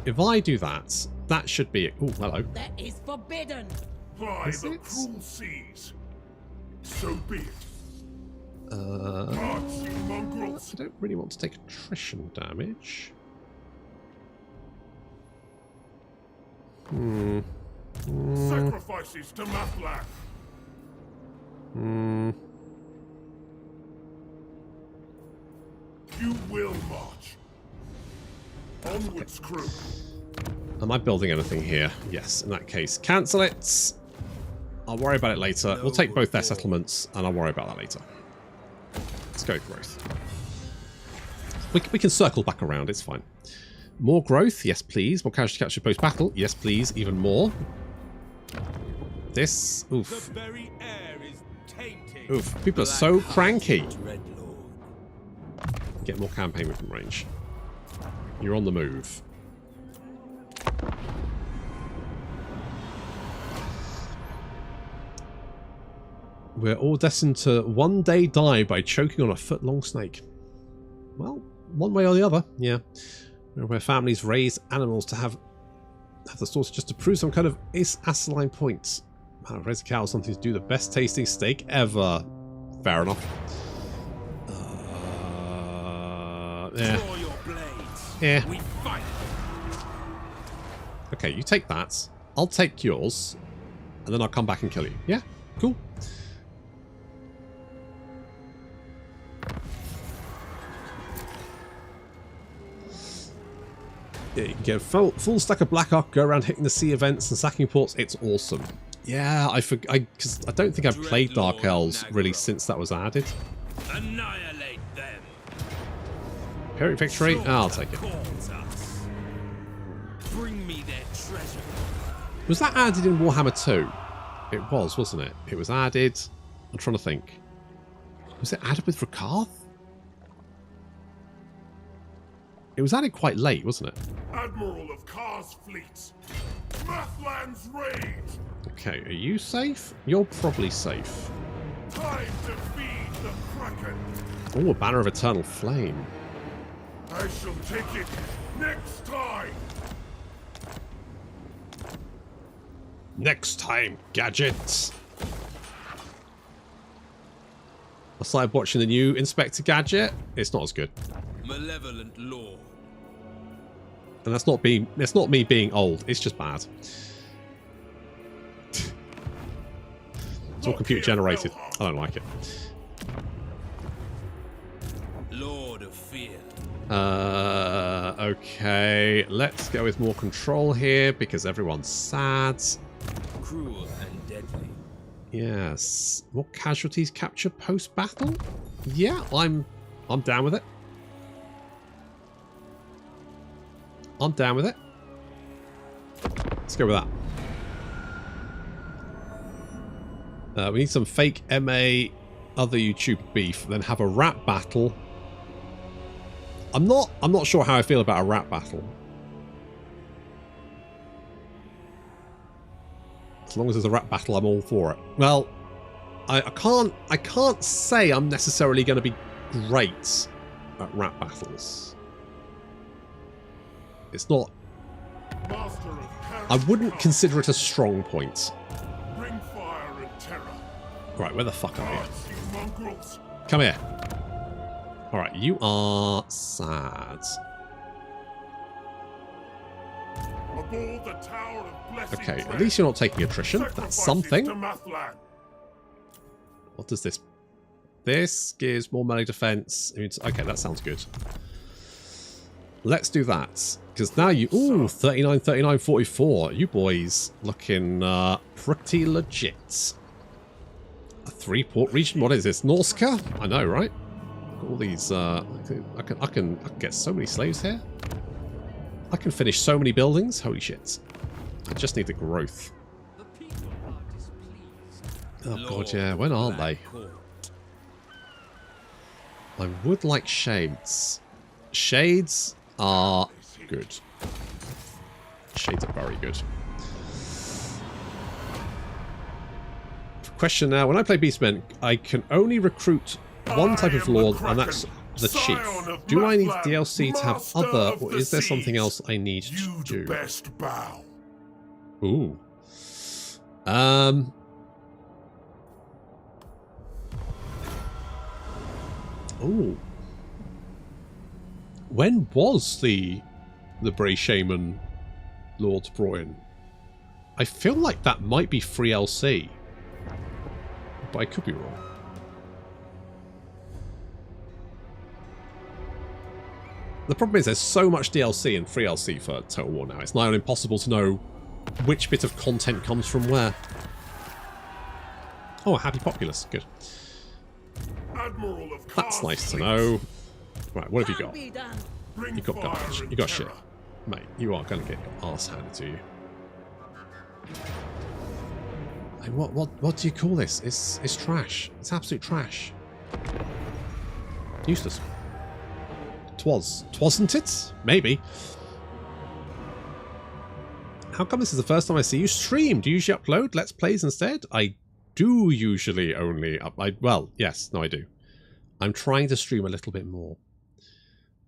If I do that, that should be it. Oh, hello. That is forbidden. By Is the it? cruel seas. So be it. I Hearts, you mongrels. don't really want to take attrition damage. Sacrifices to Mathlak. You will march. Onwards, crew. Am I building anything here? Yes, in that case. Cancel it. I'll worry about it later. We'll take both their settlements, and I'll worry about that later. Let's go growth. We can circle back around. It's fine. More growth? Yes, please. More casualty capture post-battle? Yes, please. Even more. This... Oof. The very air is tainted. Oof. People are so cranky. Dreadlord. Get more campaign within range. You're on the move. We're all destined to one day die by choking on a foot-long snake. Well, one way or the other, yeah. Where families raise animals to have the source just to prove some kind of asinine point. Man, raise a cow is something to do the best tasting steak ever. Fair enough. Yeah. Draw your blades. Yeah. We fight. Okay, you take that. I'll take yours. And then I'll come back and kill you. Yeah? Cool. Yeah, you can get a full stack of Black Ark, go around hitting the sea events and sacking ports. It's awesome. Yeah, because I don't think I've played Dark Elves really since that was added. Annihilate them. Pyrrhic victory? I'll take it. Bring me their treasure. Was that added in Warhammer 2? It was, wasn't it? It was added. I'm trying to think. Was it added with Rakath? It was added quite late, wasn't it? Admiral of Kar's fleets. Mathland's rage. Okay, are you safe? You're probably safe. Time to feed the Kraken. Oh, a banner of eternal flame. I shall take it next time. Next time, gadgets. I started watching the new Inspector Gadget. It's not as good. Malevolent law. And that's not me being old. It's just bad. It's all computer generated. I don't like it. Lord of Fear. Okay. Let's go with more control here because everyone's sad. Cruel and deadly. Yes. More casualties captured post-battle? Yeah, I'm down with it. I'm down with it. Let's go with that. We need some fake MA other YouTube beef, then have a rap battle. I'm not sure how I feel about a rap battle. As long as there's a rap battle, I'm all for it. Well, I can't say I'm necessarily going to be great at rap battles. It's not. I wouldn't consider it a strong point. Bring fire and terror. Right, where the fuck are you? Gods, you mongrels. Come here. Alright, you are sad. Aboard the Tower of Blessing. Okay, at least you're not taking attrition. That's something. To Mathland. What does this? This gives more melee defense. Okay, that sounds good. Let's do that. Because now you... Ooh, 39, 39, 44. You boys looking pretty legit. A 3-port region? What is this? Norska? I know, right? Got all these... I can get so many slaves here. I can finish so many buildings. Holy shit. I just need the growth. Oh god, yeah. When aren't they? I would like shades. Shades are good. Shades are very good. Question now. When I play Beastmen, I can only recruit one type of lord, and that's the chief. Do I need DLC to have other, or is there something else I need to do? Best bow. Ooh. Ooh. When was the Bray Shaman Lords brought in? I feel like that might be free LC. But I could be wrong. The problem is there's so much DLC and free LC for Total War now. It's nigh on impossible to know which bit of content comes from where. Oh, a happy populace. Good. Admiral of That's nice to know. Right, what have you got? You got garbage. You got shit. Mate, you are going to get your arse handed to you. Like, what do you call this? It's trash. It's absolute trash. Useless. Twasn't it? Maybe. How come this is the first time I see you stream? Do you usually upload Let's Plays instead? I do usually only well, yes, no I do. I'm trying to stream a little bit more.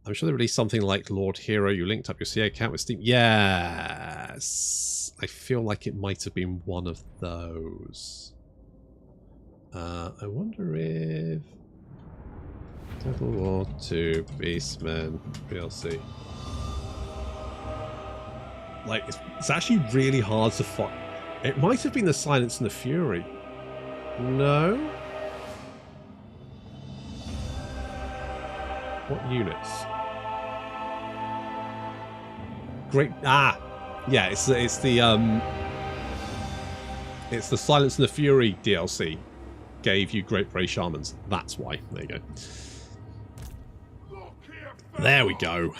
I'm sure they released something like Lord Hero. You linked up your CA account with Steam. Yes. I feel like it might have been one of those. I wonder if... Total War 2 Beastmen DLC. Like, it's actually really hard to find. It might have been the Silence and the Fury. No? What units? Great. Yeah, it's the Silence and the Fury DLC gave you Great Bray Shamans. That's why. There you go. There we go.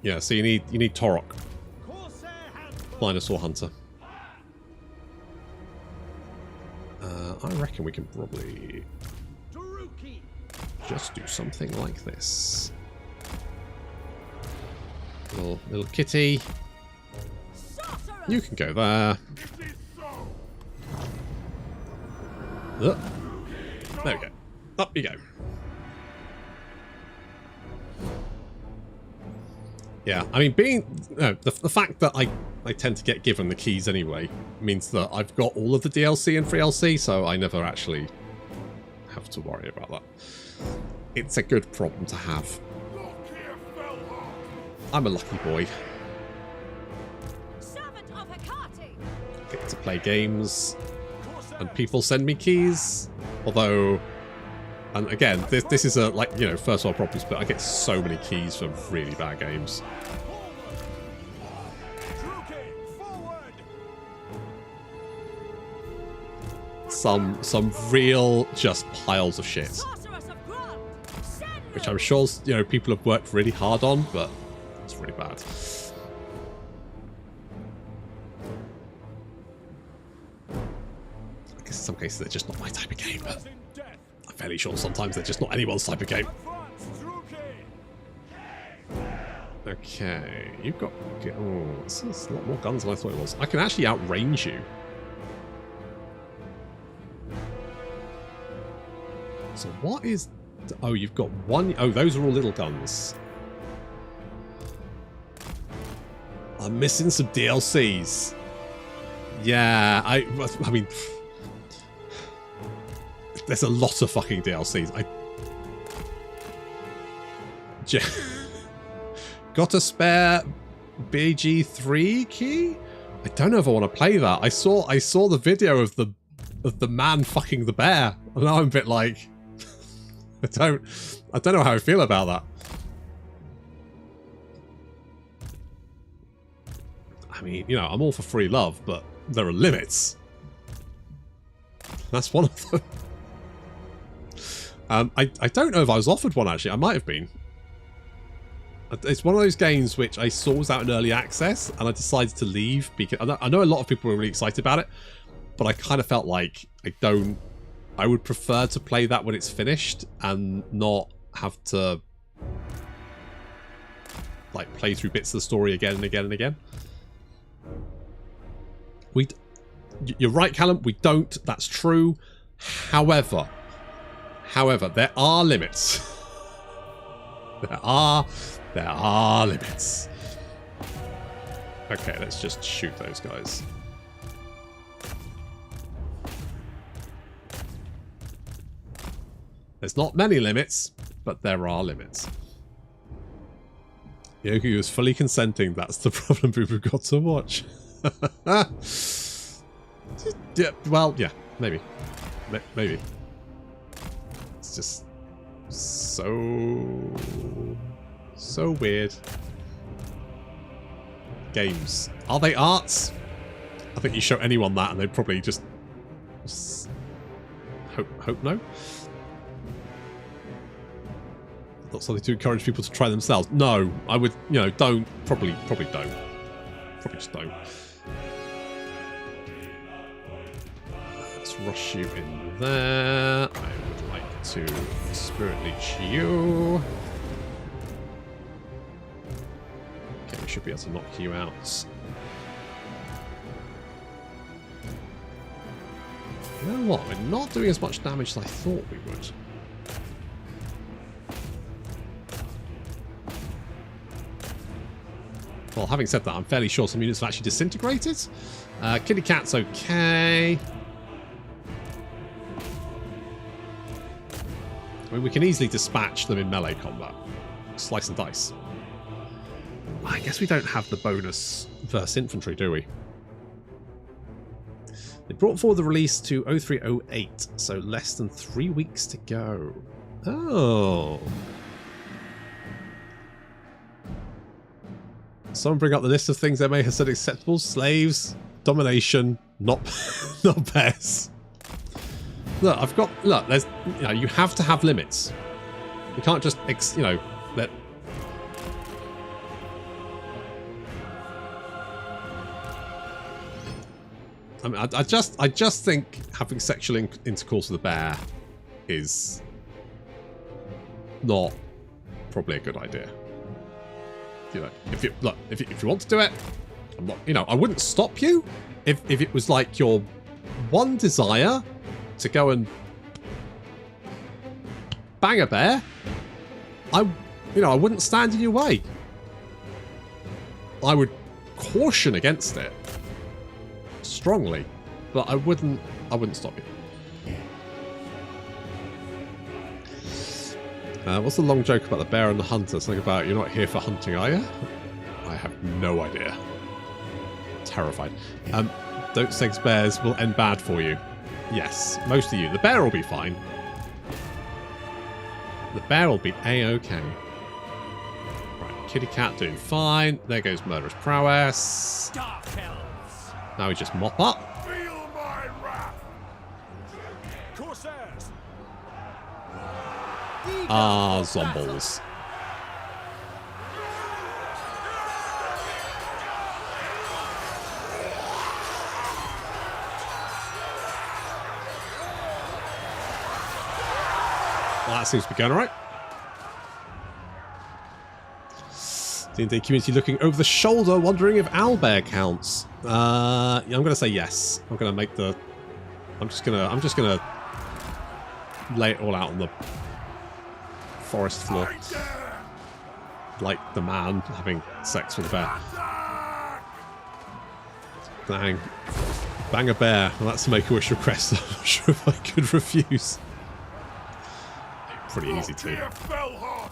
Yeah, so you need Torok. Dinosaur Hunter. I reckon we can probably just do something like this. Little kitty. You can go there. There we go. Up you go. Yeah, I mean, the fact that I tend to get given the keys anyway means that I've got all of the DLC and free DLC, so I never actually have to worry about that. It's a good problem to have. Lokhir Felheart. I'm a lucky boy. Servant of Hecate. Get to play games, and people send me keys. Although, and again, this is a first world problems, but I get so many keys from really bad games. Some real just piles of shit, which I'm sure people have worked really hard on, but it's really bad. I guess in some cases they're just not my type of game, but I'm fairly sure sometimes they're just not anyone's type of game. Okay, you've got... Oh, this is a lot more guns than I thought it was. I can actually outrange you. So what is... Oh, you've got one... Oh, those are all little guns. I'm missing some DLCs. Yeah, I mean... There's a lot of fucking DLCs. Got a spare BG3 key? I don't know if I want to play that. I saw the video of the man fucking the bear, and now I'm a bit like... I don't know how I feel about that. I mean, I'm all for free love, but there are limits. That's one of them. I don't know if I was offered one, actually. I might have been. It's one of those games which I saw was out in early access, and I decided to leave because I know a lot of people were really excited about it, but I kind of felt like I would prefer to play that when it's finished and not have to play through bits of the story again and again and again. You're right, Callum. We don't. That's true. However, there are limits. There are limits. Okay, let's just shoot those guys. There's not many limits, but there are limits. Yogi was fully consenting. That's the problem we've got to watch. Yeah, well, yeah, maybe. Maybe. It's just so weird. Games. Are they arts? I think you show anyone that and they'd probably just hope no. Not something to encourage people to try themselves. No, I would, don't. Probably don't. Probably just don't. Let's rush you in there. I would like to Spirit Leech you. Okay, we should be able to knock you out. You know what? We're not doing as much damage as I thought we would. Well, having said that, I'm fairly sure some units have actually disintegrated. Kitty Cat's okay. I mean, we can easily dispatch them in melee combat. Slice and dice. I guess we don't have the bonus versus infantry, do we? They brought forward the release to 0308, so less than 3 weeks to go. Oh. Someone bring up the list of things they may have said acceptable. Slaves, domination, not pets. Look, there's, you have to have limits. You can't just, let... I mean, I just think having sexual intercourse with a bear is not probably a good idea. You know, if you want to do it, I'm not. You know, I wouldn't stop you if it was like your one desire to go and bang a bear. I wouldn't stand in your way. I would caution against it strongly, but I wouldn't stop you. What's the long joke about the bear and the hunter? Something about you're not here for hunting, are you? I have no idea. Terrified. Don't sex bears will end bad for you. Yes, most of you. The bear will be fine. The bear will be a-okay. Right, kitty cat doing fine. There goes murderous prowess. Now we just mop up. Feel my wrath. Corsairs! Ah, zombles. Well, that seems to be going alright. D&D community looking over the shoulder, wondering if owlbear counts. Yeah, I'm going to say yes. I'm going to make the. I'm just gonna lay it all out on the forest floor, like the man having sex with a bear. Dang, bang a bear. Well, that's a make-a-wish request. I'm not sure if I could refuse. Pretty easy too. Lokhir Felheart.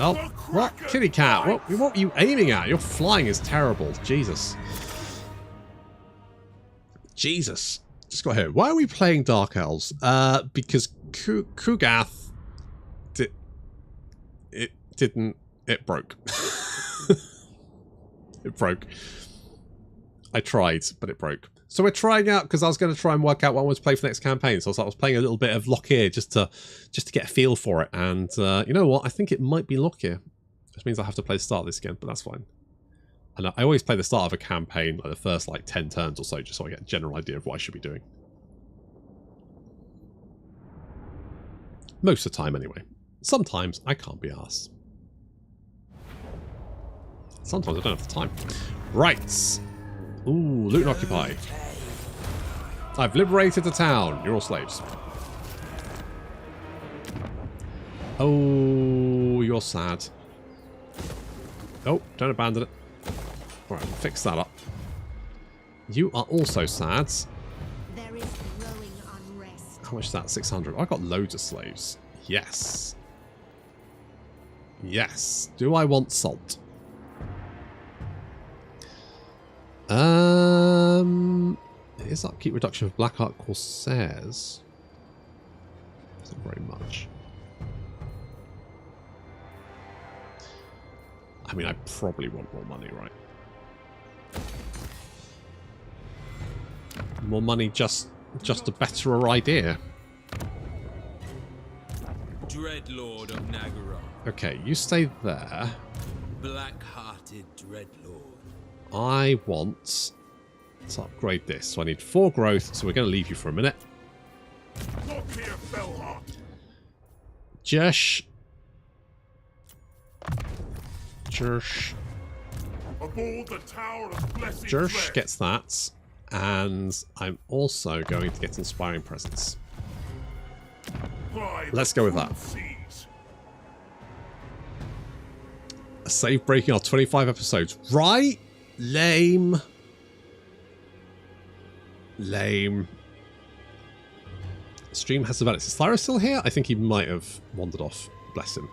Oh, what? Kitty cat, what were you aiming at? Your flying is terrible. Jesus. Jesus. Just got here. Why are we playing Dark Elves? Because Ku'gath it broke. It broke. I tried, but it broke. So we're trying out, because I was going to try and work out what I wanted to play for the next campaign. So I was playing a little bit of Lokhir just to get a feel for it. And you know what? I think it might be Lokhir. Which means I have to play the start of this again, but that's fine. And I always play the start of a campaign, like the first 10 turns or so, just so I get a general idea of what I should be doing. Most of the time, anyway. Sometimes I can't be arsed. Sometimes I don't have the time. Right. Ooh, loot and occupy. I've liberated the town. You're all slaves. Oh, you're sad. Oh, don't abandon it. Alright, fix that up. You are also sad. There is growing unrest. How much is that? 600. I got loads of slaves. Yes. Yes. Do I want salt? It is upkeep reduction of Blackheart Corsairs. Isn't very much. I mean, I probably want more money, right? More money, just a better idea. Dreadlord of Nagara. Okay, you stay there. Black-hearted Dreadlord. I want to upgrade this. So I need 4 growth, so we're going to leave you for a minute. Lokhir Felheart. Jersh. Aboard the Tower of Blessing. Jersh gets that. And I'm also going to get Inspiring Presence. Let's go with that. A save breaking our 25 episodes. Right? Lame. Lame. Stream has developed. Is Thyra still here? I think he might have wandered off. Bless him.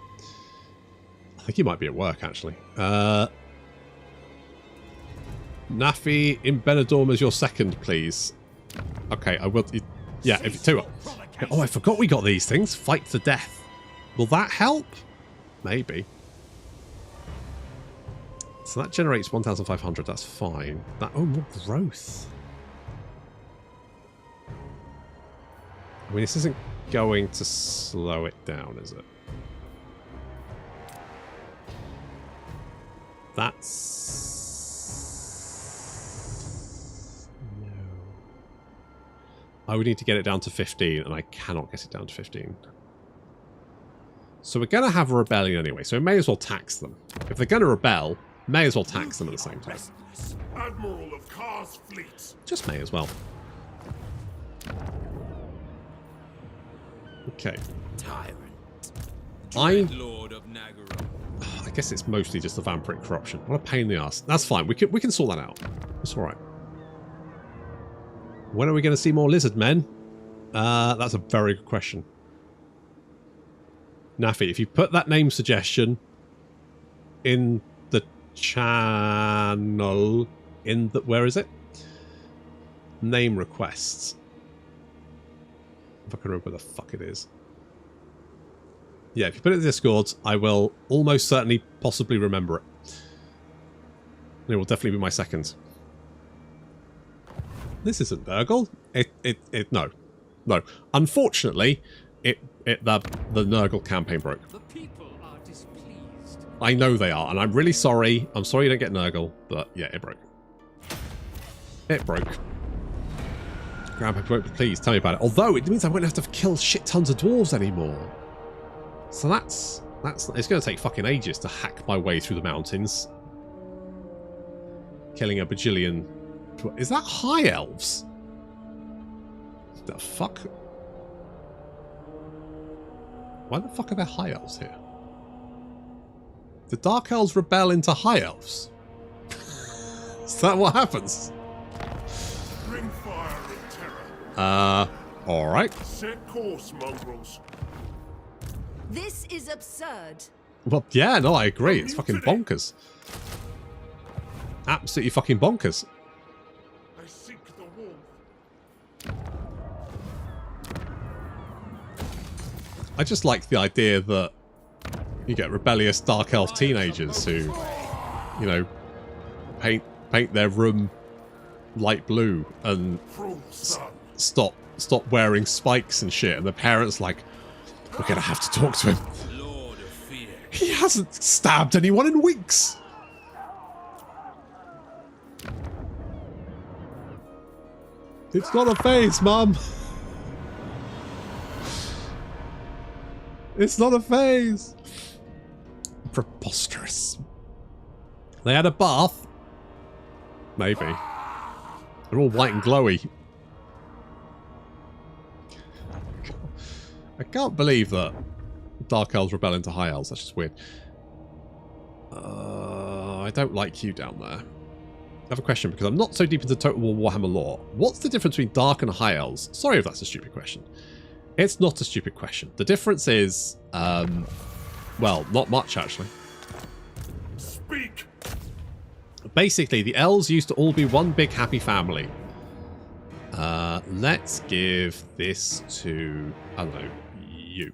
I think he might be at work, actually. Nafi in Benidorm as your second, please. Okay, I will. Yeah, if you tell you what. Oh, I forgot we got these things. Fight to death. Will that help? Maybe. So that generates 1,500. That's fine. That more growth. I mean, this isn't going to slow it down, is it? That's... no. I would need to get it down to 15, and I cannot get it down to 15. So we're going to have a rebellion anyway, so we may as well tax them. If they're going to rebel, may as well tax them at the same time. Admiral of Kar's fleet. Just may as well. Okay. Tyrant. I Lord of Nagaron. I guess it's mostly just the vampiric corruption. What a pain in the ass. That's fine. We can sort that out. It's all right. When are we going to see more lizard men? That's a very good question. Naffy, if you put that name suggestion in the channel, in the where is it? Name requests. If I can remember where the fuck it is. Yeah, if you put it in Discord, I will almost certainly possibly remember it. It will definitely be my second. This isn't Nurgle. No. Unfortunately, the Nurgle campaign broke. The people are displeased. I know they are, and I'm really sorry. I'm sorry you don't get Nurgle, but yeah, it broke. It broke. Grandpa, please tell me about it. Although it means I won't have to kill shit tons of dwarves anymore. So that's it's going to take fucking ages to hack my way through the mountains. Killing a bajillion. Is that high elves? The fuck? Why the fuck are there high elves here? The dark elves rebel into high elves. Is that what happens? Bring fire and terror. Alright. Set course, mongrels. This is absurd. Well, yeah, no, I agree. It's fucking bonkers. Absolutely fucking bonkers. I seek the warmth. I just like the idea that you get rebellious dark elf teenagers who, you know, paint their room light blue and stop wearing spikes and shit, and the parents like, we're gonna have to talk to him. Lord of Fear. He hasn't stabbed anyone in weeks. It's not a phase, Mum. It's not a phase. Preposterous. They had a bath. Maybe. They're all white and glowy. I can't believe that Dark Elves rebel into High Elves. That's just weird. I don't like you down there. I have a question because I'm not so deep into Total War Warhammer lore. What's the difference between Dark and High Elves? Sorry if that's a stupid question. It's not a stupid question. The difference is, well, not much actually. Speak. Basically, the elves used to all be one big happy family. Let's give this to, I don't know, you.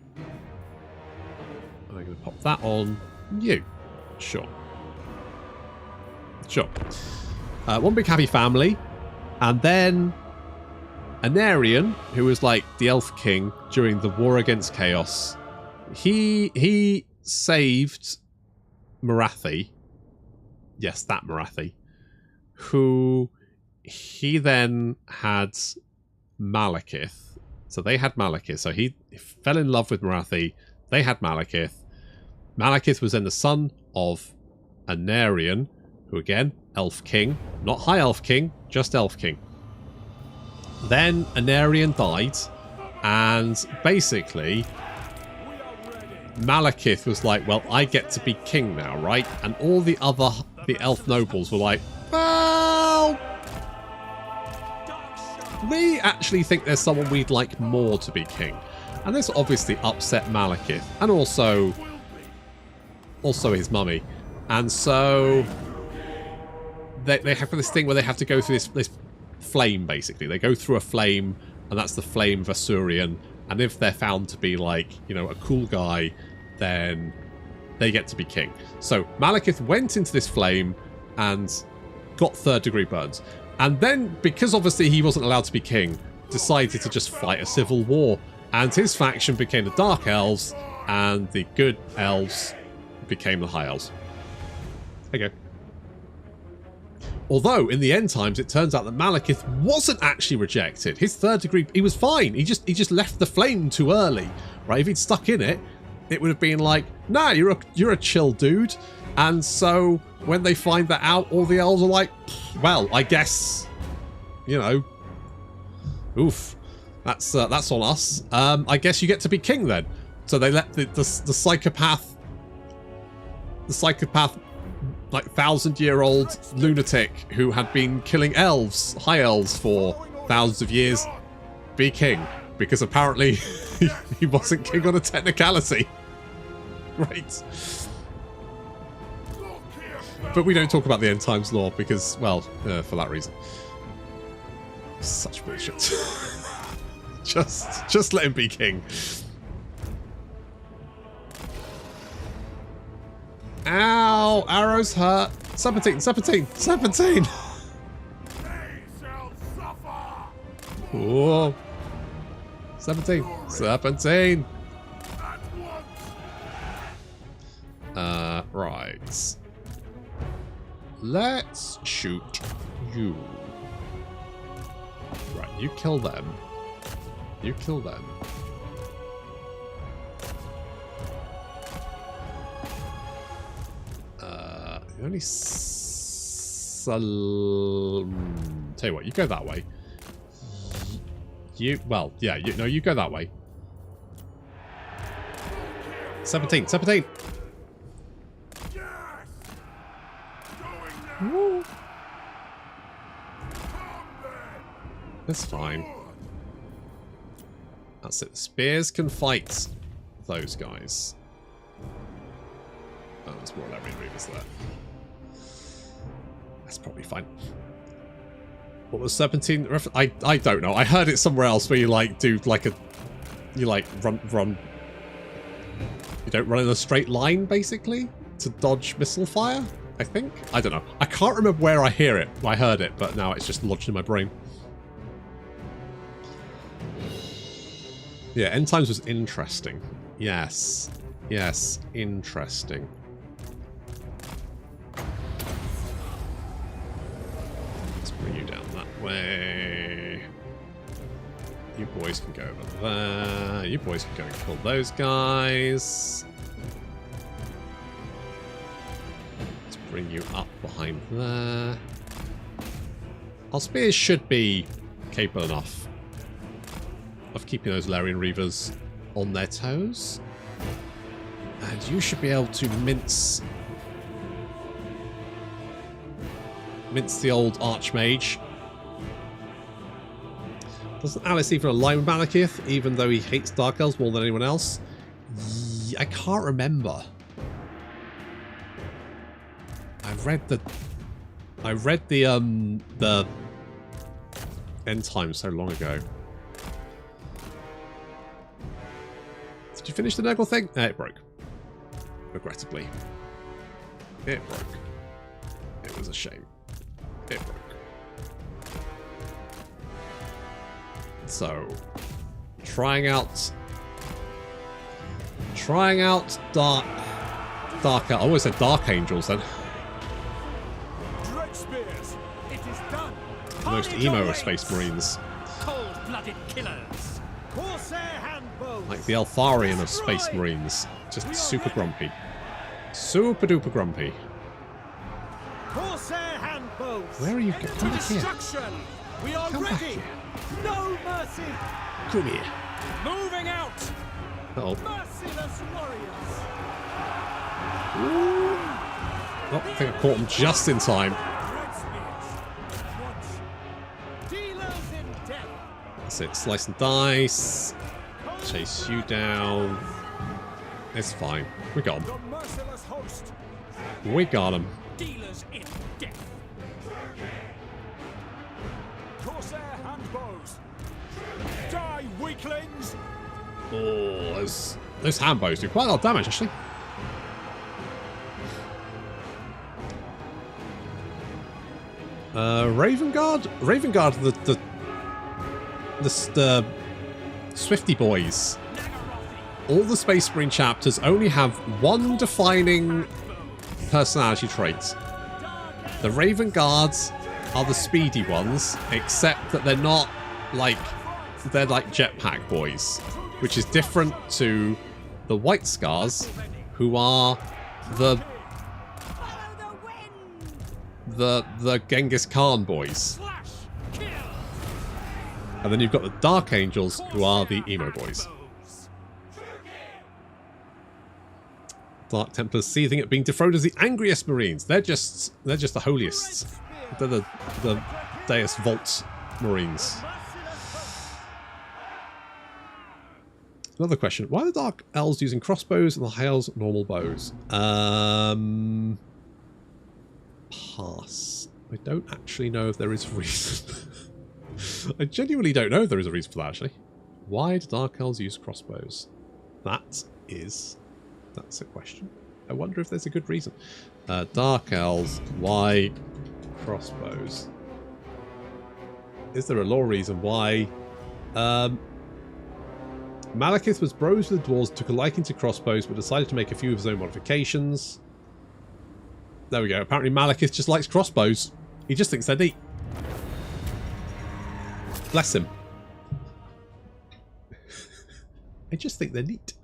I'm going to pop that on you. Sure. Sure. One big happy family. And then Anarian, who was like the elf king during the war against Chaos, he saved Morathi. Yes, that Morathi. Who he then had Malekith. So they had Malekith. So he fell in love with Morathi. They had Malekith. Malekith was then the son of Anarian, who again, Elf King. Not High Elf King, just Elf King. Then Anarian died, and basically Malekith was like, well, I get to be king now, right? And all the elf nobles were like, well, we actually think there's someone we'd like more to be king. And this obviously upset Malekith, and also his mummy. And so they have this thing where they have to go through this flame, basically. They go through a flame, and that's the flame of Asurian. And if they're found to be like, you know, a cool guy, then they get to be king. So Malekith went into this flame and got 3rd degree burns. And then, because obviously he wasn't allowed to be king, decided to just fight a civil war. And his faction became the Dark Elves, and the good elves became the High Elves. There you go. Although, in the end times, it turns out that Malekith wasn't actually rejected. His 3rd degree, he was fine. He just left the flame too early, right? If he'd stuck in it, it would have been like, nah, you're a chill dude. And so when they find that out, all the elves are like, well, I guess, you know, oof, that's on us. I guess you get to be king then. So they let the psychopath, like 1,000-year-old lunatic who had been killing elves, high elves, for thousands of years, be king, because apparently he wasn't king on a technicality. Great. But we don't talk about the end times lore because, well, for that reason. Such bullshit. just let him be king. Ow! Arrows hurt. 17. Whoa. 17. Right. Let's shoot you. Right, you kill them. Only tell you what, you go that way. You go that way. 17. Woo. That's fine. That's it. The spears can fight those guys. Oh, there's more Larian Reavers there. That's probably fine. What was Serpentine? I don't know. I heard it somewhere else where you like do like a run. You don't run in a straight line basically to dodge missile fire. I think. I don't know. I can't remember where I heard it, but now it's just lodged in my brain. Yeah, End Times was interesting. Yes, interesting. Let's bring you down that way. You boys can go over there. You boys can go and kill those guys. Let's bring you up behind there. Our spears should be capable enough of keeping those Larian Reavers on their toes. And you should be able to mince the old Archmage. Doesn't Alice even align with Malekith, even though he hates Dark Elves more than anyone else? I can't remember. I read the End Times so long ago. Did you finish the Nurgle thing? It broke. Regrettably. It broke. It was a shame. It broke. So, trying out Dark... I always said Dark Angels then. The most emo of Space Marines. Cold-blooded killers. Like the Altharian of Space Marines. Just super grumpy. Super duper grumpy. Where are you going? Come back here. We are Come back ready. here. No mercy. Come here. Moving out. Uh-oh. Merciless warriors. Oh, I think I caught him just in time. Dealers in death. That's it. Slice and dice. Chase you down. It's fine. We got him. The merciless host. We got him. Dealers in death. Corsair handbows. Die, weaklings. Oh, those handbows do quite a lot of damage, actually. Ravengard? Ravengard, the Swifty boys. All the Space Marine chapters only have one defining personality trait. The Raven Guards are the speedy ones, except that they're not like... They're like jetpack boys, which is different to the White Scars, who are the Genghis Khan boys. And then you've got the Dark Angels, who are the emo boys. Dark Templars seething at being dethroned as the angriest Marines. They're just the holiest. They're the Deus Vault Marines. Another question. Why are the Dark Elves using crossbows and the High Elves normal bows? Pass. I don't actually know if there is a reason. I genuinely don't know if there is a reason for that, actually. Why do Dark Elves use crossbows? That's a question. I wonder if there's a good reason. Dark Elves, why crossbows? Is there a lore reason why? Malekith was bros with the dwarves, took a liking to crossbows, but decided to make a few of his own modifications. There we go. Apparently Malekith just likes crossbows. He just thinks they're neat. Bless him. I just think they're neat.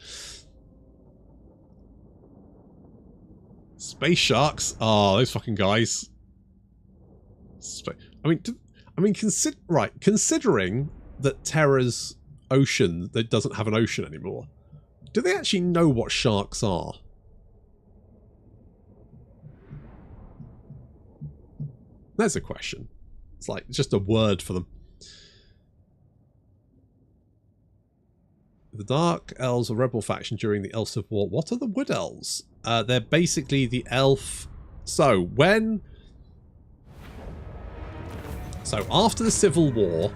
Space sharks. Oh, those fucking guys. Considering that Terra's ocean that doesn't have an ocean anymore, do they actually know what sharks are? That's a question. It's like just a word for them. The Dark Elves are rebel faction during the Elf Civil War. What are the Wood Elves? They're basically the elf. So after the Civil War,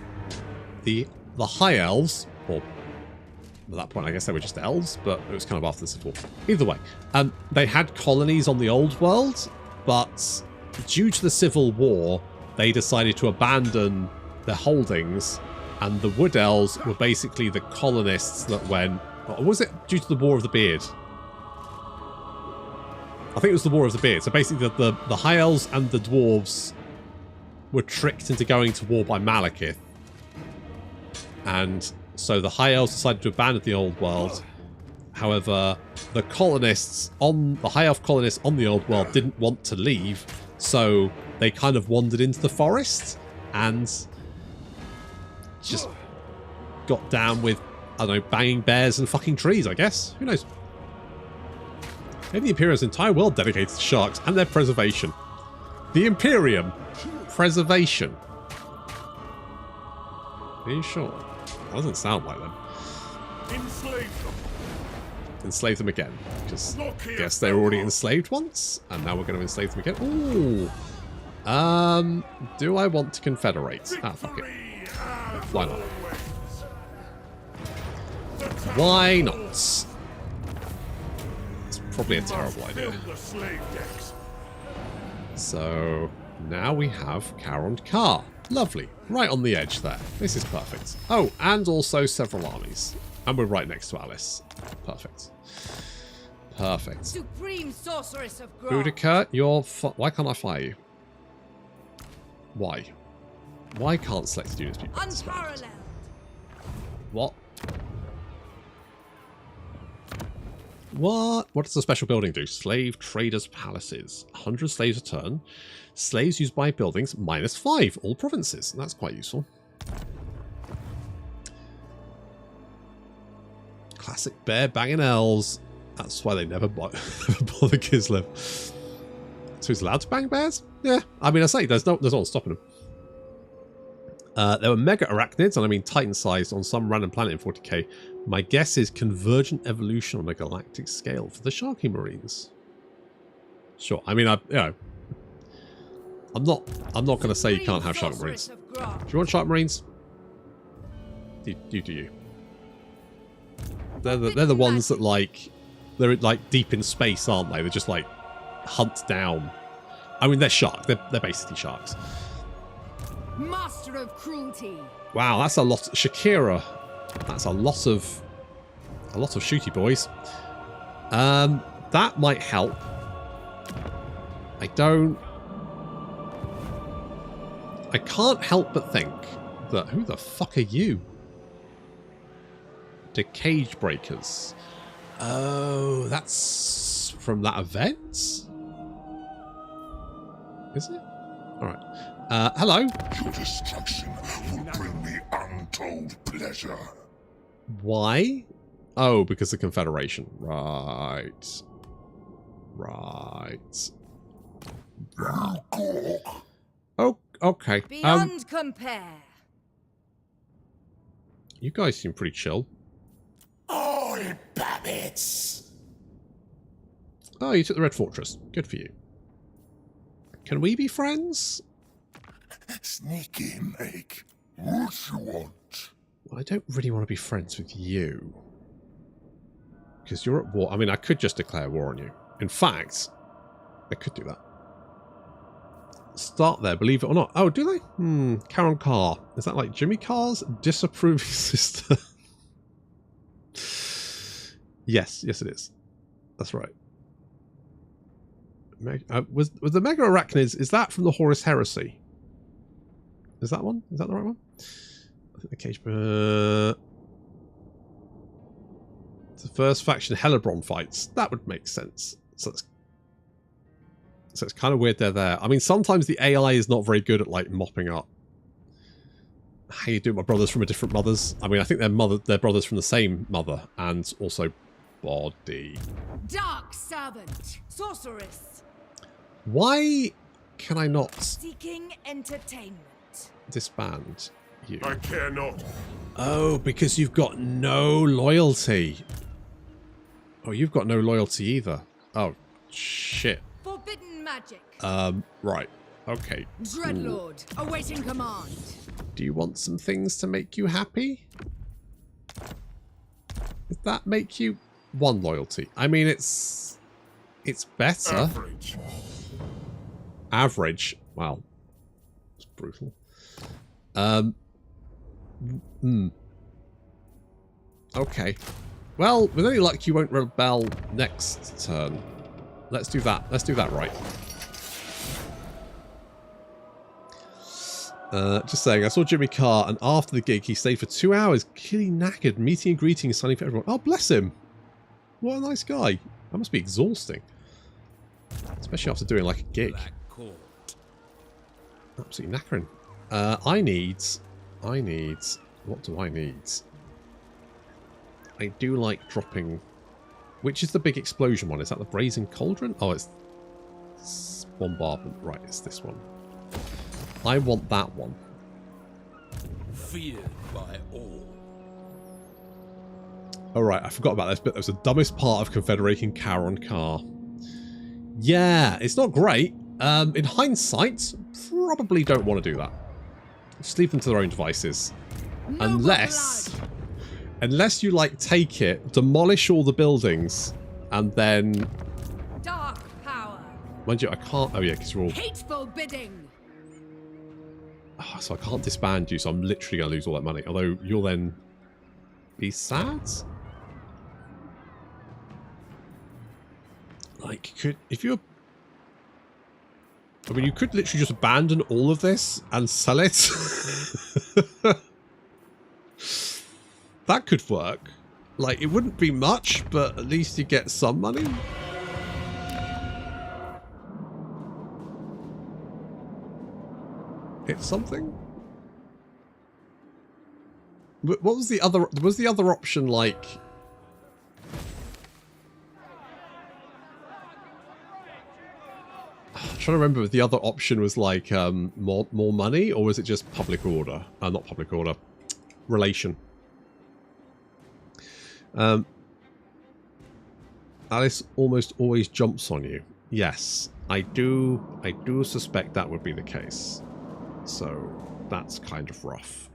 the High Elves, or at that point I guess they were just elves, but it was kind of after the Civil War. Either way, they had colonies on the Old World, but due to the Civil War, they decided to abandon their holdings, and the Wood Elves were basically the colonists that went... Or was it due to the War of the Beard? I think it was the War of the Beard. So basically the High Elves and the Dwarves were tricked into going to war by Malekith. And so the High Elves decided to abandon the Old World. However, the High Elf colonists on the Old World didn't want to leave, so they kind of wandered into the forest and just got down with, I don't know, banging bears and fucking trees, I guess. Who knows? Maybe the Imperium's entire world dedicated to sharks and their preservation. The Imperium. Preservation. Are you sure? That doesn't sound like them. Enslave them. Enslave them again. Because I guess they were already enslaved once, and now we're going to enslave them again. Ooh. Do I want to confederate? Ah, fuck it. Why not? Why not? It's probably a terrible idea. So now we have Karond Kar. Lovely. Right on the edge there. This is perfect. Oh, and also several armies. And we're right next to Alice. Perfect. Perfect. Supreme sorceress of Ulrika, you're... Why can't I fire you? Why? Why can't selected units be unparalleled? What? What? What does the special building do? Slave traders' palaces. 100 slaves a turn. Slaves used by buildings -5. All provinces. That's quite useful. Classic bear banging elves. That's why they never bother Kislev. So he's allowed to bang bears? Yeah. I mean, I say there's no one stopping him. There were mega arachnids, and I mean Titan-sized, on some random planet in 40k. My guess is convergent evolution on a galactic scale for the Sharky Marines. Sure. I mean, I'm not going to say you can't have Shark Marines. Do you want Shark Marines? Do you? They're the ones that they're like deep in space, aren't they? They're just like hunt down. I mean, they're shark. They're basically sharks. Master of cruelty. Wow, that's a lot. Shakira. That's a lot of shooty boys. That might help. I don't I can't help but think that... Who the fuck are you? The Cage Breakers. Oh, that's from that event? Is it? Alright. Hello. Your destruction will bring me untold pleasure. Why? Oh, because the Confederation. Right. Right. Oh, okay. Beyond compare. You guys seem pretty chill. All babbits. Oh, you took the Red Fortress. Good for you. Can we be friends? Sneaky, make what you want. Well, I don't really want to be friends with you. Because you're at war. I mean, I could just declare war on you. In fact, I could do that. Start there, believe it or not. Oh, do they? Karen Carr. Is that like Jimmy Carr's disapproving sister? Yes, it is. That's right. Was the Mega Arachnids, is that from the Horus Heresy? Is that one? Is that the right one? I think the cage... the first faction Hellerbron fights. That would make sense. So it's kind of weird they're there. I mean, sometimes the AI is not very good at, like, mopping up. How you doing, my brothers from a different mothers? I mean, I think they're brothers from the same mother, and also body. Dark servant. Sorceress. Why can I not Seeking entertainment. disband you? I care not. Oh, because you've got no loyalty. Oh, you've got no loyalty either. Oh, shit. Forbidden magic. Right. Okay. Dreadlord. Awaiting command. Do you want some things to make you happy? Does that make you one loyalty? I mean, it's better. Average. Average. Wow. It's brutal. Okay. Well, with any luck, you won't rebel next turn. Let's do that. Let's do that right. Just saying, I saw Jimmy Carr, and after the gig, he stayed for 2 hours, clearly knackered, meeting and greeting, signing for everyone. Oh, bless him. What a nice guy. That must be exhausting. Especially after doing, like, a gig. Absolutely knackering. I need... What do I need? I do like dropping... Which is the big explosion one? Is that the Brazen Cauldron? Oh, it's Bombardment. Right, it's this one. I want that one. Feared by all. Alright, I forgot about this, but that was the dumbest part of Confederating Charon Carr. Yeah, it's not great. In hindsight, probably don't want to do that. Just leave them to their own devices. Unless you, like, take it, demolish all the buildings, and then... Dark power. Mind you, I can't... Oh, yeah, because you're all... Hateful bidding. Oh, so I can't disband you, so I'm literally going to lose all that money. Although, you'll then be sad? Like, if you're... I mean, you could literally just abandon all of this and sell it. That could work. Like, it wouldn't be much, but at least you get some money. It's something. What was the other? Was the other option like? I'm trying to remember if the other option was like more money, or was it just public order? Not public order, relation. Alice almost always jumps on you. Yes, I do suspect that would be the case. So that's kind of rough.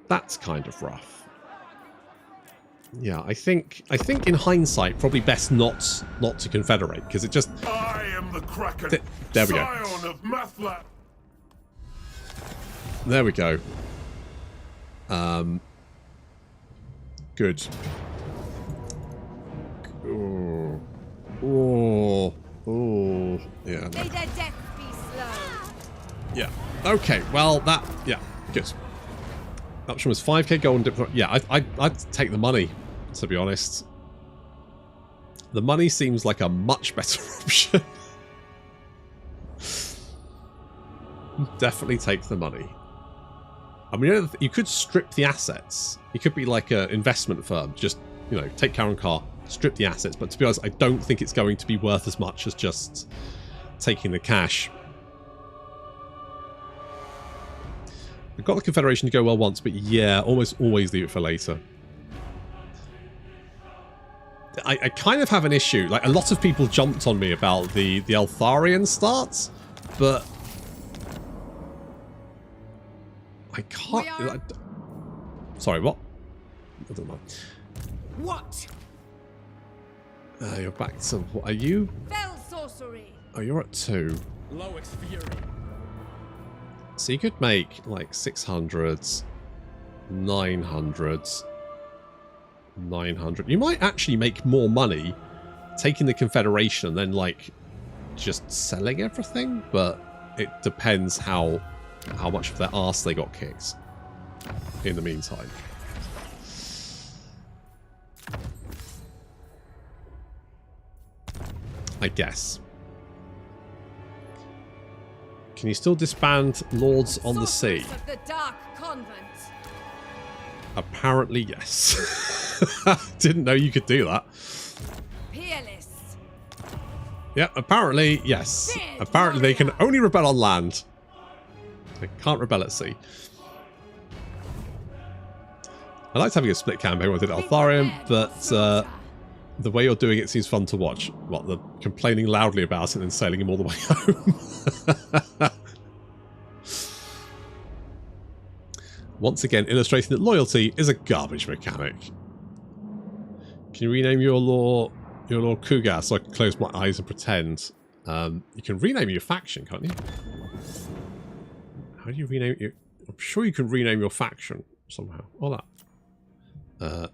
That's kind of rough. Yeah, I think in hindsight, probably best not to confederate, because it just... I am the Kraken, there we go. scion of Mathla. There we go. Good. Oh. Oh. Oh. Yeah. May their death be slow. Yeah. Okay, well, that... Yeah, good. Option was 5k gold and... Yeah, I'd take the money, to be honest. The money seems like a much better option. Definitely take the money. I mean, you could strip the assets. You could be like an investment firm. Just, you know, take Karen Carr, strip the assets. But to be honest, I don't think it's going to be worth as much as just taking the cash. I got the Confederation to go well once, but yeah, almost always leave it for later. I kind of have an issue. Like, a lot of people jumped on me about the Eltharian starts, but I can't... Sorry, what? I don't know. What? You're back to... What are you? Fell sorcery. Oh, you're at 2. Lowest fury. So you could make, like, 600s, 900s, 900. You might actually make more money taking the Confederation and then, like, just selling everything, but it depends how much of their arse they got kicked in the meantime. I guess. Can you still disband Lords on the Sea? Of the Dark Convent. Apparently, yes. Didn't know you could do that. Peerless. Yeah, apparently, yes. Apparently they can only rebel on land. They can't rebel at sea. I liked having a split campaign with Eltharion, but the way you're doing it seems fun to watch. What, the complaining loudly about it and then sailing him all the way home? Once again, illustrating that loyalty is a garbage mechanic. Can you rename your lore Ku'gath so I can close my eyes and pretend? You can rename your faction, can't you? How do you rename your... I'm sure you can rename your faction somehow. Or that.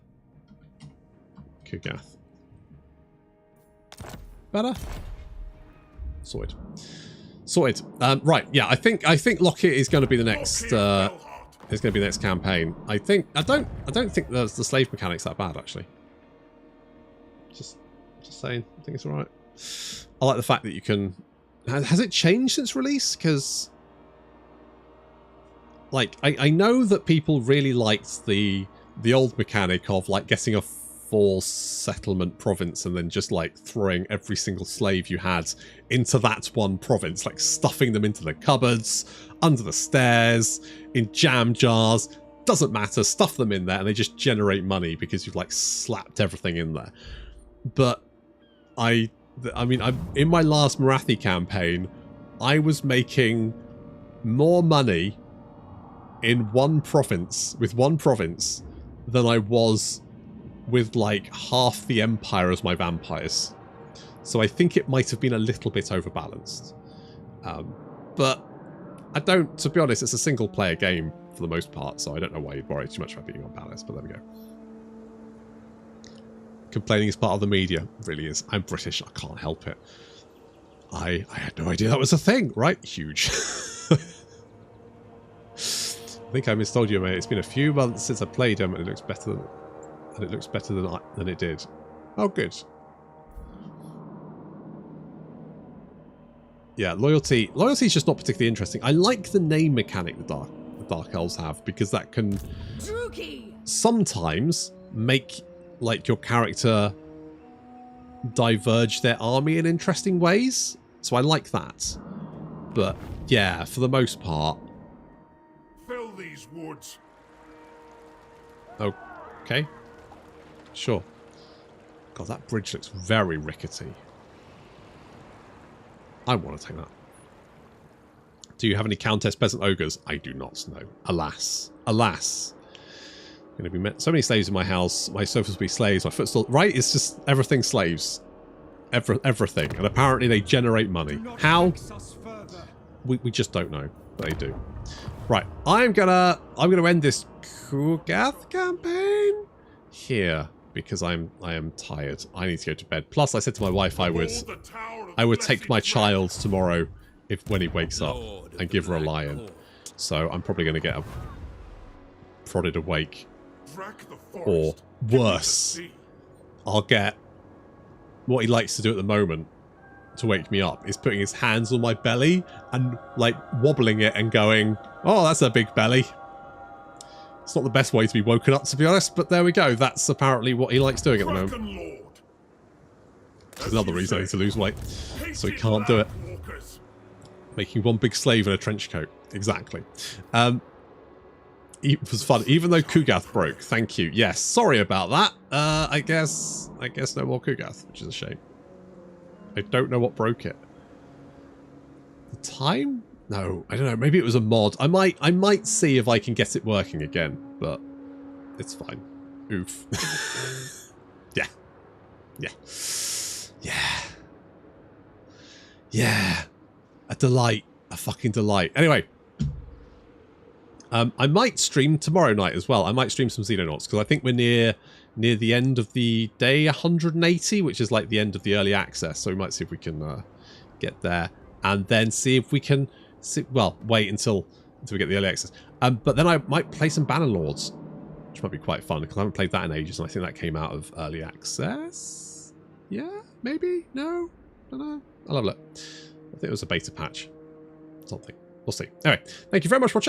Ku'gath. Better? Sorted. Sorted. Right, yeah, I think Lokhir is going to be the next is going to be the next campaign. I don't think the slave mechanic's that bad, actually. Just saying, I think it's alright. I like the fact that you can... Has it changed since release? Because, like, I know that people really liked the old mechanic of, like, getting a forced settlement province and then just, like, throwing every single slave you had into that one province, like stuffing them into the cupboards, under the stairs, in jam jars, doesn't matter, stuff them in there and they just generate money because you've, like, slapped everything in there. But I mean, in my last Marathi campaign, I was making more money in one province, with one province, than I was with, like, half the empire as my vampires. So I think it might have been a little bit overbalanced. But I don't, to be honest, it's a single player game for the most part, so I don't know why you'd worry too much about being unbalanced, but there we go. Complaining is part of the media. It really is. I'm British. I can't help it. I had no idea that was a thing. Right? Huge. I think I mistold you, mate. It's been a few months since I played them, and it looks better than it did. Oh, good. Yeah, loyalty is just not particularly interesting. I like the name mechanic the Dark Elves have, because that can sometimes make, like, your character diverge their army in interesting ways. So I like that. But yeah, for the most part. Fill these woods. Okay. Sure. God, that bridge looks very rickety. I want to take that. Do you have any Countess Peasant Ogres? I do not know. Alas. Alas. Going to be met so many slaves in my house. My sofas will be slaves. My footstool... Right? It's just everything slaves. Everything. And apparently they generate money. How? We just don't know. But they do. Right. I'm gonna end this Ku'gath campaign here. Because I am tired. I need to go to bed. Plus, I said to my wife I would take my child tomorrow when he wakes up and give her a lion. So I'm probably going to get a prodded awake. Or worse, I'll get what he likes to do at the moment to wake me up is putting his hands on my belly and like wobbling it and going, oh, that's a big belly. It's not the best way to be woken up, to be honest, but there we go. That's apparently what he likes doing at the moment. There's another reason I need to lose weight, so he can't do it. Making one big slave in a trench coat. Exactly. It was fun, even though Ku'gath broke. Thank you. Yes, sorry about that. I guess no more Ku'gath, which is a shame. I don't know what broke it. The time? No, I don't know. Maybe it was a mod. I might see if I can get it working again, but it's fine. Oof. Yeah. Yeah. Yeah. Yeah. A delight. A fucking delight. Anyway. I might stream tomorrow night as well. I might stream some Xenonauts because I think we're near the end of the day 180, which is like the end of the early access. So we might see if we can get there and then see if we can wait until we get the early access. But then I might play some Bannerlords, which might be quite fun because I haven't played that in ages, and I think that came out of early access. Yeah, maybe? No? I don't know. I'll have a look. I think it was a beta patch. Something. We'll see. Anyway, thank you very much for watching.